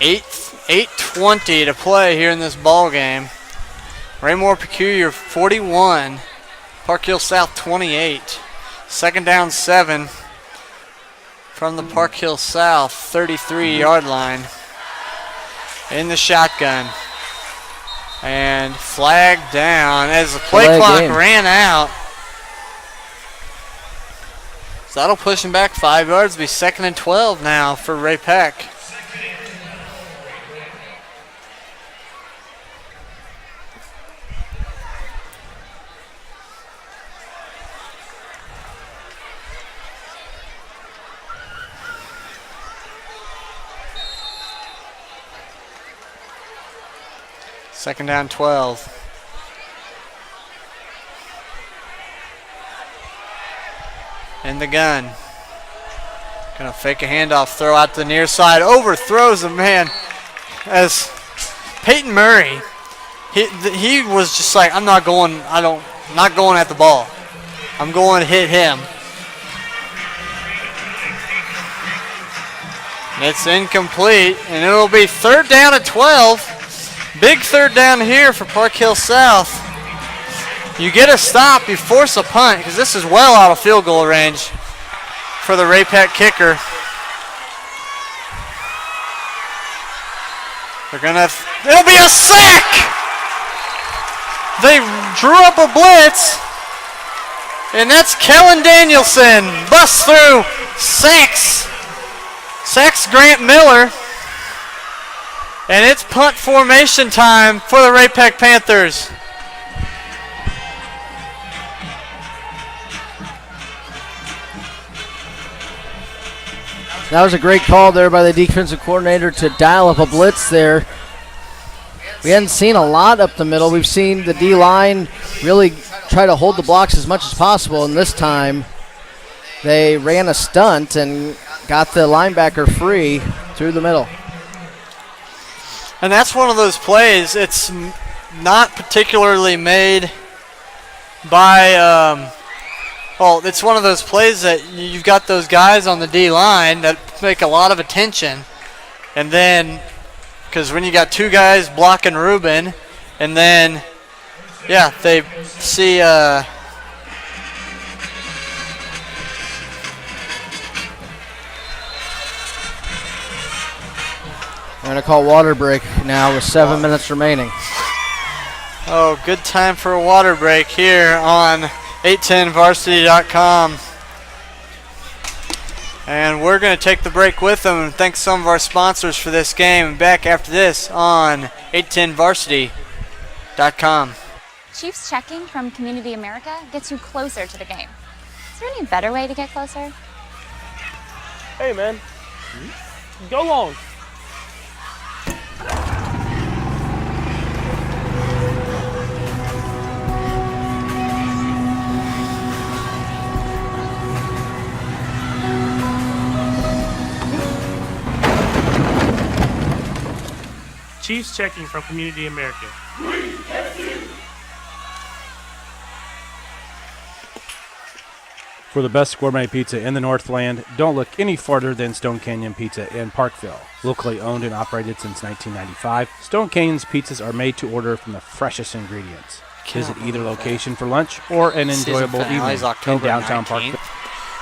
Eight 8:20 to play here in this ball game. Raymore-Peculiar 41. Park Hill South 28. Second down 7 from the Park Hill South 33-yard line. In the shotgun. And flag down as the play clock ran out. So that'll push him back 5 yards. Be 2nd and 12 now for Ray-Pec. Second down 12. In the gun. Gonna fake a handoff, throw out to the near side, overthrows a man. As Peyton Murray, he was just like, I'm not going at the ball. I'm going to hit him. It's incomplete, and it'll be 3rd down at 12. Big 3rd down here for Park Hill South. You get a stop, you force a punt, because this is well out of field goal range for the Ray-Pec kicker. It'll be a sack! They drew up a blitz, and that's Kellen Danielson. Busts through, sacks Grant Miller. And it's punt formation time for the Ray-Pec Panthers. That was a great call there by the defensive coordinator to dial up a blitz there. We hadn't seen a lot up the middle. We've seen the D-line really try to hold the blocks as much as possible, and this time they ran a stunt and got the linebacker free through the middle. And that's one of those plays, it's not particularly made by Well, it's one of those plays that you've got those guys on the D-line that make a lot of attention. And then, because when you got two guys blocking Ruben, and then, yeah, they see they're going to call water break now with 7 minutes remaining. Oh, good time for a water break here on 810varsity.com. And we're going to take the break with them and thank some of our sponsors for this game. And back after this on 810varsity.com. Chiefs checking from Community America gets you closer to the game. Is there any better way to get closer? Hey, man. Go long. Chiefs checking from Community America. For the best gourmet pizza in the Northland, don't look any farther than Stone Canyon Pizza in Parkville. Locally owned and operated since 1995, Stone Canyon's pizzas are made to order from the freshest ingredients. Visit either location for lunch or an enjoyable evening in downtown Parkville.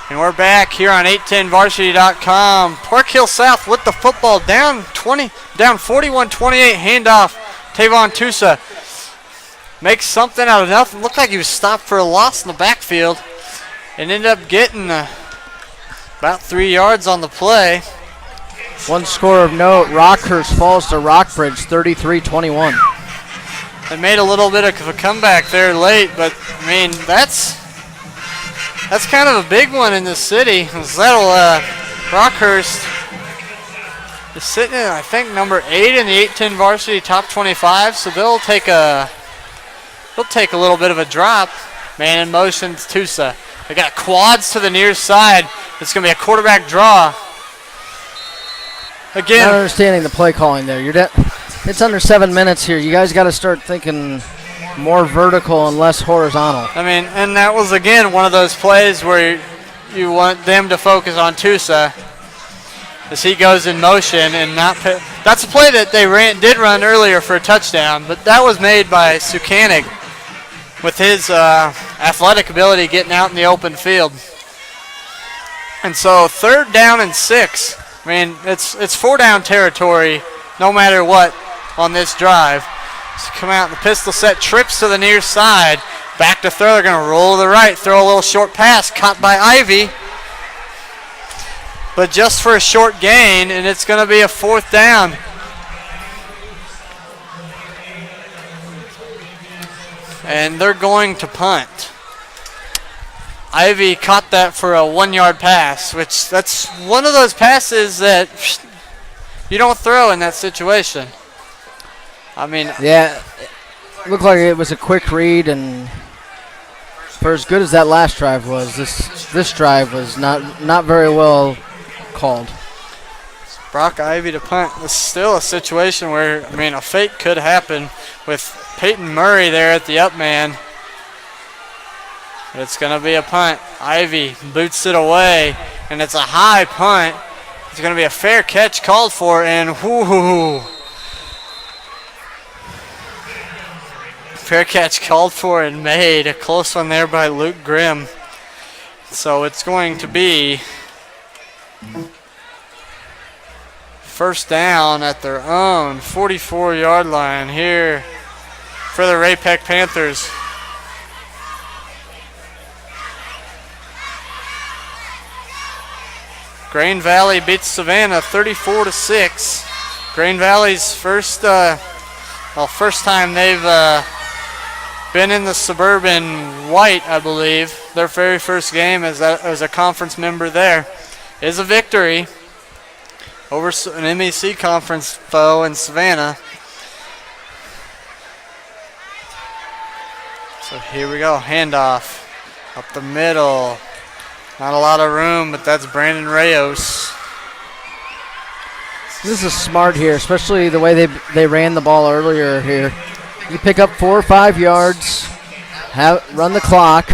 And we're back here on 810varsity.com. Park Hill South with the football down 41-28 handoff. Tavon Tusa makes something out of nothing. Looked like he was stopped for a loss in the backfield and ended up getting about 3 yards on the play. One score of note, Rockhurst falls to Rockbridge 33-21. They made a little bit of a comeback there late, but I mean, that's kind of a big one in the city. That'll Rockhurst is sitting at, I think, number 8 in the 810 varsity top 25, so they'll take a little bit of a drop. Man in motion, Tusa. They got quads to the near side. It's going to be a quarterback draw. Again, not understanding the play calling there. It's under 7 minutes here. You guys got to start thinking more vertical and less horizontal. I mean, and that was, again, one of those plays where you want them to focus on Tusa as he goes in motion and not – that's a play that they did run earlier for a touchdown, but that was made by Sukanik with his athletic ability getting out in the open field. And so 3rd down and 6. I mean, it's 4-down territory no matter what on this drive. So come out in the pistol set, trips to the near side. Back to throw. They're going to roll to the right, throw a little short pass, caught by Ivy. But just for a short gain, and it's going to be a 4th down. And they're going to punt. Ivy caught that for a 1-yard pass, which that's one of those passes that you don't throw in that situation. I mean, yeah, it looked like it was a quick read, and for as good as that last drive was, this drive was not very well called. Brock Ivy to punt. It's still a situation where, I mean, a fake could happen with Peyton Murray there at the up man. But it's going to be a punt. Ivy boots it away, and it's a high punt. It's going to be a fair catch called for, and fair catch called for and made. A close one there by Luke Grimm. So it's going to be 1st down at their own 44-yard line here for the Ray-Pec Panthers. Grain Valley beats Savannah 34-6. Grain Valley's first time they've been in the Suburban White, I believe. Their very first game as a conference member there is a victory over an MEC conference foe in Savannah. So here we go, handoff up the middle. Not a lot of room, but that's Brandon Rayos. This is smart here, especially the way they ran the ball earlier here. You pick up 4 or 5 yards, run the clock,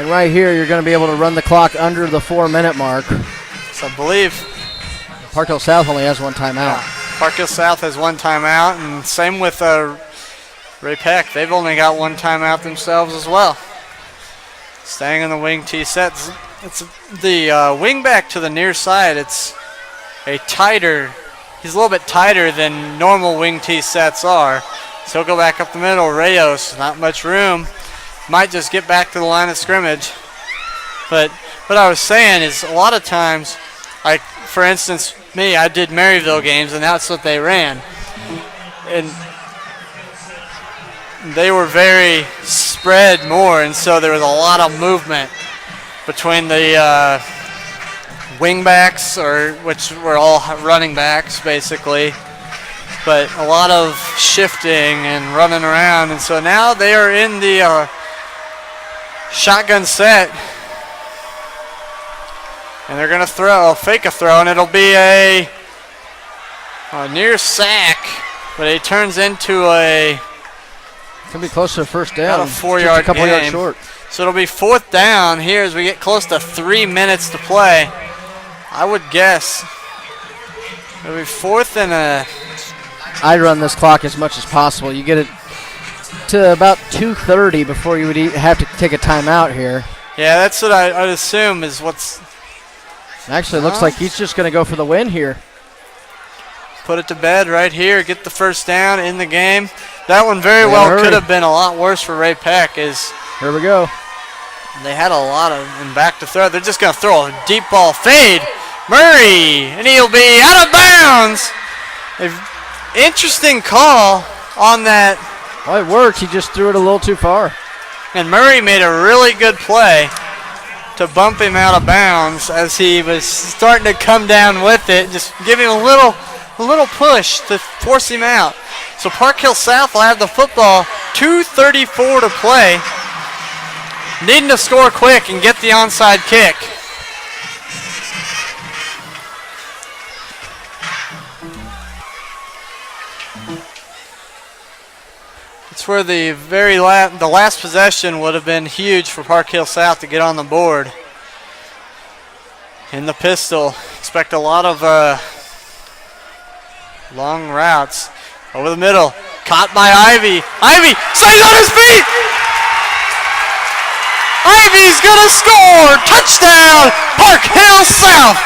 And right here, you're going to be able to run the clock under the 4-minute mark. So I believe Park Hill South only has one timeout. Park Hill South has one timeout, and same with Ray-Pec. They've only got one timeout themselves as well. Staying in the wing T sets. It's the wing back to the near side. It's a tighter. He's a little bit tighter than normal wing T sets are. So he'll go back up the middle. Reyes, not much room. Might just get back to the line of scrimmage. But what I was saying is a lot of times, like for instance, me, I did Maryville games, and that's what they ran. And they were very spread more, and so there was a lot of movement between the wing backs, which were all running backs basically, but a lot of shifting and running around. And so now they are in the shotgun set, and they're going to fake a throw, and it'll be a near sack, but it turns into Could be close to a first down. about a 4-yard a couple gain. yards short. So it'll be 4th down here as we get close to 3 minutes to play. I would guess it'll be 4th and I run this clock as much as possible. You get it to about 2:30 before you would have to take a timeout here. yeah, that's what I'd assume is what's. Actually, it looks like he's just going to go for the win here. Put it to bed right here, get the first down in the game. That one very well hurry. could have been a lot worse for Ray-Pec. Here we go. They had a lot of them back to throw. They're just going to throw a deep ball fade. Murray, and he'll be out of bounds. Interesting call on that. Well, it worked. He just threw it a little too far. And Murray made a really good play to bump him out of bounds as he was starting to come down with it. Just give him a little push to force him out. So Park Hill South will have the football. 2:34 to play. Needing to score quick and get the onside kick. It's where the last possession would have been huge for Park Hill South to get on the board. In the pistol, expect a lot of long routes over the middle. Caught by Ivy. Ivy stays on his feet. Ivy's gonna score! Touchdown! Park Hill South!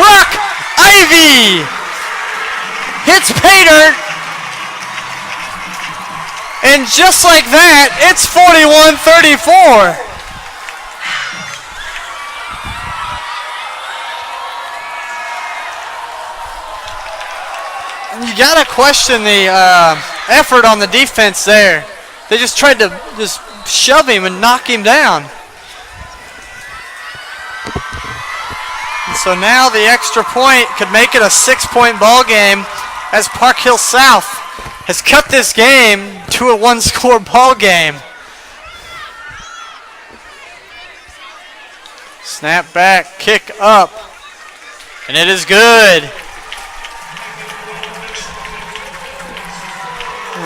Brock Ivy hits pay dirt. And just like that, it's 41-34. You gotta question the effort on the defense there. They just tried to just shove him and knock him down. And so now the extra point could make it a 6-point ball game as Park Hill South has cut this game to a 1-score ball game. Snap back, kick up, and it is good.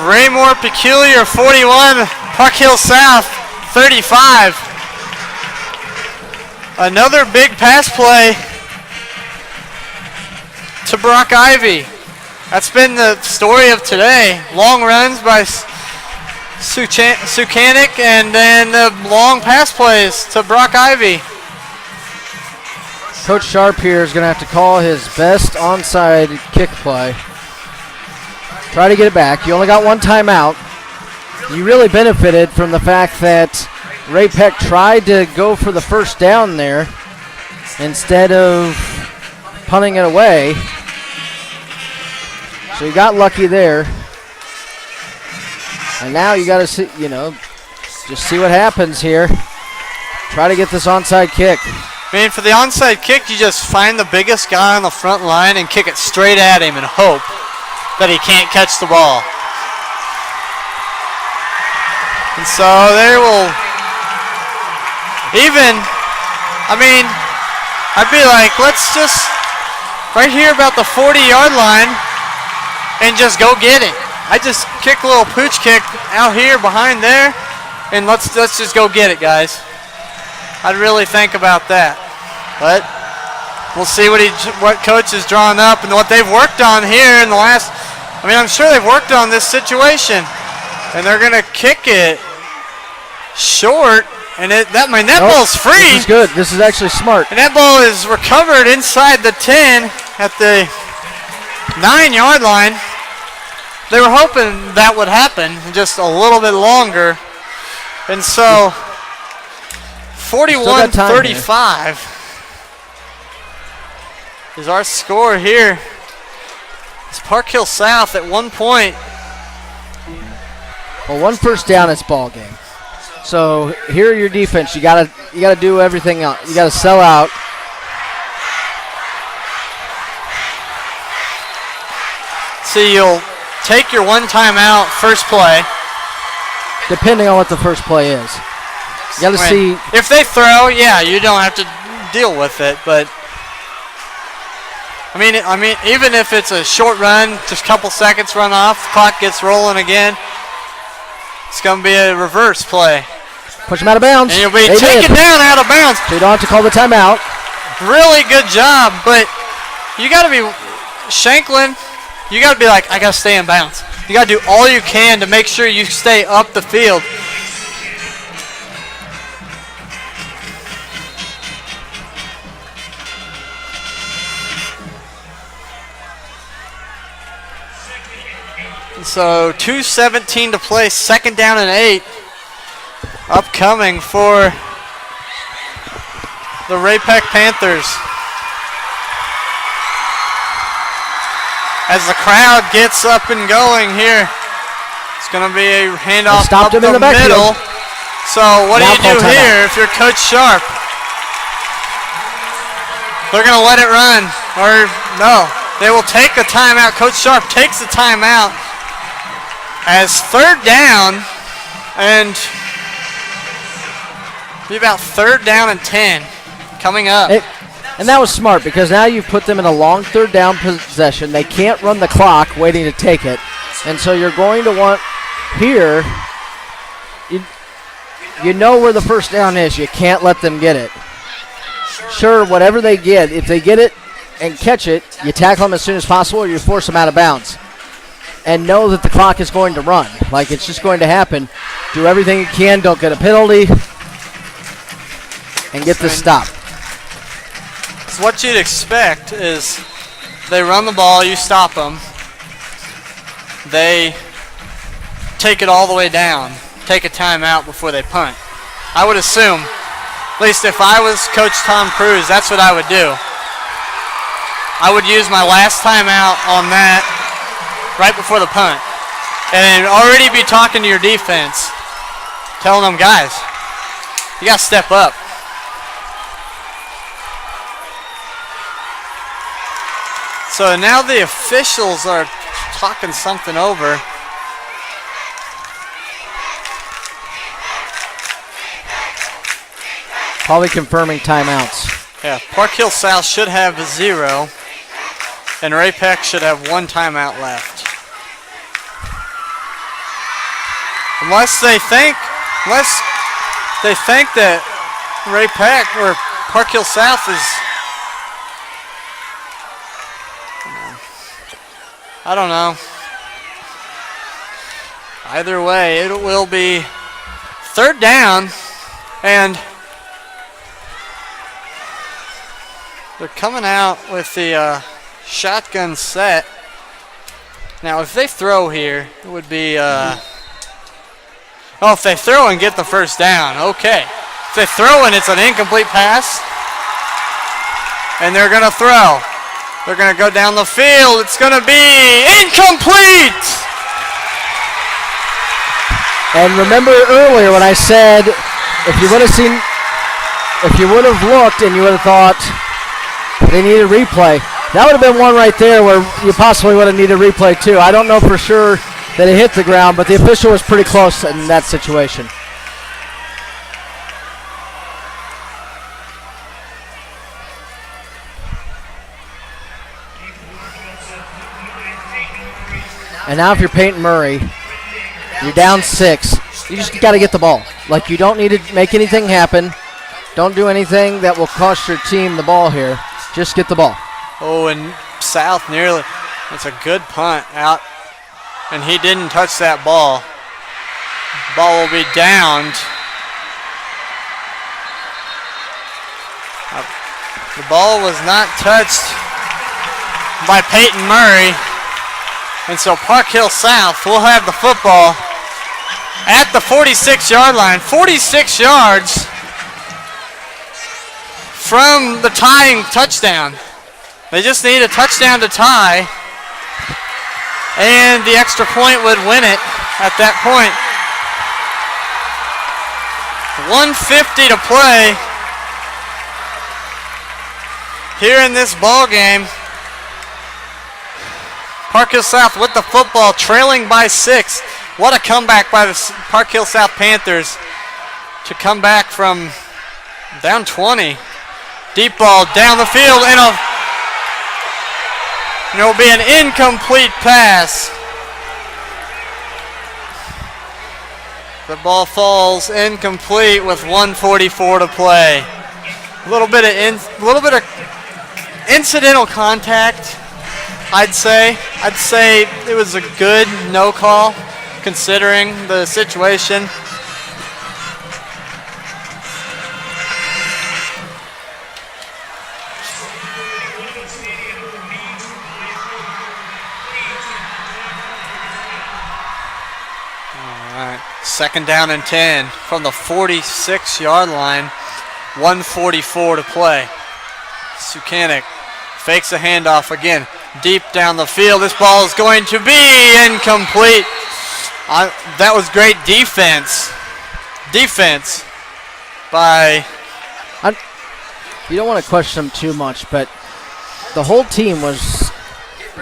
Raymore-Peculiar 41, Park Hill South 35. Another big pass play to Brock Ivy. That's been the story of today. Long runs by Sukanik and then the long pass plays to Brock Ivy. Coach Sharp here is going to have to call his best onside kick play. Try to get it back. You only got one timeout. You really benefited from the fact that Ray-Pec tried to go for the first down there instead of punting it away. So you got lucky there. And now you got to see, just see what happens here. Try to get this onside kick. I mean, for the onside kick, you just find the biggest guy on the front line and kick it straight at him and hope that he can't catch the ball. And so they will I'd be like, let's just, right here about the 40-yard line, and just go get it. I just kick a little pooch kick out here behind there, and let's just go get it, guys. I'd really think about that. But we'll see what coach is drawing up and what they've worked on here in the last. I mean, I'm sure they've worked on this situation, and they're going to kick it short. And that ball's free. This is good. This is actually smart. And that ball is recovered inside the 10 at the 9-yard line. They were hoping that would happen just a little bit longer. And so 41-35 is our score here. It's Park Hill South at 1 point. Well, 1 first down, it's ball game. So here are your defense. You gotta do everything else. You gotta sell out. See, you'll take your 1 timeout first play. Depending on what the first play is. You gotta see. If they throw, yeah, you don't have to deal with it. But I mean, even if it's a short run, just a couple seconds run off, the clock gets rolling again. It's gonna be a reverse play. Push him out of bounds. And you'll be taken down out of bounds. So you don't have to call the timeout. Really good job, but you got to be Shanklin. You got to be like, I got to stay in bounds. You got to do all you can to make sure you stay up the field. So 2:17 to play, 2nd down and 8. Upcoming for the Ray-Pec Panthers. As the crowd gets up and going here, it's going to be a handoff up the middle. So what do you do here if you're Coach Sharp? They're going to let it run. Or no, they will take a timeout. Coach Sharp takes the timeout as 3rd down and be about 3rd down and 10 coming up. And that was smart because now you've put them in a long 3rd down possession. They can't run the clock waiting to take it. And so you're going to want here, you know where the first down is. You can't let them get it. Sure, whatever they get, if they get it and catch it, you tackle them as soon as possible or you force them out of bounds. And know that the clock is going to run. Like it's just going to happen. Do everything you can. Don't get a penalty. And get this stop. So what you'd expect is they run the ball, you stop them. They take it all the way down, take a timeout before they punt. I would assume, at least if I was Coach Tom Cruise, that's what I would do. I would use my last timeout on that right before the punt. And already be talking to your defense, telling them, guys, you got to step up. So now the officials are talking something over. Probably confirming timeouts. Yeah, Park Hill South should have 0, and Ray-Pec should have 1 timeout left. Unless they think that Ray-Pec or Park Hill South is, I don't know. Either way, it will be 3rd down, and they're coming out with the shotgun set. Now, if they throw here, it would be, if they throw and get the first down, okay. If they throw and it's an incomplete pass, and they're going to throw. They're going to go down the field. It's going to be incomplete. And remember earlier when I said if you would have looked and you would have thought they need a replay, that would have been one right there where you possibly would have needed a replay too. I don't know for sure that it hit the ground, but the official was pretty close in that situation. And now if you're Peyton Murray, you're down 6. You just got to get the ball. Like, you don't need to make anything happen. Don't do anything that will cost your team the ball here. Just get the ball. Oh, and South nearly. That's a good punt out. And he didn't touch that ball. Ball will be downed. The ball was not touched by Peyton Murray. And so Park Hill South will have the football at the 46-yard line. 46 yards from the tying touchdown. They just need a touchdown to tie. And the extra point would win it at that point. 1:50 to play here in this ball game. Park Hill South with the football, trailing by 6. What a comeback by the Park Hill South Panthers to come back from down 20. Deep ball down the field, and it will be an incomplete pass. The ball falls incomplete with 1:44 to play. A little bit of incidental contact, I'd say. I'd say it was a good no call considering the situation. All right, 2nd down and 10 from the 46-yard line. 1:44 to play. Sukanik fakes a handoff again. Deep down the field. This ball is going to be incomplete. That was great defense. Defense by... You don't want to question them too much, but the whole team was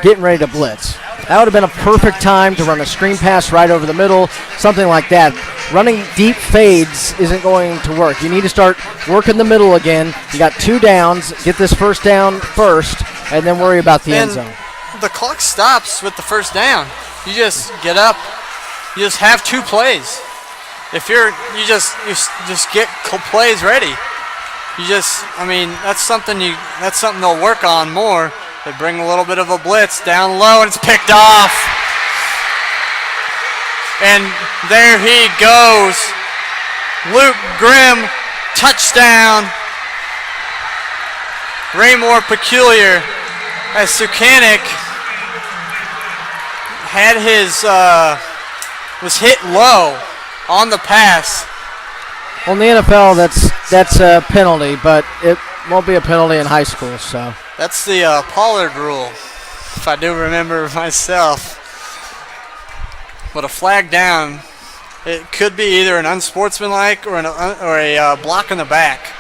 getting ready to blitz. That would have been a perfect time to run a screen pass right over the middle, something like that. Running deep fades isn't going to work. You need to start working the middle again. You got 2 downs. Get this first down first, and then worry about the end zone. The clock stops with the first down. You just get up. You just have 2 plays. If you just get plays ready. That's something they'll work on more. They bring a little bit of a blitz down low, and it's picked off. And there he goes. Luke Grimm, touchdown. Raymore-Peculiar as Sukanik had was hit low on the pass. Well, in the NFL, that's a penalty, but it won't be a penalty in high school. So that's the Pollard rule, if I do remember myself. But a flag down, it could be either an unsportsmanlike or a block in the back.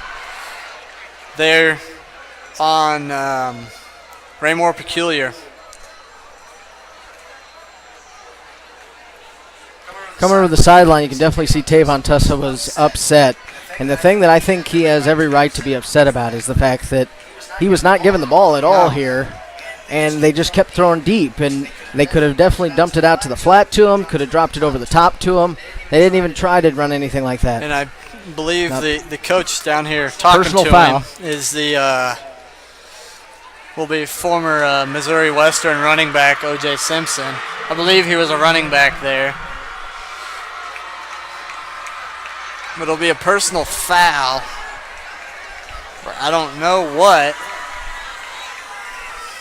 There on Raymore-Peculiar. Coming over the sideline, you can definitely see Tavon Tussa was upset. And the thing that I think he has every right to be upset about is the fact that he was not given the ball at all here, and they just kept throwing deep. And they could have definitely dumped it out to the flat to him, could have dropped it over the top to him. They didn't even try to run anything like that. And I believe the coach down here talking personal to foul. him is will be former Missouri Western running back O.J. Simpson. I believe he was a running back there. But it'll be a personal foul. I don't know what.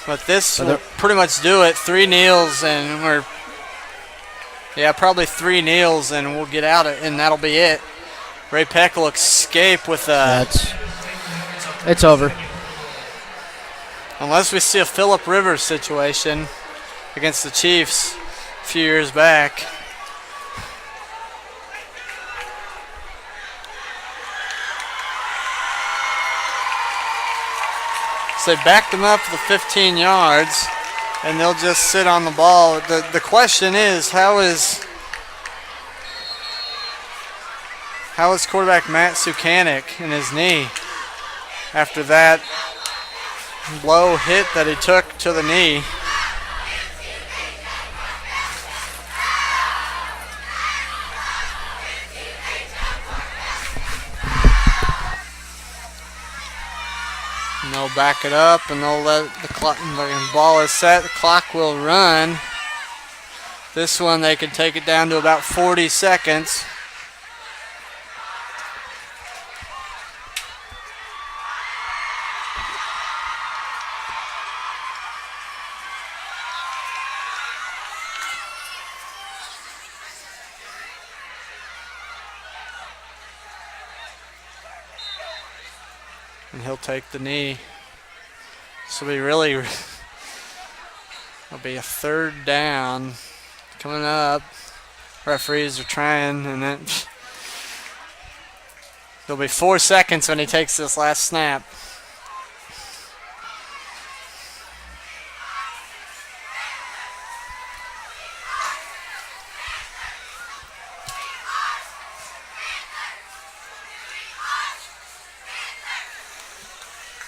But this will pretty much do it. 3 kneels and probably 3 kneels and we'll get out and that'll be it. Ray-Pec will escape with it's over. Unless we see a Phillip Rivers situation against the Chiefs a few years back. So they backed them up for the 15 yards, and they'll just sit on the ball. The question is, how is quarterback Matt Sukanik in his knee after that low hit that he took to the knee? back it up, and they'll let the clock. The ball is set. The clock will run. This one they can take it down to about 40 seconds. And he'll take the knee. This will be really, it'll be a third down coming up. Referees are trying, and then there'll be 4 seconds when he takes this last snap.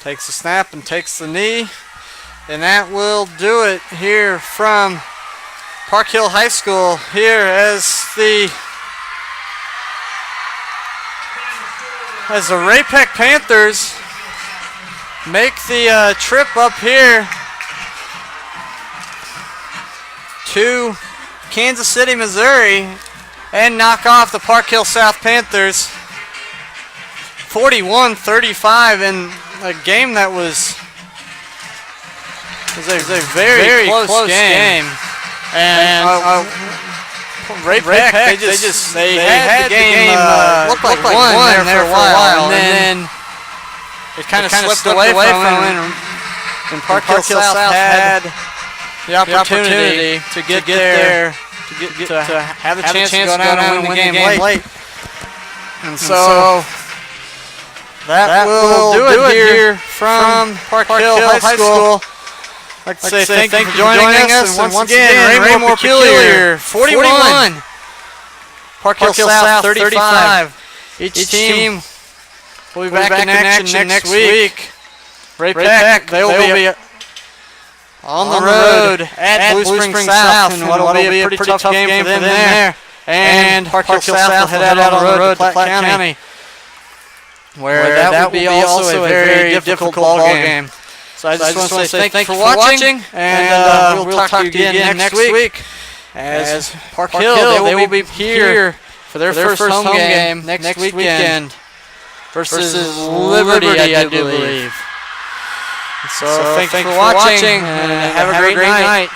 Takes the snap and takes the knee. And that will do it here from Park Hill High School here as the Ray-Pec Panthers make the trip up here to Kansas City, Missouri, and knock off the Park Hill South Panthers 41-35 in a game that was a very close game. And Ray-Pec, they had the game looked like one there for a while, and then it kind of slipped away from them. And Park Hill South had the opportunity to get there, to have a chance to go down and win the game late. And so that will do it here from Park Hill High School. I'd like to say thank you for joining us. And once again, Raymore-Peculiar 41. Park Hill South 35. Each team will be back in action next week. Ray-Pec, they will be on the road at Blue Springs South, and what will be a pretty tough game for them there. And Park Hill South will head out on the road to Platte County, where that will be also a very difficult ball game. So I just want to say thank you for watching, and we'll talk to you again next week as Park Hill, they will be here for their first home game next weekend versus Liberty, I do believe. So thank you for watching, and have a great night.